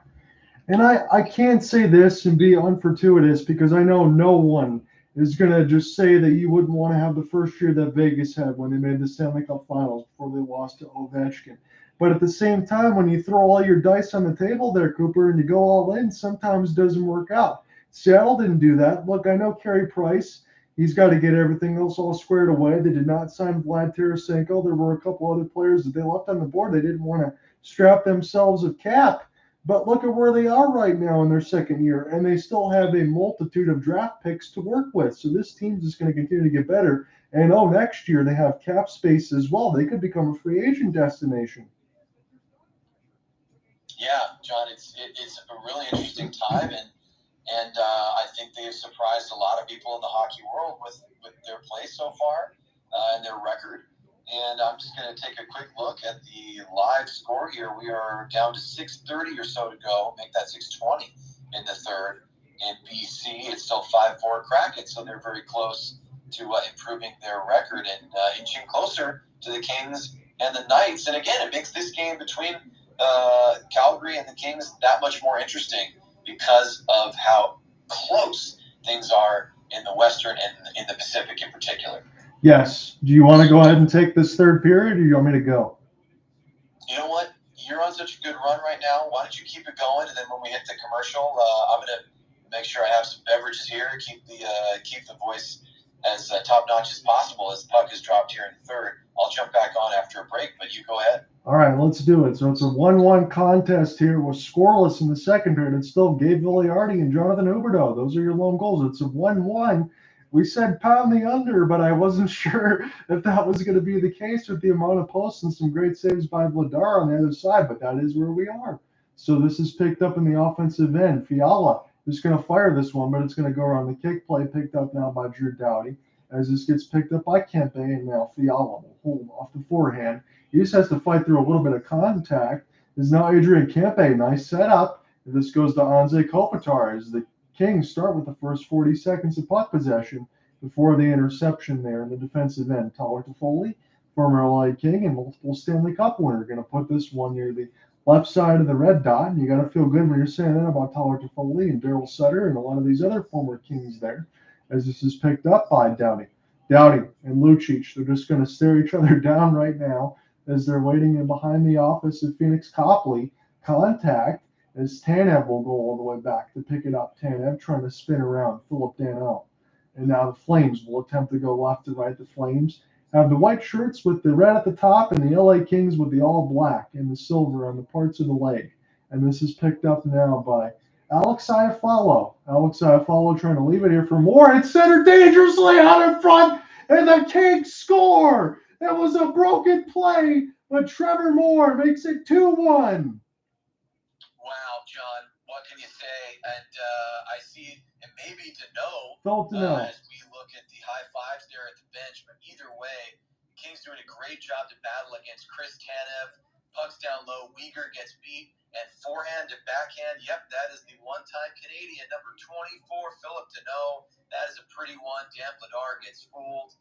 And I can't say this and be unfortuitous, because I know no one is going to just say that you wouldn't want to have the first year that Vegas had when they made the Stanley Cup Finals before before they lost to Ovechkin. But at the same time, when you throw all your dice on the table there, Cooper, and you go all in, sometimes it doesn't work out. Seattle didn't do that. Look, I know Carey Price. He's got to get everything else all squared away. They did not sign Vlad Tarasenko. There were a couple other players that they left on the board. They didn't want to strap themselves with cap. But look at where they are right now in their second year, and they still have a multitude of draft picks to work with. So this team's just going to continue to get better. And next year they have cap space as well. They could become a free agent destination. Yeah, John, it's a really interesting time, and I think they've surprised a lot of people in the hockey world with their play so far and their record. And I'm just going to take a quick look at the live score here. We are down to 6:30 or so to go. Make that 6:20 in the third. In BC, it's still 5-4 Kraken, so they're very close to improving their record and inching closer to the Kings and the Knights. And again, it makes this game between Calgary and the Kings that much more interesting because of how close things are in the Western and in the Pacific in particular. Yes. Do you want to go ahead and take this third period, or do you want me to go? You know what? You're on such a good run right now. Why don't you keep it going, and then when we hit the commercial, I'm going to make sure I have some beverages here, keep the voice as top-notch as possible as the puck is dropped here in the third. I'll jump back on after a break, but you go ahead. All right, let's do it. So it's a 1-1 contest here. We're scoreless in the second period. It's still Gabe Vigliardi and Jonathan Huberdeau. Those are your lone goals. It's a 1-1. We said pound the under, but I wasn't sure if that was going to be the case with the amount of posts and some great saves by Vladar on the other side, but that is where we are. So this is picked up in the offensive end. Fiala is going to fire this one, but it's going to go around the kick play, picked up now by Drew Doughty. As this gets picked up by Kempe, and now Fiala will hold off the forehand. He just has to fight through a little bit of contact. Is now Adrian Kempe. Nice setup. This goes to Anze Kopitar as the Kings start with the first 40 seconds of puck possession before the interception there in the defensive end. Toffoli, former LA King and multiple Stanley Cup winner, going to put this one near the left side of the red dot. And you got to feel good when you're saying that about Toffoli and Darryl Sutter and a lot of these other former Kings there, as this is picked up by Doughty. Doughty and Lucic, they're just going to stare each other down right now as they're waiting in behind the office of Pheonix Copley. Contact as Tanev will go all the way back to pick it up. Tanev trying to spin around Phillip Danault. And now the Flames will attempt to go left to right. The Flames have the white shirts with the red at the top and the LA Kings with the all black and the silver on the parts of the leg. And this is picked up now by Alex Iafallo. Alex Iafallo trying to leave it here for more. It's centered dangerously out in front, and the Kings score. It was a broken play, but Trevor Moore makes it 2-1. Wow, John, what can you say? And I see, and maybe Danault, as we look at the high fives there at the bench. But either way, Kings doing a great job to battle against Chris Tanev. Pucks down low, Uyghur gets beat, and forehand to backhand. Yep, that is the one-time Canadian, number 24, Phillip Danault. That is a pretty one. Dan Vladar gets fooled.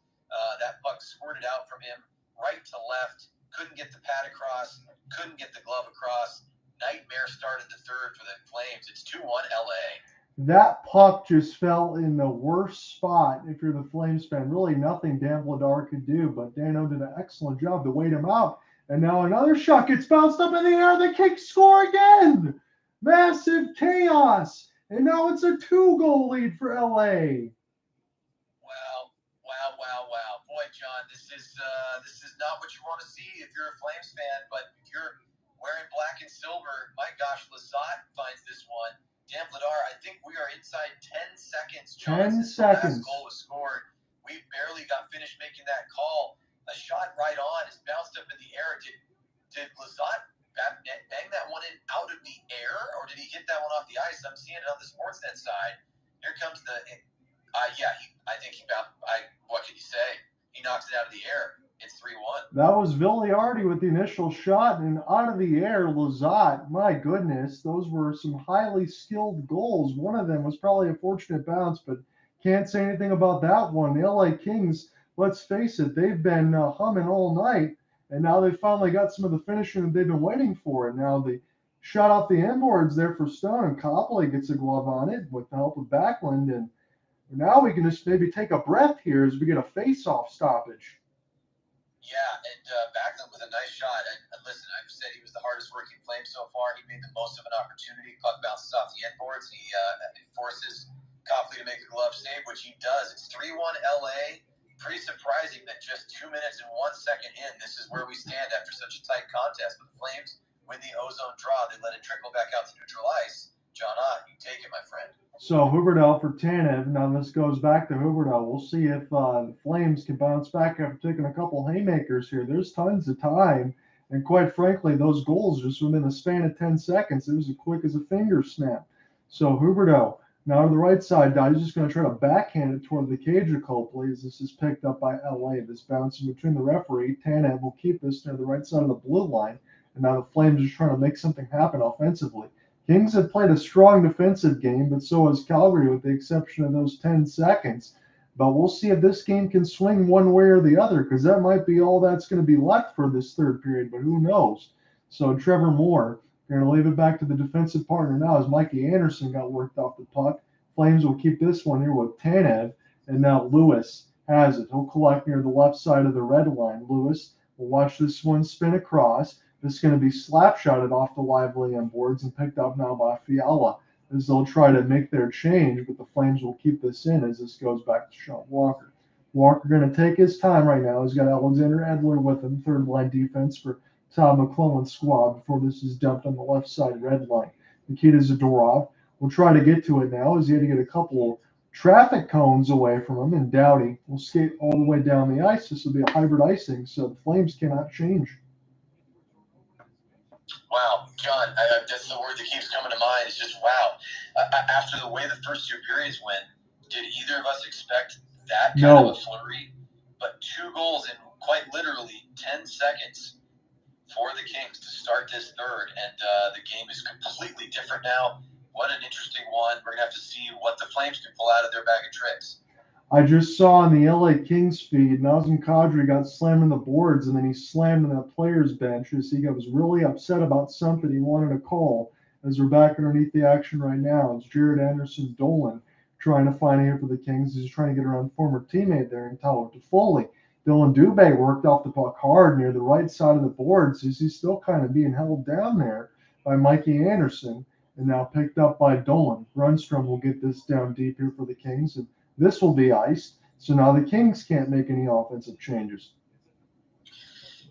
That puck squirted out from him right to left. Couldn't get the pad across. Couldn't get the glove across. Nightmare start in the third for the Flames. It's 2-1 LA. That puck just fell in the worst spot if you're the Flames fan. Really nothing Dan Vladar could do, but Danault did an excellent job to wait him out. And now another shot gets bounced up in the air. The Kings score again. Massive chaos. And now it's a 2-goal lead for LA. Wow. Boy, John, this is not what you want to see if you're a Flames fan, but if you're wearing black and silver, my gosh, Lizotte finds this one. Dan Vladar, I think we are inside 10 seconds, John. 10 seconds. The last goal was scored. We barely got finished making that call. A shot right on is bounced up in the air. Did Lizotte bang that one in out of the air, or did he hit that one off the ice? I'm seeing it on the Sportsnet side. Here comes the what can you say? He knocks it out of the air. It's 3-1. That was Vigliardi with the initial shot, and out of the air, Lizotte. My goodness, those were some highly skilled goals. One of them was probably a fortunate bounce, but can't say anything about that one. The LA Kings, let's face it, they've been humming all night, and now they finally got some of the finishing that they've been waiting for. And now the shot off the inboards there for Stone. Copley gets a glove on it with the help of Backlund, and now we can just maybe take a breath here as we get a face-off stoppage. Yeah, and Backlund with a nice shot. And listen, I've said he was the hardest working Flame so far. He made the most of an opportunity. Puck bounces off the end boards. He forces Copley to make a glove save, which he does. It's 3-1 LA. Pretty surprising that just 2 minutes and 1 second in, this is where we stand after such a tight contest. But the Flames win the ozone draw. They let it trickle back out to neutral ice. John Ott, you take it, my friend. So Huberdeau for Tanev. Now this goes back to Huberdeau. We'll see if the Flames can bounce back after taking a couple haymakers here. There's tons of time. And quite frankly, those goals just within a span of 10 seconds. It was as quick as a finger snap. So Huberdeau. Now to the right side, Dottie's just going to try to backhand it toward the cage of Copley as this is picked up by LA. This bouncing between the referee. Tanev will keep this near the right side of the blue line. And now the Flames are trying to make something happen offensively. Kings have played a strong defensive game, but so has Calgary with the exception of those 10 seconds. But we'll see if this game can swing one way or the other, because that might be all that's going to be left for this third period, but who knows? So Trevor Moore, going to leave it back to the defensive partner now as Mikey Anderson got worked off the puck. Flames will keep this one here with Tanev, and now Lewis has it. He'll collect near the left side of the red line. Lewis will watch this one spin across. This is going to be slap-shotted off the lively end boards and picked up now by Fiala as they'll try to make their change, but the Flames will keep this in as this goes back to Sean Walker. Walker going to take his time right now. He's got Alexander Edler with him, third-line defense for Todd McLellan's squad before this is dumped on the left side red line. Nikita Zadorov will try to get to it now as he had to get a couple of traffic cones away from him, and Doughty will skate all the way down the ice. This will be a hybrid icing, so the Flames cannot change. Wow, John, that's the word that keeps coming to mind. Is just wow. After the way the first two periods went, did either of us expect that kind of a flurry? But 2 goals in quite literally 10 seconds for the Kings to start this third, and the game is completely different now. What an interesting one. We're going to have to see what the Flames can pull out of their bag of tricks. I just saw on the LA Kings feed, Nazem Kadri got slammed in the boards, and then he slammed in that player's bench as he was really upset about something he wanted to call. As we're back underneath the action right now, it's Jared Anderson Dolan trying to find here for the Kings. He's trying to get around former teammate there in Toffoli. Dylan Dube worked off the puck hard near the right side of the boards as he's still kind of being held down there by Mikey Anderson, and now picked up by Dolan. Grunstrom will get this down deep here for the Kings, and this will be iced, so now the Kings can't make any offensive changes.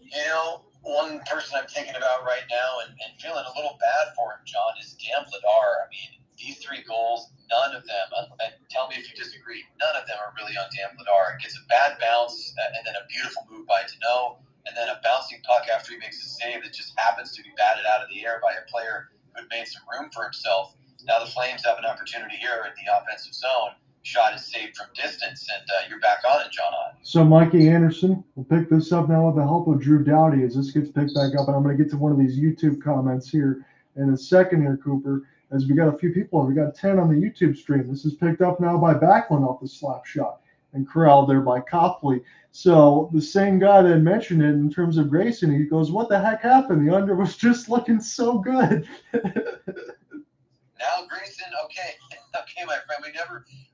You know, one person I'm thinking about right now and feeling a little bad for him, John, is Vladar. I mean, these 3 goals, none of them, and tell me if you disagree, none of them are really on Vladar. It gets a bad bounce and then a beautiful move by Danault, and then a bouncing puck after he makes a save that just happens to be batted out of the air by a player who had made some room for himself. Now the Flames have an opportunity here in the offensive zone. Shot is saved from distance, and you're back on it, John. So Mikey Anderson will pick this up now with the help of Drew Doughty as this gets picked back up, and I'm going to get to one of these YouTube comments here in a second here, Cooper, as we got a few people, and we got 10 on the YouTube stream. This is picked up now by Backlund off the slap shot and corralled there by Copley. So the same guy that mentioned it in terms of Grayson, he goes, what the heck happened? The under was just looking so good. Now Grayson, okay, my friend.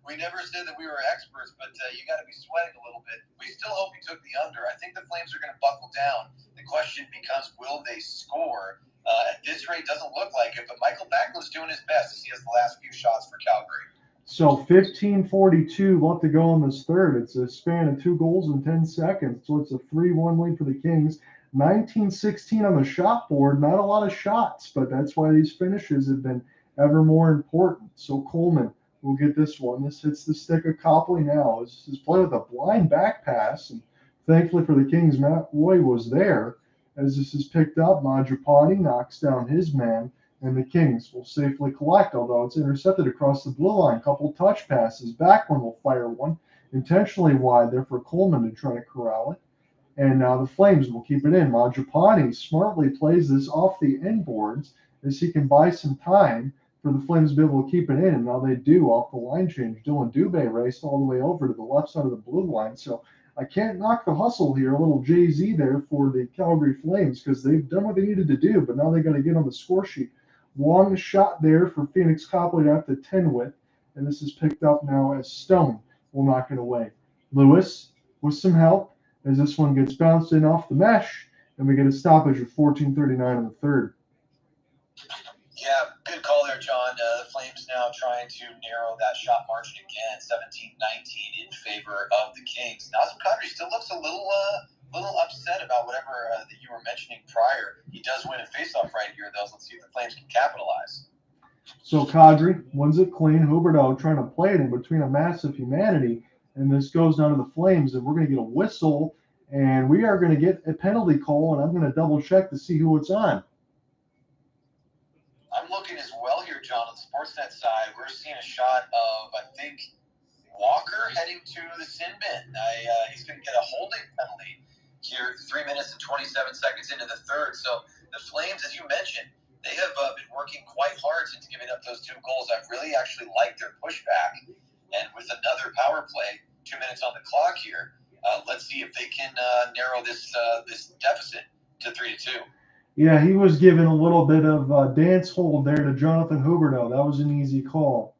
We never said that we were experts, but you got to be sweating a little bit. We still hope he took the under. I think the Flames are going to buckle down. The question becomes, will they score? At this rate, doesn't look like it. But Michael Backlund's doing his best as he has the last few shots for Calgary. So 15:42 left to go in this third. It's a span of 2 goals in 10 seconds. So it's a 3-1 lead for the Kings. 19-16 on the shot board. Not a lot of shots, but that's why these finishes have been ever more important. So Coleman will get this one. This hits the stick of Copley now. This is played with a blind back pass, and thankfully for the Kings, Matt Roy was there. As this is picked up, Majapati knocks down his man, and the Kings will safely collect, although it's intercepted across the blue line. Couple touch passes. Backlund will fire one, intentionally wide there for Coleman to try to corral it. And now the Flames will keep it in. Majapati smartly plays this off the end boards as he can buy some time for the Flames to be able to keep it in. And now they do off the line change. Dylan Dube raced all the way over to the left side of the blue line. So I can't knock the hustle here. A little Jay-Z there for the Calgary Flames because they've done what they needed to do, but now they got to get on the score sheet. Long shot there for Pheonix Copley to have to 10 with, and this is picked up now as Stone will knock it away. Lewis with some help as this one gets bounced in off the mesh, and we get a stoppage of 14:39 in the third. Yeah, good call there, John. The Flames now trying to narrow that shot margin again, 17-19 in favor of the Kings. Nazem Kadri still looks a little upset about whatever that you were mentioning prior. He does win a faceoff right here, though. So let's see if the Flames can capitalize. So Kadri wins it clean. Huberdeau trying to play it in between a massive humanity, and this goes down to the Flames, and we're going to get a whistle, and we are going to get a penalty call, and I'm going to double check to see who it's on. I'm looking as well here, John, on the Sportsnet side. We're seeing a shot of, I think, Walker heading to the sin bin. He's going to get a holding penalty here 3 minutes and 27 seconds into the third. So the Flames, as you mentioned, they have been working quite hard since giving up those 2 goals. I've really actually liked their pushback. And with another power play, 2 minutes on the clock here, let's see if they can narrow this deficit to 3-2. Yeah, he was given a little bit of dance hold there to Jonathan Huberdeau. That was an easy call.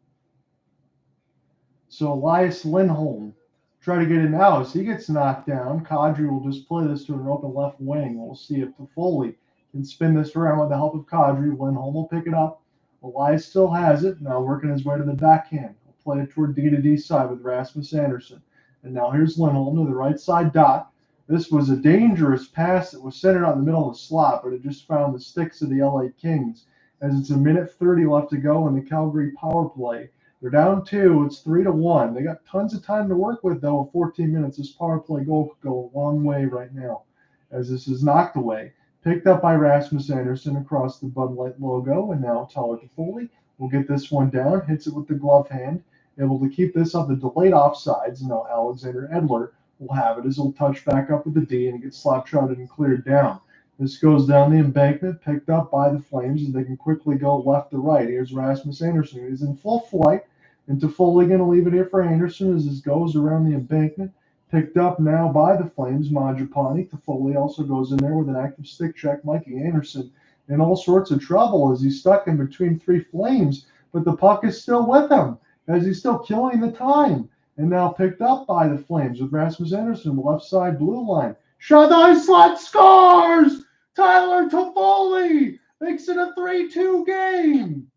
So Elias Lindholm try to get it out. As he gets knocked down, Kadri will just play this to an open left wing. We'll see if Toffoli can spin this around with the help of Kadri. Lindholm will pick it up. Elias still has it. Now working his way to the backhand. He'll play it toward D-to-D side with Rasmus Andersson. And now here's Lindholm to the right side dot. This was a dangerous pass that was centered out in the middle of the slot, but it just found the sticks of the LA Kings as it's a minute 30 left to go in the Calgary power play. They're down 2. It's 3-1. They got tons of time to work with, though. 14 minutes. This power play goal could go a long way right now as this is knocked away. Picked up by Rasmus Andersson across the Bud Light logo, and now Toffoli will get this one down, hits it with the glove hand, able to keep this on the delayed offsides, and now Alexander Edler will have it as he'll touch back up with the D and get slap-shotted and cleared down. This goes down the embankment, picked up by the Flames, and they can quickly go left to right. Here's Rasmus Andersson. He's in full flight, and Toffoli going to leave it here for Andersson as this goes around the embankment. Picked up now by the Flames, Majapani. Toffoli also goes in there with an active stick check. Mikey Andersson in all sorts of trouble as he's stuck in between 3 Flames, but the puck is still with him as he's still killing the time. And now picked up by the Flames with Rasmus Andersson, left side blue line. Shot the ice slot, scores! Tyler Toffoli makes it a 3-2 game.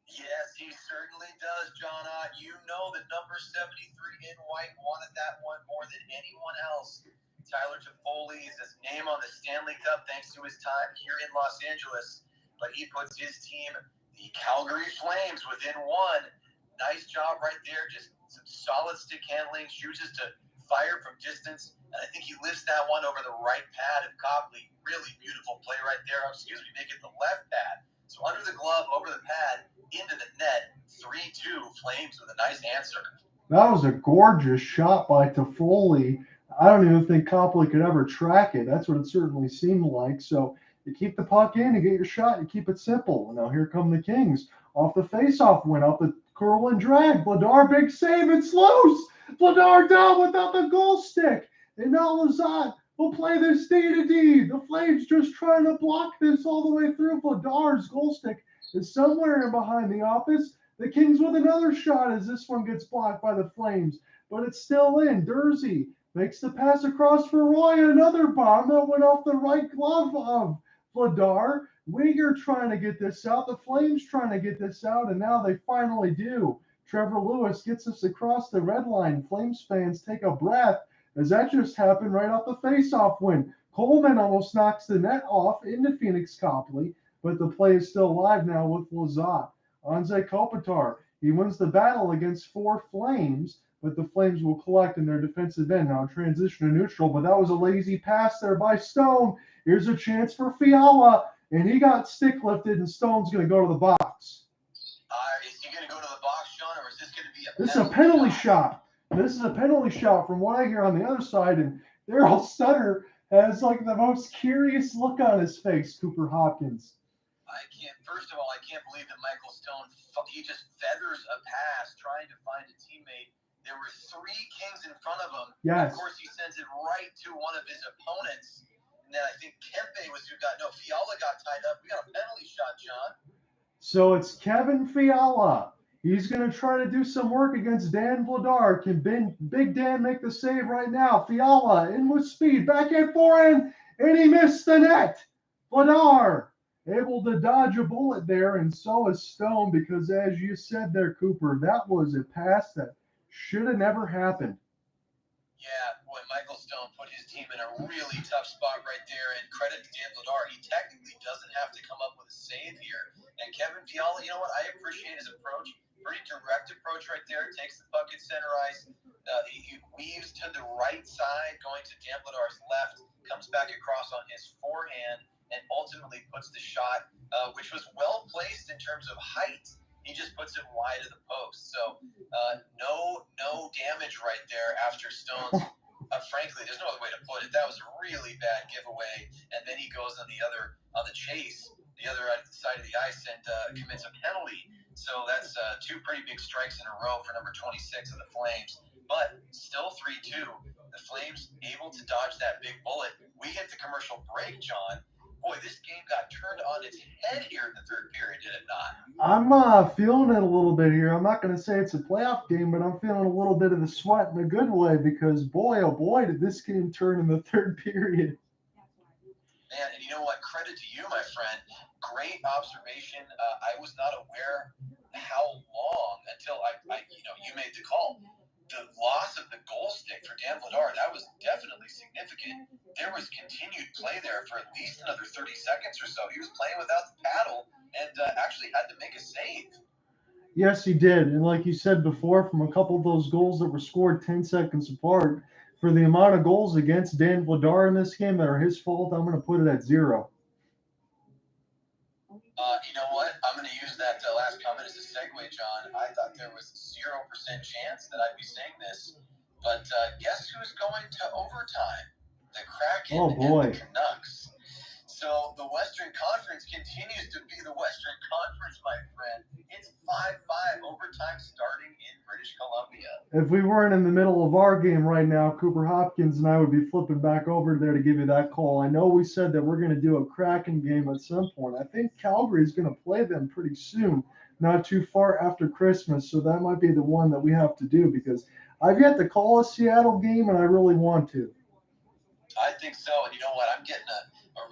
Yes, he certainly does, John. You know that number 73 in white wanted that one more than anyone else. Tyler Toffoli is his name on the Stanley Cup thanks to his time here in Los Angeles. But he puts his team, the Calgary Flames, within 1. Nice job right there. Just some solid stick handling, chooses to fire from distance, and I think he lifts that one over the right pad of Copley. Really beautiful play right there. Make it the left pad. So under the glove, over the pad, into the net. 3-2 Flames with a nice answer. That was a gorgeous shot by Toffoli. I don't even think Copley could ever track it. That's what it certainly seemed like. So you keep the puck in, you get your shot, you keep it simple. Now here come the Kings. Off the faceoff, went up the curl and drag. Vladar, big save. It's loose. Vladar down without the goal stick. And now Lazat will play this D-to-D. The Flames just trying to block this all the way through. Vladar's goal stick is somewhere in behind the office. The Kings with another shot as this one gets blocked by the Flames. But it's still in. Durzi makes the pass across for Roy. Another bomb that went off the right glove of Vladar. Weegar trying to get this out. The Flames trying to get this out, and now they finally do. Trevor Lewis gets us across the red line. Flames fans take a breath as that just happened right off the faceoff win. Coleman almost knocks the net off into Pheonix Copley, but the play is still alive now with Lazat. Anze Kopitar, he wins the battle against 4 Flames, but the Flames will collect in their defensive end. Now transition to neutral, but that was a lazy pass there by Stone. Here's a chance for Fiala. And he got stick lifted, and Stone's going to go to the box. Is he going to go to the box, Sean, or is this going to be a penalty? This is a penalty shot. This is a penalty shot from what I hear on the other side. And Darryl Sutter has like the most curious look on his face, Cooper Hopkins. First of all, I can't believe that Michael Stone, he just feathers a pass trying to find a teammate. There were 3 Kings in front of him. Yes. Of course, he sends it right to one of his opponents. And then I think Kempe was Fiala got tied up. We got a penalty shot, John. So it's Kevin Fiala. He's going to try to do some work against Dan Vladar. Can Big Dan make the save right now? Fiala in with speed. Back at forehand. and he missed the net. Vladar able to dodge a bullet there, and so is Stone, because as you said there, Cooper, that was a pass that should have never happened. Yeah, boy, Michael Stone put his team in a really tough spot right there, and credit to Dan Vladar. He technically doesn't have to come up with a save here. And Kevin Fiala, you know what? I appreciate his approach. Pretty direct approach right there. Takes the puck at center ice. He weaves to the right side, going to Dan Vladar's left, comes back across on his forehand, and ultimately puts the shot, which was well placed in terms of height. He just puts it wide of the post. So no damage right there after Stone's. Frankly, there's no other way to put it. That was a really bad giveaway. And then he goes on the chase, the other side of the ice, and commits a penalty. So that's two pretty big strikes in a row for number 26 of the Flames. But still 3-2. The Flames able to dodge that big bullet. We hit the commercial break, John. Boy, this game got turned on its head here in the third period, did it not? I'm feeling it a little bit here. I'm not going to say it's a playoff game, but I'm feeling a little bit of the sweat in a good way, because boy, oh boy, did this game turn in the third period. Man, and you know what? Credit to you, my friend. Great observation. I was not aware how long until you made the call. The loss of the goal stick for Dan Vladar, that was definitely significant. There was continued play there for at least another 30 seconds or so. He was playing without the paddle and actually had to make a save. Yes, he did. And like you said before, from a couple of those goals that were scored 10 seconds apart, for the amount of goals against Dan Vladar in this game that are his fault, I'm going to put it at 0. You know what? I'm going to use that last comment as a segue, John. I thought there was 0% chance that I'd be saying this, but guess who's going to overtime? The Kraken and the Canucks. So the Western Conference continues to be the Western Conference, my friend. It's 5-5 overtime starting in British Columbia. If we weren't in the middle of our game right now, Cooper Hopkins and I would be flipping back over there to give you that call. I know we said that we're going to do a Kraken game at some point. I think Calgary is going to play them pretty soon, not too far after Christmas, so that might be the one that we have to do, because I've yet to call a Seattle game, and I really want to. I think so, and you know what? I'm getting a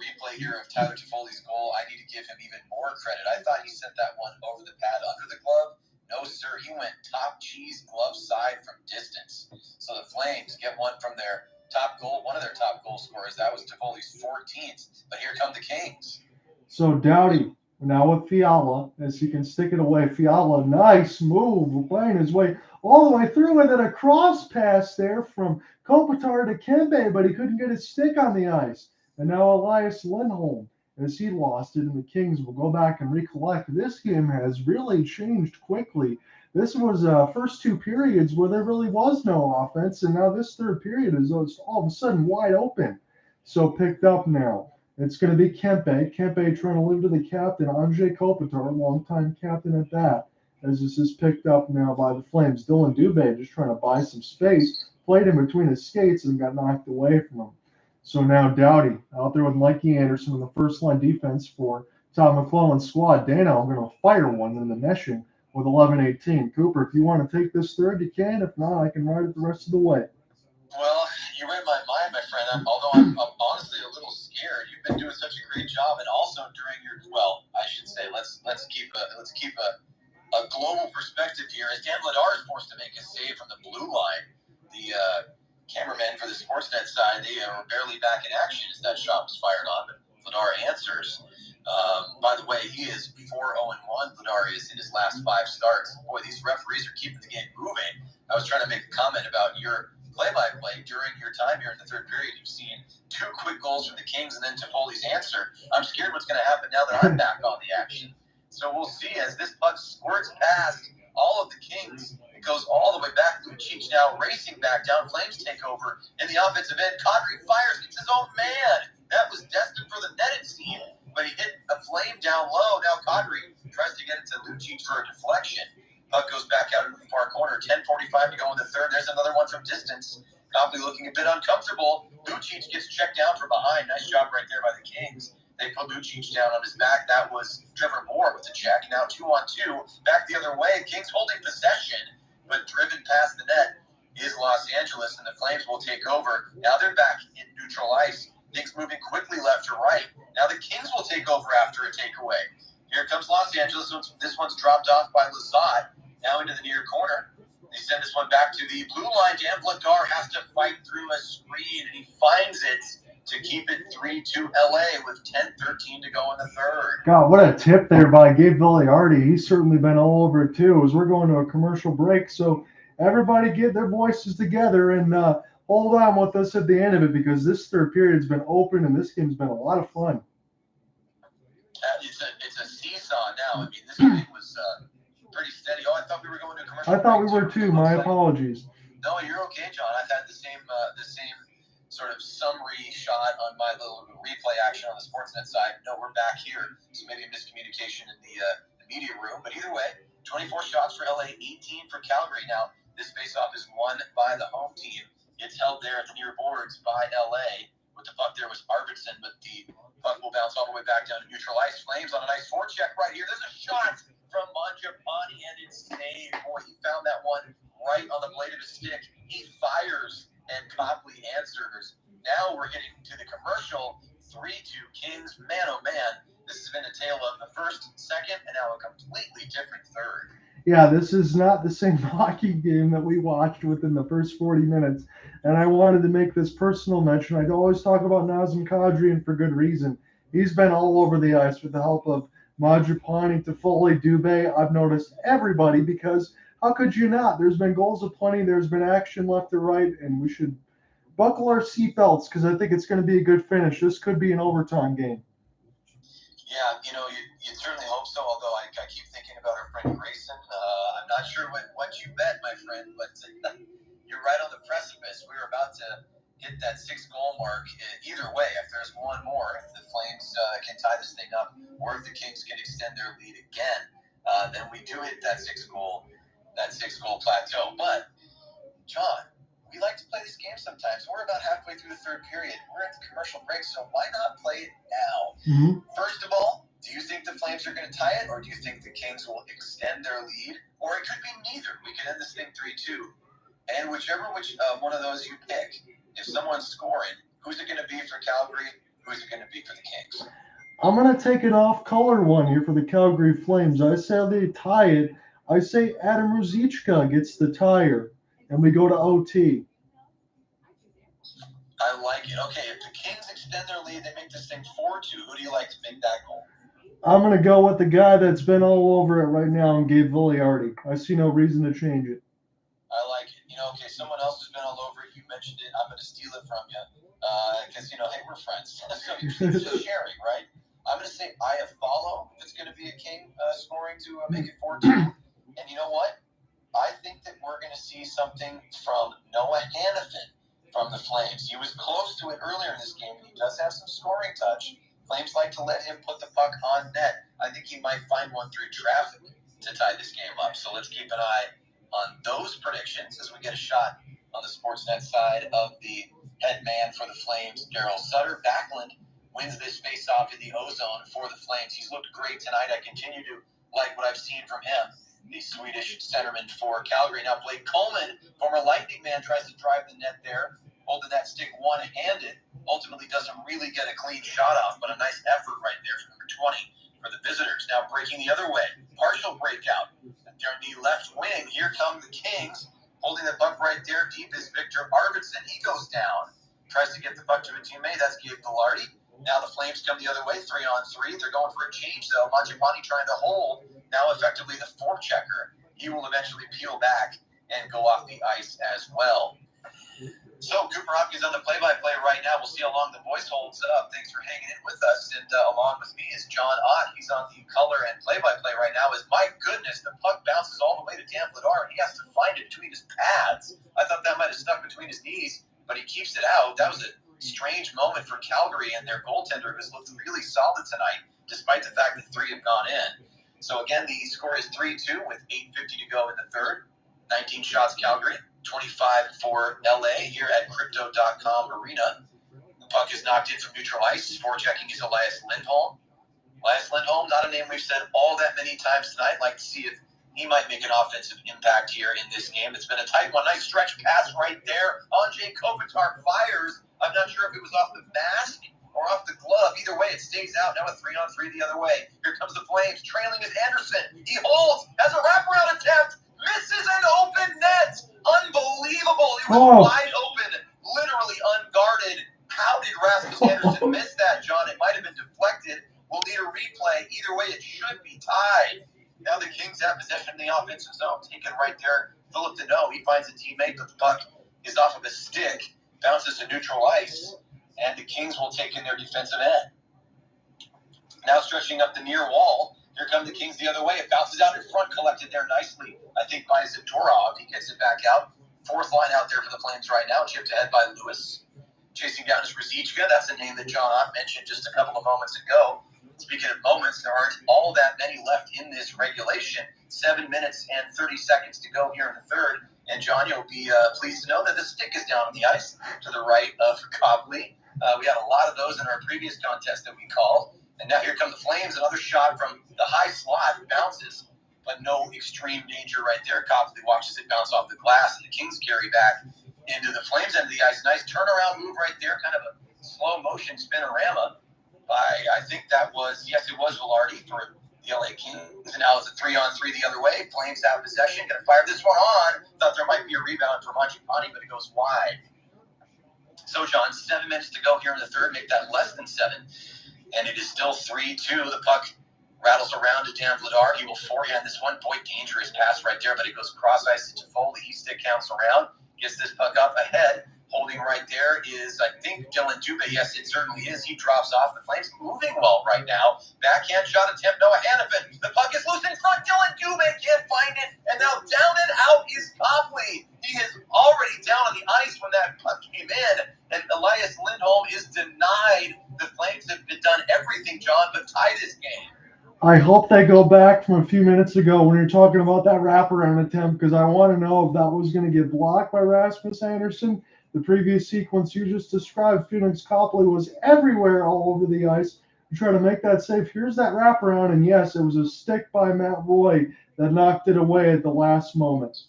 replay here of Tyler Toffoli's goal. I need to give him even more credit. I thought he sent that one over the pad under the glove. No, sir. He went top cheese glove side from distance. So the Flames get one from their top goal, one of their top goal scorers. That was Toffoli's 14th. But here come the Kings. So Doughty now with Fiala, as he can stick it away. Fiala, nice move, playing his way all the way through, and then a cross pass there from Kopitar to Kempe, but he couldn't get his stick on the ice. And now Elias Lindholm, as he lost it, and the Kings will go back and recollect. This game has really changed quickly. This was first two periods where there really was no offense, and now this third period is all of a sudden wide open. So picked up now. It's going to be Kempe. Kempe trying to live to the captain, Anze Kopitar, longtime captain at that, as this is picked up now by the Flames. Dillon Dube just trying to buy some space, played in between his skates and got knocked away from him. So now Doughty out there with Mikey Anderson in the first-line defense for Todd McLellan's squad. Danault going to fire one in the meshing with 11-18. Cooper, if you want to take this third, you can. If not, I can ride it the rest of the way. Well, you read my mind, my friend. Although I'm honestly a little scared. You've been doing such a great job, and also during your I should say, let's keep a global perspective here. As Dan Vladar is forced to make a save from the blue line, the cameramen for the Sportsnet side, they are barely back in action as that shot was fired on, but Vladar answers. By the way, he is 4-0-1. Vladar is in his last 5 starts. Boy, these referees are keeping the game moving. I was trying to make a comment about your play-by-play during your time here in the third period. You've seen 2 quick goals from the Kings and then Toffoli's answer. I'm scared what's going to happen now that I'm back on the action. So we'll see as this puck squirts past all of the Kings. It goes all the way back. Lucic now racing back down. Flames take over in the offensive end. Kadri fires. It's his own man. That was destined for the net, it seemed. But he hit a Flame down low. Now Kadri tries to get it to Lucic for a deflection. Puck goes back out into the far corner. 10:45 to go in the third. There's another one from distance. Copley looking a bit uncomfortable. Lucic gets checked down from behind. Nice job right there by the Kings. They put Lucic down on his back. That was Trevor Moore with the check. Now 2-on-2. Back the other way. Kings holding possession, but driven past the net is Los Angeles, and the Flames will take over. Now they're back in neutral ice. Kings moving quickly left to right. Now the Kings will take over after a takeaway. Here comes Los Angeles. This one's dropped off by Lazat. Now into the near corner. They send this one back to the blue line. Dan Vladar has to fight through a screen, and he finds it to keep it 3-2 LA with 10:13 to go in the third. God, what a tip there by Gabe Villiardi. He's certainly been all over it too, as we're going to a commercial break. So everybody get their voices together and hold on with us at the end of it, because this third period has been open and this game's been a lot of fun. It's a seesaw now. I mean, this game was pretty steady. Oh, I thought we were going to a commercial break. I thought we were too. My apologies. No, you're okay, John. I've had the same sort of summary shot on my little replay action on the Sportsnet side. No, we're back here. So maybe a miscommunication in the media room. But either way, 24 shots for LA, 18 for Calgary. Now, this faceoff is won by the home team. It's held there at the near boards by LA. With the puck there was Arvidsson, but the puck will bounce all the way back down to neutral ice. Flames on a nice forecheck right here. There's a shot from Mangiapane, and it's saved. Boy, he found that one right on the blade of his stick. He fires, and Copley answers. Now we're getting to the commercial. 3-2 Kings. Man, oh man, this has been a tale of the first, second, and now a completely different third. Yeah, this is not the same hockey game that we watched within the first 40 minutes. And I wanted to make this personal mention. I always talk about Nazem Kadri, and for good reason. He's been all over the ice with the help of Mangiapane, Toffoli, Dube. I've noticed everybody, because how could you not? There's been goals aplenty. There's been action left to right, and we should buckle our seatbelts, because I think it's going to be a good finish. This could be an overtime game. Yeah, you certainly hope so, although I keep thinking about our friend Grayson. I'm not sure what you bet, my friend, but you're right on the precipice. We're about to hit that 6-goal mark. Either way, if there's one more, if the Flames can tie this thing up, or if the Kings can extend their lead again, then we do hit that 6-goal plateau. But, John, we like to play this game sometimes. We're about halfway through the third period. We're at the commercial break, so why not play it now? Mm-hmm. First of all, do you think the Flames are going to tie it, or do you think the Kings will extend their lead? Or it could be neither. We could end this thing 3-2. And whichever one of those you pick, if someone's scoring, who's it going to be for Calgary? Who's it going to be for the Kings? I'm going to take it off color one here for the Calgary Flames. I say they tie it. I say Adam Ruzicka gets the tire, and we go to OT. I like it. Okay, if the Kings extend their lead, they make this thing 4-2. Who do you like to make that goal? I'm going to go with the guy that's been all over it right now, and Gabe Villiardi. I see no reason to change it. I like it. Okay, someone else has been all over it. You mentioned it. I'm going to steal it from you because, hey, we're friends. So it's just sharing, right? I'm going to say Iafallo if it's going to be a King scoring to make it 4-2. And you know what? I think that we're going to see something from Noah Hannafin from the Flames. He was close to it earlier in this game, and he does have some scoring touch. Flames like to let him put the puck on net. I think he might find one through traffic to tie this game up. So let's keep an eye on those predictions as we get a shot on the Sportsnet side of the head man for the Flames, Darryl Sutter. Backlund wins this face-off in the O-zone for the Flames. He's looked great tonight. I continue to like what I've seen from him, the Swedish centerman for Calgary. Now Blake Coleman, former Lightning man, tries to drive the net there, holding that stick one-handed. Ultimately doesn't really get a clean shot off, but a nice effort right there from number 20 for the visitors. Now breaking the other way, partial breakout. During the left wing, here come the Kings, holding the puck right there. Deep is Viktor Arvidsson. He goes down, tries to get the puck to a teammate. That's Gabe Villiardi. Now the Flames come the other way, 3-on-3. They're going for a change, though. Mangiapane trying to hold, now effectively the forechecker. He will eventually peel back and go off the ice as well. So Cooper Hopkins on the play-by-play right now. We'll see how long the voice holds up. Thanks for hanging in with us. And along with me is John Ott. He's on the color and play-by-play right now. My goodness, the puck bounces all the way to Dan Vladar. He has to find it between his pads. I thought that might have stuck between his knees, but he keeps it out. That was a strange moment for Calgary and their goaltender, who's looked really solid tonight, despite the fact that 3 have gone in. So again, the score is 3-2 with 8:50 to go in the third. 19 shots Calgary, 25 for LA here at Crypto.com Arena. The puck is knocked in from neutral ice. Forechecking is Elias Lindholm. Elias Lindholm, not a name we've said all that many times tonight. Like to see if he might make an offensive impact here in this game. It's been a tight one. Nice stretch pass right there. Anze Kopitar fires I'm not sure if it was off the mask or off the glove. Either way, it stays out. Now a 3-on-3 the other way. Here comes the Flames. Trailing is Anderson. He holds, has a wraparound attempt, misses an open net. Unbelievable. It was wide open, literally unguarded. How did Rasmus Anderson miss that, John? It might have been deflected. We'll need a replay. Either way, it should be tied. Now the Kings have possession in the offensive zone. Taken right there. Phillip Danault. He finds a teammate, but the puck is off of a stick. Bounces to neutral ice. And the Kings will take in their defensive end. Now stretching up the near wall. Here come the Kings the other way. It bounces out in front, collected there nicely, I think, by Zadorov. He gets it back out. Fourth line out there for the Flames right now. Chipped ahead by Lewis. Chasing down is Ruzicka. That's a name that John mentioned just a couple of moments ago. Speaking of moments, there aren't all that many left in this regulation. 7 minutes and 30 seconds to go here in the third. And John, you'll be pleased to know that the stick is down on the ice to the right of Copley. We had a lot of those in our previous contest that we called. And now here come the Flames. Another shot from the high slot. Bounces, but no extreme danger right there. Copley watches it bounce off the glass, and the Kings carry back into the Flames end of the ice. Nice turnaround move right there. Kind of a slow motion spinorama by, I think that was, yes, it was Velarde for the LA Kings. And now it's a 3-on-3 the other way. Flames have possession. Going to fire this one on. Thought there might be a rebound from Mangiapane, but it goes wide. So, John, 7 minutes to go here in the third. Make that less than 7. And it is still 3-2. The puck rattles around to Dan Vladar. He will forehand this one. Boy, dangerous pass right there, but it goes cross ice to Toffoli. He stick counts around. Gets this puck up ahead. Holding right there is, I think, Dillon Dube. Yes, it certainly is. He drops off. The Flames moving well right now. Backhand shot attempt. Noah Hannafin. The puck is loose in front. Dillon Dube can't find it. And now down and out is Copley. He is already down on the ice when that puck came in. And Elias Lindholm is denied. The Flames have done everything, John, but tie this game. I hope they go back from a few minutes ago when you're talking about that wraparound attempt, because I want to know if that was going to get blocked by Rasmus Anderson. The previous sequence you just described, Pheonix Copley was everywhere all over the ice to try to make that save. Here's that wraparound, and yes, it was a stick by Matt Roy that knocked it away at the last moment.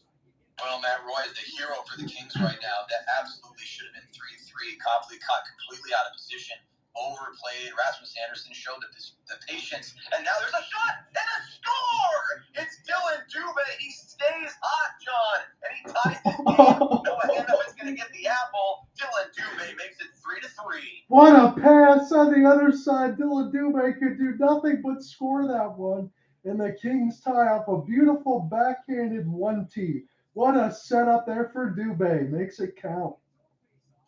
Well, Matt Roy is the hero for the Kings right now. That absolutely should have been 3-3. Copley caught completely out of position. Overplayed. Rasmus Anderson showed the patience. And now there's a shot and a score! It's Dillon Dube. He stays hot, John. And he ties the game. Noah Hannafin's going to get the apple. Dillon Dube makes it 3-3. What a pass on the other side. Dillon Dube could do nothing but score that one. And the Kings tie up a beautiful backhanded 1-T. What a setup there for Dube. Makes it count.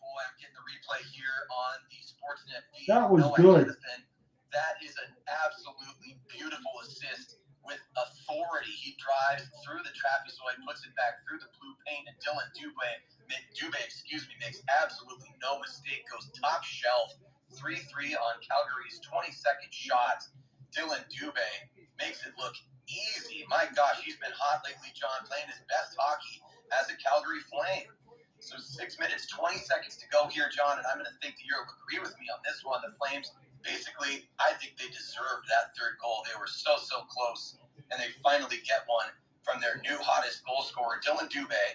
Boy, I'm getting the replay here on the Sportsnet feed. That was Noah good. Hannafin, that is an absolutely beautiful assist with authority. He drives through the trapezoid, puts it back through the blue paint, and Dillon Dube makes absolutely no mistake, goes top shelf, 3-3 on Calgary's 22nd shot. Dillon Dube makes it look easy. My gosh, he's been hot lately, John, playing his best hockey as a Calgary Flame. So 6 minutes, 20 seconds to go here, John, and I'm going to think that you'll agree with me on this one. The Flames, basically, I think they deserved that third goal. They were so close, and they finally get one from their new hottest goal scorer, Dillon Dube.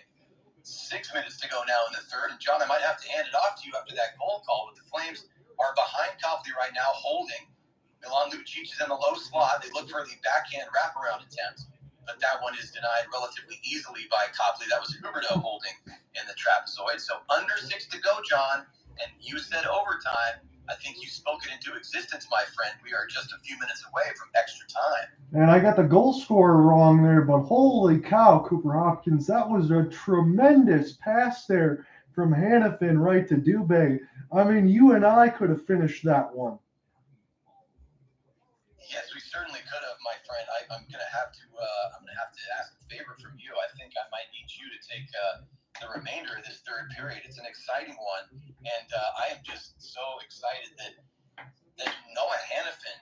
6 minutes to go now in the third, and John, I might have to hand it off to you after that goal call, but the Flames are behind Copley right now, holding. Milan Lucic is in the low slot. They look for the backhand wraparound attempt, but that one is denied relatively easily by Copley. That was Huberdeau holding in the trapezoid. So under 6 to go, John, and you said overtime. I think you spoke it into existence, my friend. We are just a few minutes away from extra time. And I got the goal scorer wrong there, but holy cow, Cooper Hopkins, that was a tremendous pass there from Hannafin right to Dube. I mean, you and I could have finished that one. Yes, we certainly could have, my friend. I'm gonna have to ask a favor from you. I think I might need you to take the remainder of this third period. It's an exciting one, and I am just so excited that Noah Hannafin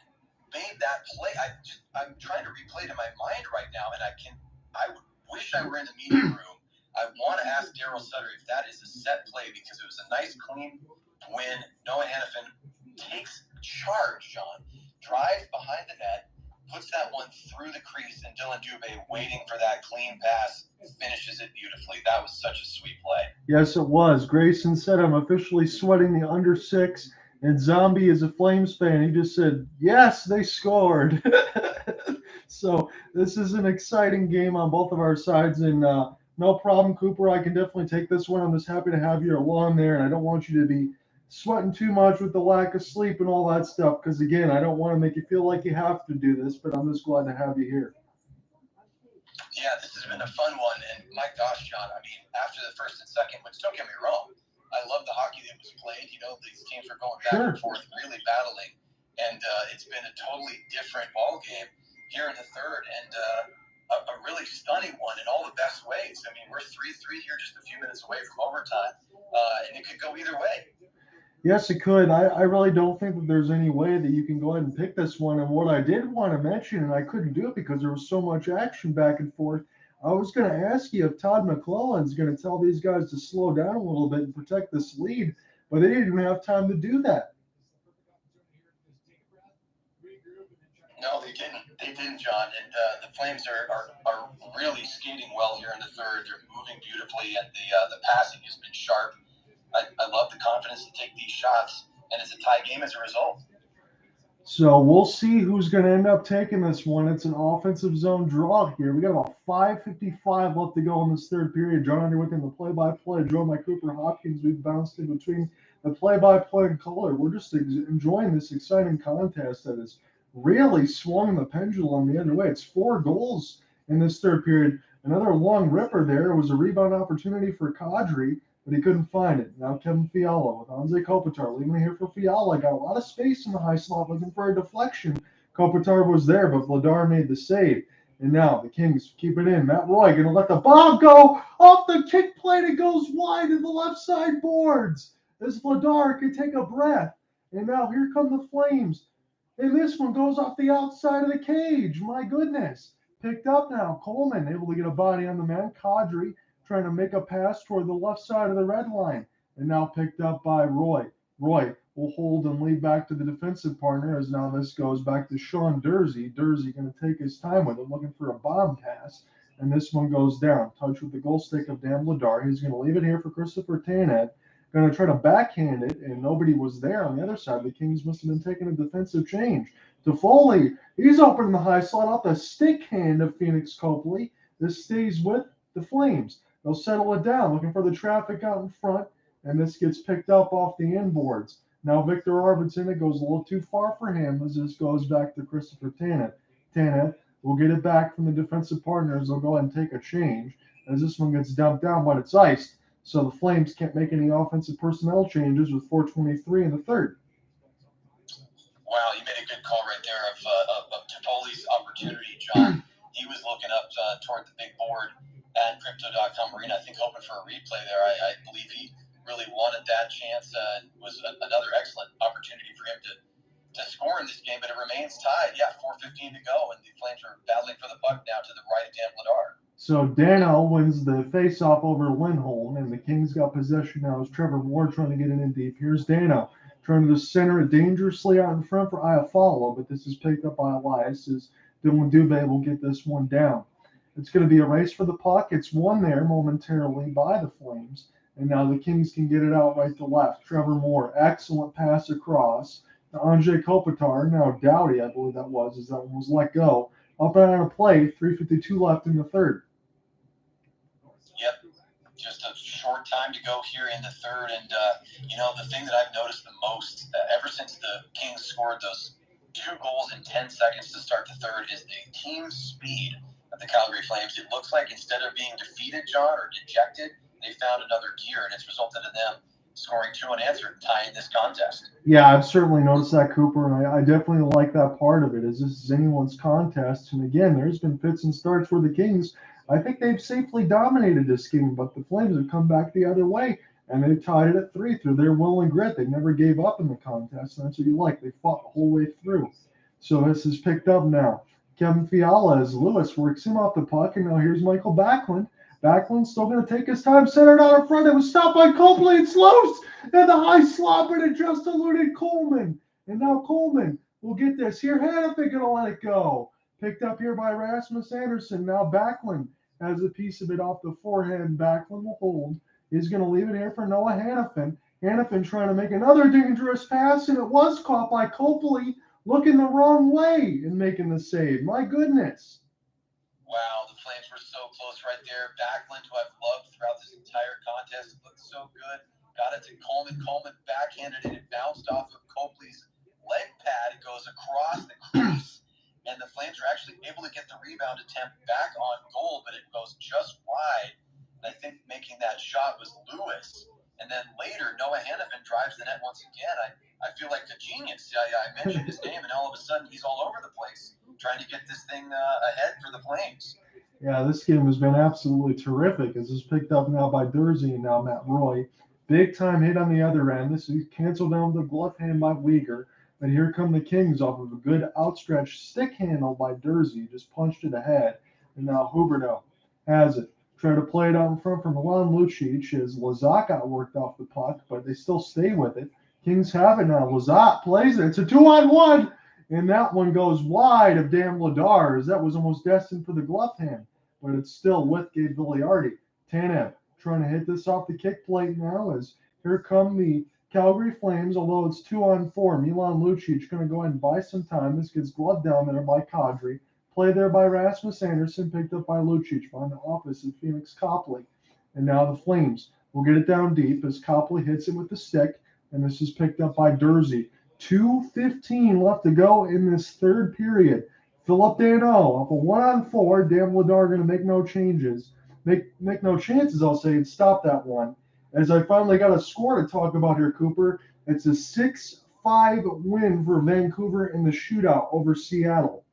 made that play. I'm trying to replay it in my mind right now, and I wish I were in the meeting room. I want to ask Darryl Sutter if that is a set play, because it was a nice, clean win. Noah Hannafin takes charge, John. Drives behind the net, puts that one through the crease, and Dillon Dube, waiting for that clean pass, finishes it beautifully. That was such a sweet play. Yes, it was. Grayson said, I'm officially sweating the under 6. And Zombie is a Flames fan. He just said, yes, they scored. So this is an exciting game on both of our sides. And no problem, Cooper. I can definitely take this one. I'm just happy to have you along there. And I don't want you to be sweating too much with the lack of sleep and all that stuff. Because, again, I don't want to make you feel like you have to do this. But I'm just glad to have you here. Yeah, this has been a fun one. And my gosh, John, I mean, after the first and second, which don't get me wrong, I love the hockey that was played. You know, these teams were going back and forth, really battling. And it's been a totally different ball game here in the third. And a really stunning one in all the best ways. I mean, we're 3-3 here, just a few minutes away from overtime. And it could go either way. Yes, it could. I really don't think that there's any way that you can go ahead and pick this one. And what I did want to mention, and I couldn't do it because there was so much action back and forth, I was going to ask you if Todd McLellan is going to tell these guys to slow down a little bit and protect this lead, but they didn't even have time to do that. No, they didn't. They didn't, John. And the Flames are really skating well here in the third. They're moving beautifully, and the passing has been sharp. I love the confidence to take these shots, and it's a tie game as a result. So we'll see who's going to end up taking this one. It's an offensive zone draw here. We got about 5:55 left to go in this third period. John Underwood in the play-by-play. Joined by Cooper Hopkins. We've bounced in between the play-by-play and color. We're just enjoying this exciting contest that has really swung the pendulum the other way. It's 4 goals in this third period. Another long ripper there. It was a rebound opportunity for Kadri, but he couldn't find it. Now Kevin Fiala with Anze Kopitar leaving it here for Fiala. Got a lot of space in the high slot looking for a deflection. Kopitar was there, but Vladar made the save. And now the Kings keep it in. Matt Roy going to let the bomb go off the kick plate. It goes wide in the left side boards as Vladar can take a breath. And now here come the Flames. And this one goes off the outside of the cage. My goodness. Picked up now. Coleman able to get a body on the man. Kadri trying to make a pass toward the left side of the red line. And now picked up by Roy. Roy will hold and lead back to the defensive partner as now this goes back to Sean Durzi. Durzi going to take his time with it, looking for a bomb pass. And this one goes down. Touch with the goal stick of Dan Vladar. He's going to leave it here for Christopher Tanev. Going to try to backhand it, and nobody was there on the other side. The Kings must have been taking a defensive change. Toffoli, he's opening the high slot off the stick hand of Pheonix Copley. This stays with the Flames. They'll settle it down, looking for the traffic out in front, and this gets picked up off the inboards. Now Viktor Arvidsson, it goes a little too far for him as this goes back to Christopher Tanev. Tanev will get it back from the defensive partners. They'll go ahead and take a change as this one gets dumped down, but it's iced. So the Flames can't make any offensive personnel changes with 4:23 in the third. Wow, you made a good call right there of Toffoli's opportunity, John. He was looking up toward the big board at Crypto.com Arena, I think hoping for a replay there. I believe he really wanted that chance. It was another excellent opportunity for him to score in this game, but it remains tied. Yeah, 4:15 to go, and the Flames are battling for the puck now to the right of Dan Vladar. So Danault wins the face-off over Lindholm, and the Kings got possession now as Trevor Ward trying to get it in deep. Here's Danault trying to center it dangerously out in front for Fiala, but this is picked up by Elias as Dillon Dube will get this one down. It's going to be a race for the puck. It's won there momentarily by the Flames, and now the Kings can get it out right to left. Trevor Moore, excellent pass across to Anze Kopitar. Now Doughty, I believe that was, as that one was let go. Up and on a play, 3:52 left in the third. Yep, just a short time to go here in the third. And, the thing that I've noticed the most ever since the Kings scored those 2 goals in 10 seconds to start the third is the team speed of the Calgary Flames. It looks like instead of being defeated, John, or dejected, they found another gear, and it's resulted in them scoring 2 unanswered and tying this contest. Yeah, I've certainly noticed that, Cooper, and I definitely like that part of it, as this is anyone's contest. And again, there's been fits and starts for the Kings. I think they've safely dominated this game, but the Flames have come back the other way, and they've tied it at 3 through their will and grit. They never gave up in the contest, and that's what you like. They fought the whole way through. So this is picked up now. Kevin Fiala as Lewis works him off the puck, and now here's Michael Backlund. Backlund's still going to take his time, centered out in front. It was stopped by Copley. It's loose in the high slot, but it just eluded Coleman. And now Coleman will get this. Here, Hannafin going to let it go. Picked up here by Rasmus Anderson. Now Backlund has a piece of it off the forehand. Backlund will hold. He's going to leave it here for Noah Hannafin. Hannafin trying to make another dangerous pass, and it was caught by Copley looking the wrong way and making the save. My goodness. Wow, the Flames were so close right there. Backlund, who I've loved throughout this entire contest, looked so good. Got it to Coleman. Coleman backhanded it. It bounced off of Copley's leg pad. It goes across the crease, and the Flames are actually able to get the rebound attempt back on goal, but it goes just wide. And I think making that shot was Lewis. And then later, Noah Hannafin drives the net once again. I feel like a genius. I mentioned his name, and all of a sudden, he's all over the place trying to get this thing ahead for the Flames. Yeah, this game has been absolutely terrific. This is picked up now by Dursey and now Matt Roy. Big time hit on the other end. This is canceled down with the glove hand by Uyghur. But here come the Kings off of a good outstretched stick handle by Dursey. Just punched it ahead. And now Huberdeau has it. Try to play it out in front from Milan Lucic as Lazat got worked off the puck, but they still stay with it. Kings have it now. Lazat plays it. It's a 2-on-1. And that one goes wide of Dan Vladar, as that was almost destined for the glove hand. But it's still with Gabe Villiardi. Tanev trying to hit this off the kick plate now as here come the Calgary Flames, although it's 2-on-4. Milan Lucic going to go ahead and buy some time. This gets gloved down there by Kadri. Play there by Rasmus Anderson, picked up by Lucic on the opposite Pheonix Copley. And now the Flames will get it down deep as Copley hits it with the stick. And this is picked up by Dursey. 2:15 left to go in this third period. Phillip Danault up a 1-on-4. Dan Vladar going to make no changes. Make no chances, I'll say, and stop that one. As I finally got a score to talk about here, Cooper. It's a 6-5 win for Vancouver in the shootout over Seattle.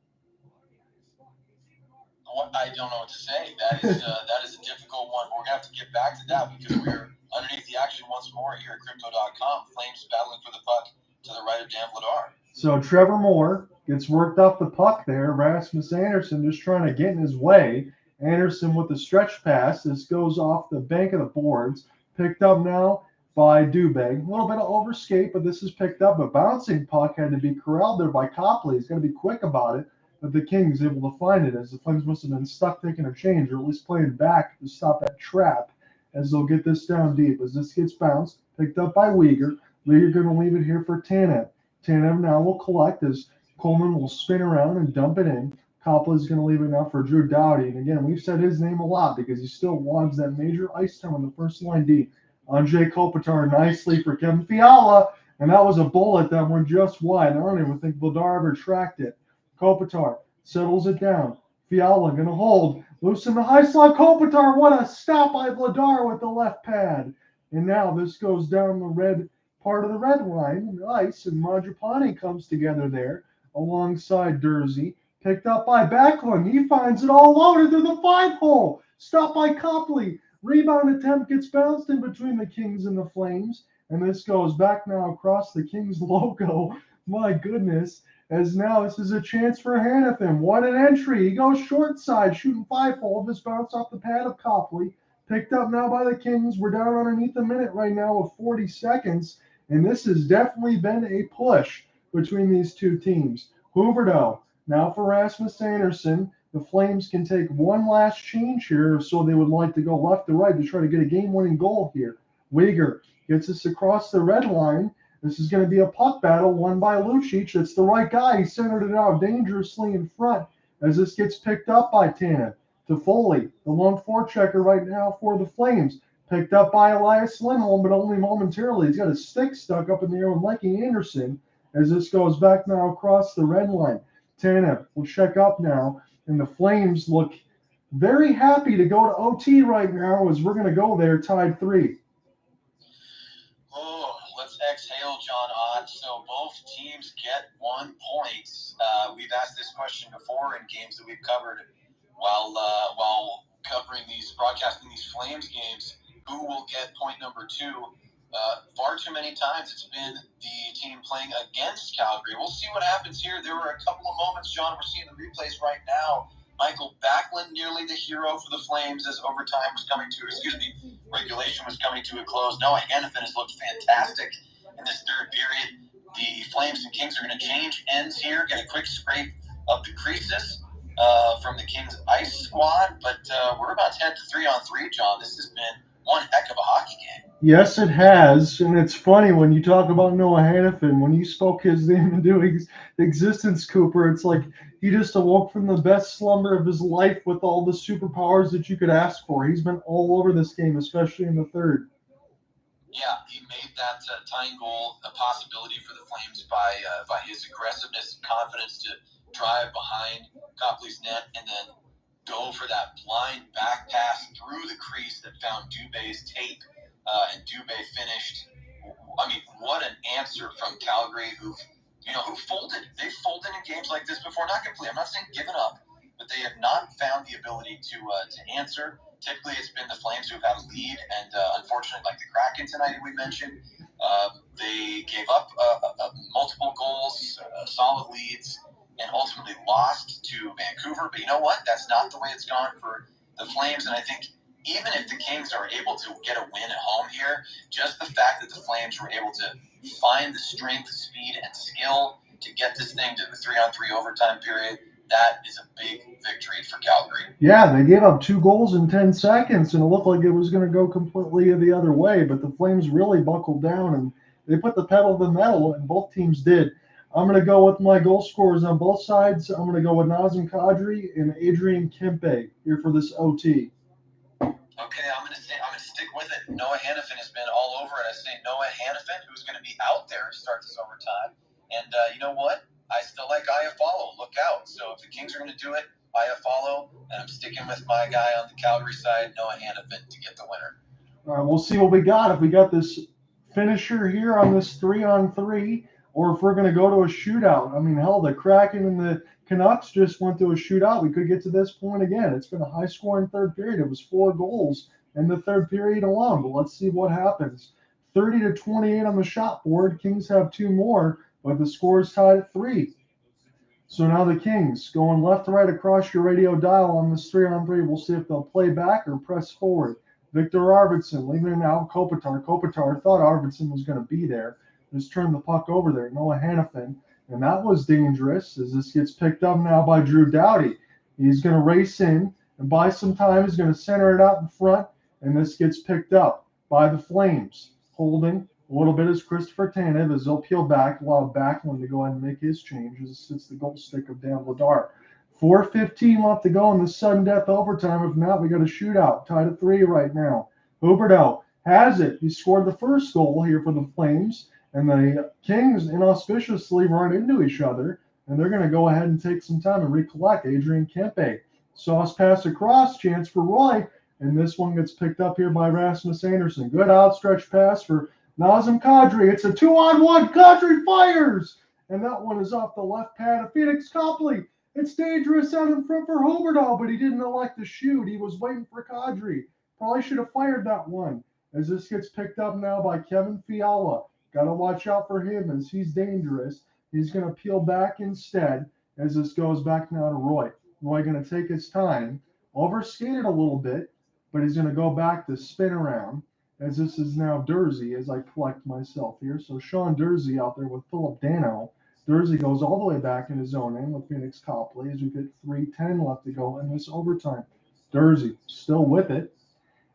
I don't know what to say. That is a difficult one. We're going to have to get back to that because we're underneath the action once more here at Crypto.com. Flames battling for the puck to the right of Dan Vladar. So Trevor Moore gets worked off the puck there. Rasmus Anderson just trying to get in his way. Anderson with the stretch pass. This goes off the bank of the boards. Picked up now by Dube. A little bit of overskate, but this is picked up. A bouncing puck had to be corralled there by Copley. He's going to be quick about it. But the Kings able to find it as the Flames must have been stuck thinking of change, or at least playing back to stop that trap as they'll get this down deep. As this gets bounced, picked up by Uyghur. Uyghur going to leave it here for Tanev. Tanev now will collect as Coleman will spin around and dump it in. Copley's going to leave it now for Drew Doughty. And again, we've said his name a lot because he still logs that major ice time on the first line D. Anze Kopitar nicely for Kempe Fiala. And that was a bullet that went just wide. I don't even think Vladar ever tracked it. Kopitar settles it down. Fiala going to hold. Loose in the high slot. Kopitar, what a stop by Vladar with the left pad. And now this goes down the red part of the red line. Ice, and Mangiapane comes together there alongside Dursey. Picked up by Backlund. He finds it all loaded through the 5-hole. Stopped by Copley. Rebound attempt gets bounced in between the Kings and the Flames. And this goes back now across the Kings logo. My goodness. As now this is a chance for Hannafin. What an entry. He goes short side, shooting 5-hole. This bounce off the pad of Copley. Picked up now by the Kings. We're down underneath a minute right now with 40 seconds. And this has definitely been a push between these two teams. Huberdeau now for Rasmus Anderson. The Flames can take one last change here, so they would like to go left to right to try to get a game-winning goal here. Uyghur gets us across the red line. This is going to be a puck battle won by Lucic. That's the right guy. He centered it out dangerously in front as this gets picked up by Tanev. Toffoli, the lone forechecker right now for the Flames. Picked up by Elias Lindholm, but only momentarily. He's got a stick stuck up in the air with Mikey Anderson as this goes back now across the red line. Tanev will check up now, and the Flames look very happy to go to OT right now as we're going to go there tied 3. Oh, let's exhale, John Ott. So both teams get 1 point. We've asked this question before in games that we've covered while covering broadcasting these Flames games. Who will get point number 2? Far too many times it's been the team playing against Calgary. We'll see what happens here. There were a couple of moments, John, we're seeing the replays right now. Michael Backlund nearly the hero for the Flames as regulation was coming to a close. Noah Hannafin has looked fantastic in this third period. The Flames and Kings are going to change ends here, get a quick scrape of the creases. from the Kings ice squad, but we're about to head to 3-on-3, John. This has been one heck of a hockey game. Yes, it has, and it's funny when you talk about Noah Hannafin. When you spoke his name into existence, Cooper, it's like he just awoke from the best slumber of his life with all the superpowers that you could ask for. He's been all over this game, especially in the third. Yeah, he made that tying goal a possibility for the Flames by his aggressiveness and confidence to drive behind Copley's net and then go for that blind back pass through the crease that found Dube's tape, and Dube finished. I mean, what an answer from Calgary, who folded. They've folded in games like this before, not completely. I'm not saying given up, but they have not found the ability to answer. Typically, it's been the Flames who have had a lead, and unfortunately, like the Kraken tonight, we mentioned, they gave up multiple goals, solid leads, and ultimately lost to Vancouver. But you know what? That's not the way it's gone for the Flames, and I think even if the Kings are able to get a win at home here, just the fact that the Flames were able to find the strength, speed, and skill to get this thing to the 3-on-3 overtime period, that is a big victory for Calgary. Yeah, they gave up 2 goals in 10 seconds, and it looked like it was going to go completely the other way, but the Flames really buckled down, and they put the pedal to the metal, and both teams did. I'm going to go with my goal scorers on both sides. I'm going to go with Nazem Kadri and Adrian Kempe here for this OT. Okay, I'm going to stick with it. Noah Hannafin has been all over it. I say Noah Hannafin, who's going to be out there to start this overtime. And you know what? I still like Iafallo. Look out. So if the Kings are going to do it, Iafallo, and I'm sticking with my guy on the Calgary side, Noah Hannafin, to get the winner. All right, we'll see what we got. If we got this finisher here on this 3-on-3, or if we're going to go to a shootout. I mean, hell, the Kraken and the Canucks just went to a shootout. We could get to this point again. It's been a high-scoring third period. It was 4 goals in the third period alone, but let's see what happens. 30-28 on the shot board. Kings have 2 more, but the score is tied at 3. So now the Kings going left to right across your radio dial on this 3-on-3. We'll see if they'll play back or press forward. Viktor Arvidsson leaving it now. Kopitar thought Arvidsson was going to be there. Just turned the puck over there. Noah Hannafin. And that was dangerous as this gets picked up now by Drew Doughty. He's going to race in and buy some time. He's going to center it out in front. And this gets picked up by the Flames. Holding a little bit is Christopher Tanev as they'll peel back, allow Backlund to go ahead and make his change as it's the goal stick of Dan Vladar. 4:15 left to go in the sudden death overtime. If not, we got a shootout. Tied at 3 right now. Huberdeau has it. He scored the first goal here for the Flames. And the Kings inauspiciously run into each other. And they're going to go ahead and take some time and recollect. Adrian Kempe. Sauce pass across. Chance for Roy. And this one gets picked up here by Rasmus Andersson. Good outstretched pass for Nazem Kadri. It's a 2-on-1. Kadri fires. And that one is off the left pad of Pheonix Copley. It's dangerous out in front for Huberdeau, but he didn't elect to shoot. He was waiting for Kadri. Probably should have fired that one. As this gets picked up now by Kevin Fiala. Got to watch out for him as he's dangerous. He's going to peel back instead as this goes back now to Roy. Roy going to take his time. Overskated a little bit, but he's going to go back to spin around as this is now Durzi as I collect myself here. So Sean Durzi out there with Phillip Danault. Durzi goes all the way back in his own end with Pheonix Copley as we get 3:10 left to go in this overtime. Durzi still with it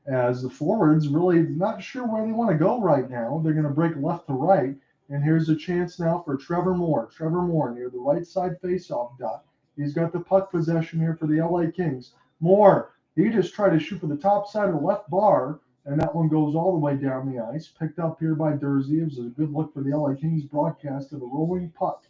as the forwards really not sure where they want to go right now. They're going to break left to right. And here's a chance now for Trevor Moore. Trevor Moore near the right side faceoff dot. He's got the puck possession here for the LA Kings. Moore, he just tried to shoot for the top side of the left bar, and that one goes all the way down the ice. Picked up here by Durzi. It was a good look for the LA Kings broadcast of a rolling puck.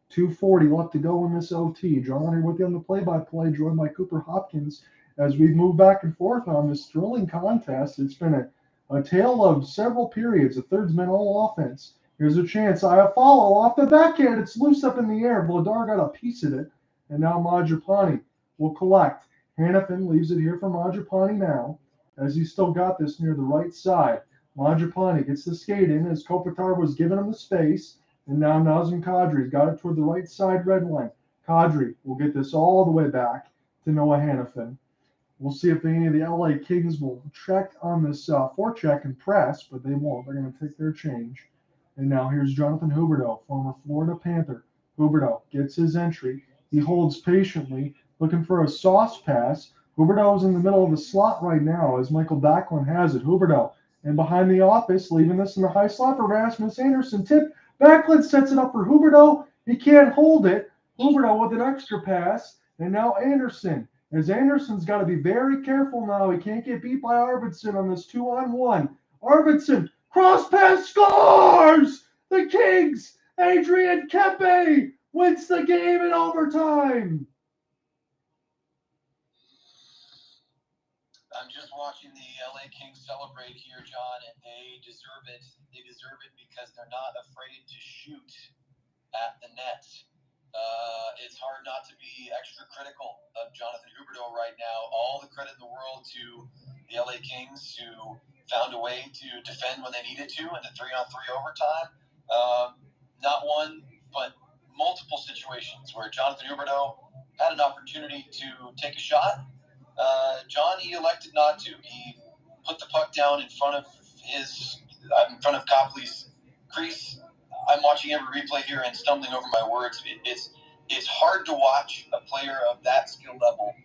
2:40 left to go in this OT. John here with you on the play-by-play, joined by Cooper Hopkins. As we move back and forth on this thrilling contest, it's been a tale of several periods. The third's been all offense. Here's a chance. Iafallo off the backhand. It's loose up in the air. Vladar got a piece of it. And now Majapani will collect. Hannafin leaves it here for Majapani now, as he's still got this near the right side. Majapani gets the skate in as Kopitar was giving him the space. And now Nazem Kadri's got it toward the right side red line. Kadri will get this all the way back to Noah Hannafin. We'll see if any of the LA Kings will check on this forecheck and press, but they won't. They're going to take their change. And now here's Jonathan Huberdeau, former Florida Panther. Huberdeau gets his entry. He holds patiently, looking for a sauce pass. Huberdeau is in the middle of the slot right now as Michael Backlund has it. Huberdeau, and behind the office, leaving this in the high slot for Rasmus Andersson. Tip. Backlund sets it up for Huberdeau. He can't hold it. Huberdeau with an extra pass. And now Andersson. As Andersson's got to be very careful now. He can't get beat by Arvidsson on this 2-on-1. Arvidsson, cross pass, scores! The Kings, Adrian Kempe, wins the game in overtime. I'm just watching the LA Kings celebrate here, John, and they deserve it. They deserve it because they're not afraid to shoot at the net. It's hard not to be extra critical of Jonathan Huberdeau right now. All the credit in the world to the LA Kings who found a way to defend when they needed to in the 3-on-3 overtime. Not one, but multiple situations where Jonathan Huberdeau had an opportunity to take a shot. John, he elected not to. He put the puck down in front of Copley's crease. I'm watching every replay here and stumbling over my words. It's hard to watch a player of that skill level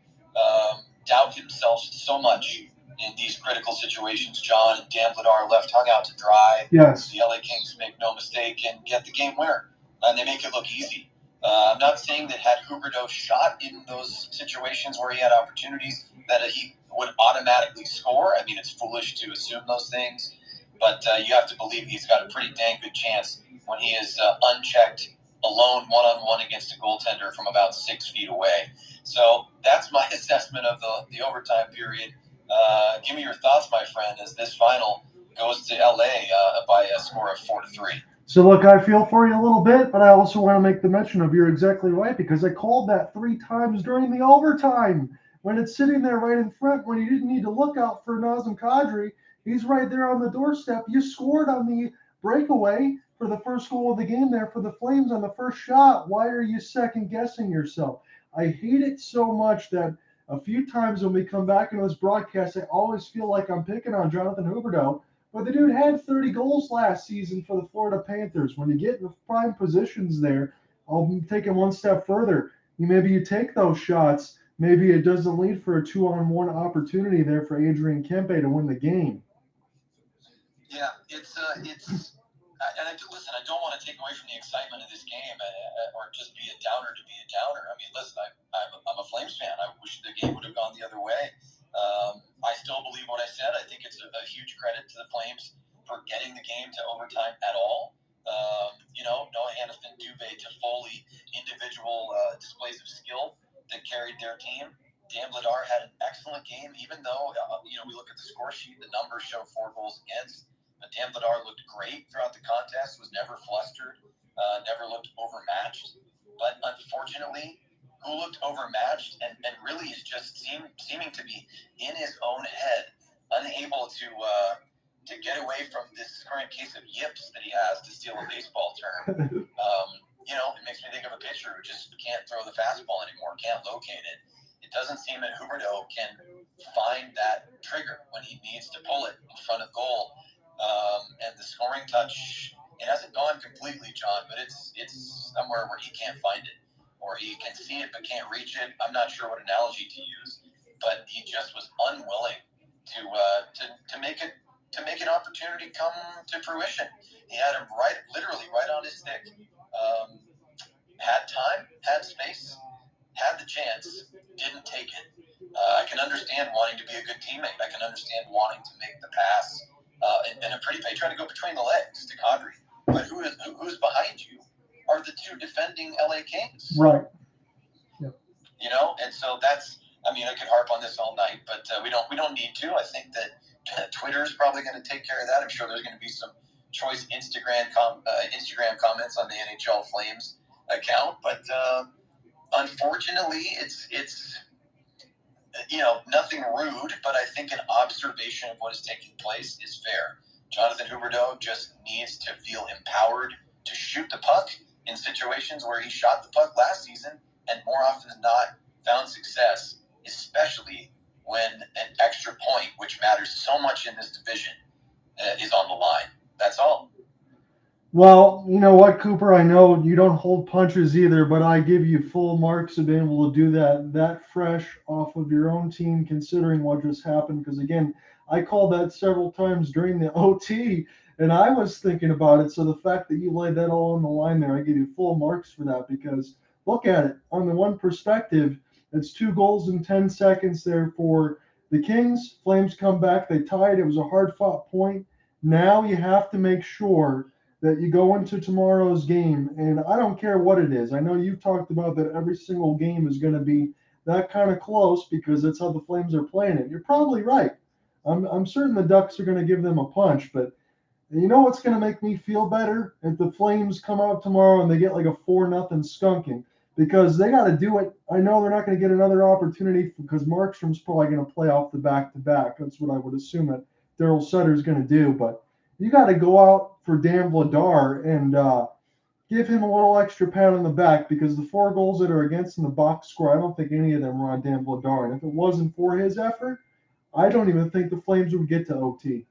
doubt himself so much in these critical situations. John and Dan Vladar left hung out to dry. Yes. The LA Kings make no mistake and get the game winner. And they make it look easy. I'm not saying that had Huberdeau shot in those situations where he had opportunities that he would automatically score. I mean, it's foolish to assume those things. But you have to believe he's got a pretty dang good chance when he is unchecked, alone, one-on-one against a goaltender from about 6 feet away. So that's my assessment of the overtime period. Give me your thoughts, my friend, as this final goes to LA by a score of 4-3. So, look, I feel for you a little bit, but I also want to make the mention of you're exactly right because I called that 3 times during the overtime when it's sitting there right in front when you didn't need to look out for Nazem Kadri. He's right there on the doorstep. You scored on the breakaway for the first goal of the game there for the Flames on the first shot. Why are you second-guessing yourself? I hate it so much that a few times when we come back into this broadcast, I always feel like I'm picking on Jonathan Huberdeau. But the dude had 30 goals last season for the Florida Panthers. When you get in the prime positions there, I'll take it one step further. Maybe you take those shots. Maybe it doesn't lead for a 2-on-1 opportunity there for Adrian Kempe to win the game. Yeah, listen, I don't want to take away from the excitement of this game or just be a downer to be a downer. I mean, listen, I'm a Flames fan. I wish the game would have gone the other way. I still believe what I said. I think it's a huge credit to the Flames for getting the game to overtime at all. Noah Hannafin, Dube, Toffoli, individual displays of skill that carried their team. Dan Vladar had an excellent game, even though, we look at the score sheet, the numbers show 4 goals against. But Dan Vladar looked great throughout the contest, was never flustered, never looked overmatched. But unfortunately, who looked overmatched and really is just seeming to be in his own head, unable to get away from this current case of yips that he has, to steal a baseball term. It makes me think of a pitcher who just can't throw the fastball anymore, can't locate it. It doesn't seem that Huberdeau can find that trigger when he needs to pull it in front of goal. And the scoring touch, it hasn't gone completely, John, but it's somewhere where he can't find it, or he can see it but can't reach it. I'm not sure what analogy to use, but he just was unwilling to make an opportunity come to fruition. He had him literally right on his stick. Had time, had space, had the chance, didn't take it. I can understand wanting to be a good teammate. I can understand wanting to make the pass and a pretty play, trying to go between the legs to Kadri. But who's behind you are the 2 defending LA Kings. Right. Yep. And so that's, I could harp on this all night, but we don't need to. I think that Twitter's probably going to take care of that. I'm sure there's going to be some choice Instagram comments on the NHL Flames account, but unfortunately, it's nothing rude, but I think an observation of what is taking place is fair. Jonathan Huberdeau just needs to feel empowered to shoot the puck in situations where he shot the puck last season and more often than not found success, especially when an extra point, which matters so much in this division, is on the line. That's all. Well, you know what, Cooper? I know you don't hold punches either, but I give you full marks of being able to do that fresh off of your own team, considering what just happened. Because again, I called that several times during the OT, and I was thinking about it. So the fact that you laid that all on the line there, I give you full marks for that. Because look at it on the one perspective, it's 2 goals in 10 seconds there for the Kings. Flames come back, they tied. It was a hard fought point. Now you have to make sure that you go into tomorrow's game, and I don't care what it is. I know you've talked about that every single game is going to be that kind of close because that's how the Flames are playing it. You're probably right. I'm certain the Ducks are going to give them a punch, but you know what's going to make me feel better? If the Flames come out tomorrow and they get like a 4-0 skunking, because they got to do it. I know they're not going to get another opportunity because Markstrom's probably going to play off the back-to-back. That's what I would assume that Darryl Sutter's going to do, but you got to go out for Dan Vladar and give him a little extra pat on the back because the 4 goals that are against in the box score, I don't think any of them were on Dan Vladar. And if it wasn't for his effort, I don't even think the Flames would get to OT.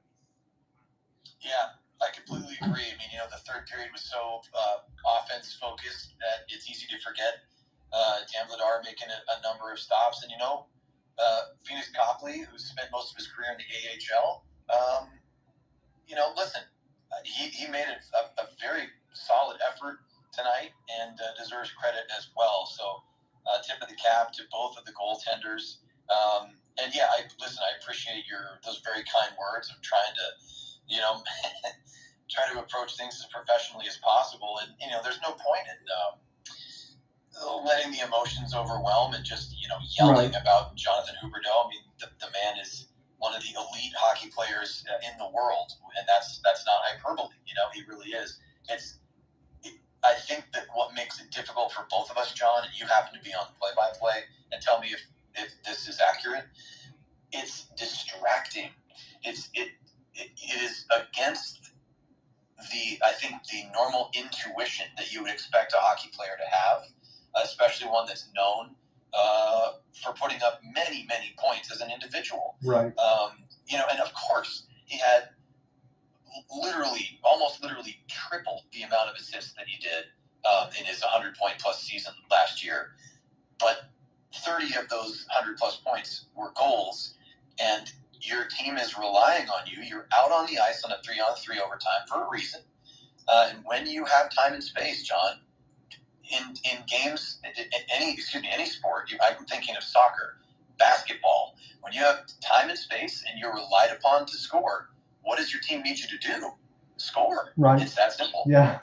Yeah, I completely agree. I mean, the third period was so offense focused that it's easy to forget Dan Vladar making a number of stops. And, Pheonix Copley, who spent most of his career in the AHL, listen, he made a very solid effort tonight and deserves credit as well. So tip of the cap to both of the goaltenders. And yeah, I appreciate those very kind words of trying to, try to approach things as professionally as possible. And, there's no point in letting the emotions overwhelm and just, yelling Right. about Jonathan Huberdeau. I mean, the man is one of the elite hockey players in the world, and that's not hyperbole. He really is. I think that what makes it difficult for both of us, John, and you happen to be on play-by-play, and tell me if this is accurate. It's distracting. It is against the normal intuition that you would expect a hockey player to have, especially one that's known for putting up many, many points as an individual. Right. And of course, he had almost literally triple the amount of assists that he did in his 100-point-plus season last year. But 30 of those 100-plus points were goals, and your team is relying on you. You're out on the ice on a 3-on-3 overtime for a reason. And when you have time and space, John, in games, any sport, I'm thinking of soccer, basketball, when you have time and space and you're relied upon to score, what does your team need you to do? Score. Right. It's that simple. Yeah.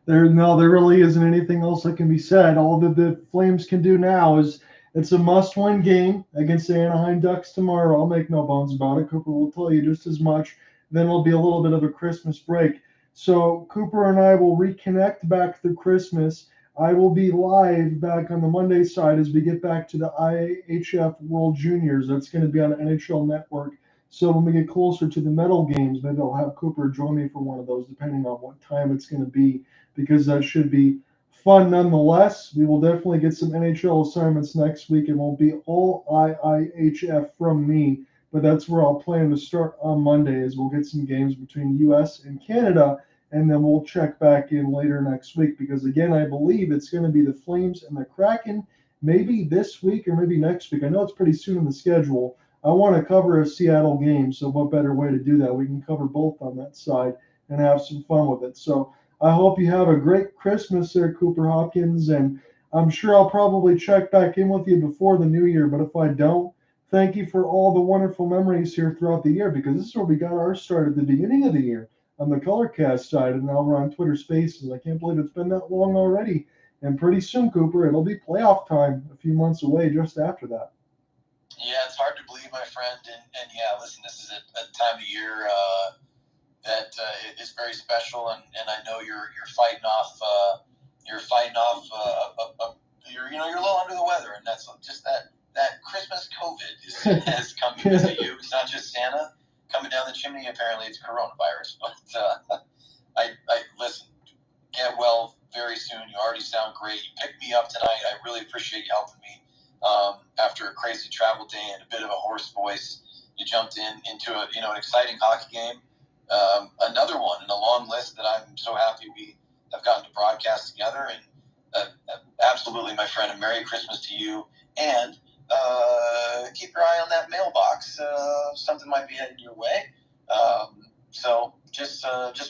There really isn't anything else that can be said. All that the Flames can do now is it's a must-win game against the Anaheim Ducks tomorrow. I'll make no bones about it. Cooper will tell you just as much. Then it'll be a little bit of a Christmas break. So Cooper and I will reconnect back through Christmas. I will be live back on the Monday side as we get back to the IHF World Juniors. That's going to be on the NHL Network. So when we get closer to the medal games, maybe I'll have Cooper join me for one of those, depending on what time it's going to be, because that should be fun nonetheless. We will definitely get some NHL assignments next week. It won't be all IIHF from me, but that's where I'll plan to start on Monday, as we'll get some games between U.S. and Canada, and then we'll check back in later next week, because again, I believe it's going to be the Flames and the Kraken, maybe this week or maybe next week. I know it's pretty soon in the schedule. I want to cover a Seattle game, so what better way to do that? We can cover both on that side and have some fun with it. So I hope you have a great Christmas there, Cooper Hopkins, and I'm sure I'll probably check back in with you before the new year, but if I don't, thank you for all the wonderful memories here throughout the year, because this is where we got our start at the beginning of the year on the Colorcast side, and now we're on Twitter Spaces. I can't believe it's been that long already, and pretty soon, Cooper, it'll be playoff time a few months away just after that. Yeah, it's hard to believe, my friend, and yeah, listen, this is a time of year that is very special, and I know you're fighting off you're a little under the weather, and that's just that Christmas COVID has come to visit you. It's not just Santa coming down the chimney. Apparently, it's coronavirus. But I listen. Get well very soon. You already sound great. You picked me up tonight. I really appreciate you helping me. After a crazy travel day and a bit of a hoarse voice, you jumped into an exciting hockey game. another one in a long list that I'm so happy we have gotten to broadcast together. And absolutely, my friend, a Merry Christmas to you. And keep your eye on that mailbox. Something might be heading your way. So just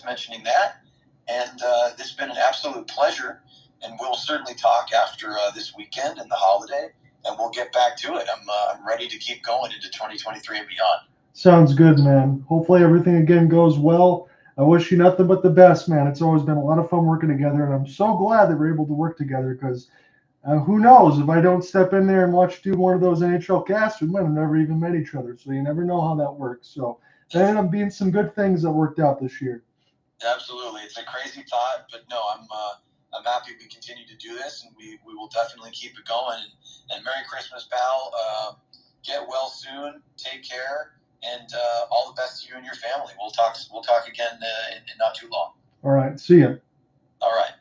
mentioning that. And this has been an absolute pleasure. And we'll certainly talk after this weekend and the holiday. And we'll get back to it. I'm ready to keep going into 2023 and beyond. Sounds good, man. Hopefully everything again goes well. I wish you nothing but the best, man. It's always been a lot of fun working together, and I'm so glad that we're able to work together because who knows, if I don't step in there and watch do one of those NHL casts, we might have never even met each other. So you never know how that works. So there ended up being some good things that worked out this year. Absolutely. It's a crazy thought, but no, I'm happy we continue to do this, and we will definitely keep it going. And Merry Christmas, pal. Get well soon. Take care. And all the best to you and your family. We'll talk again in not too long. All right. See ya. All right.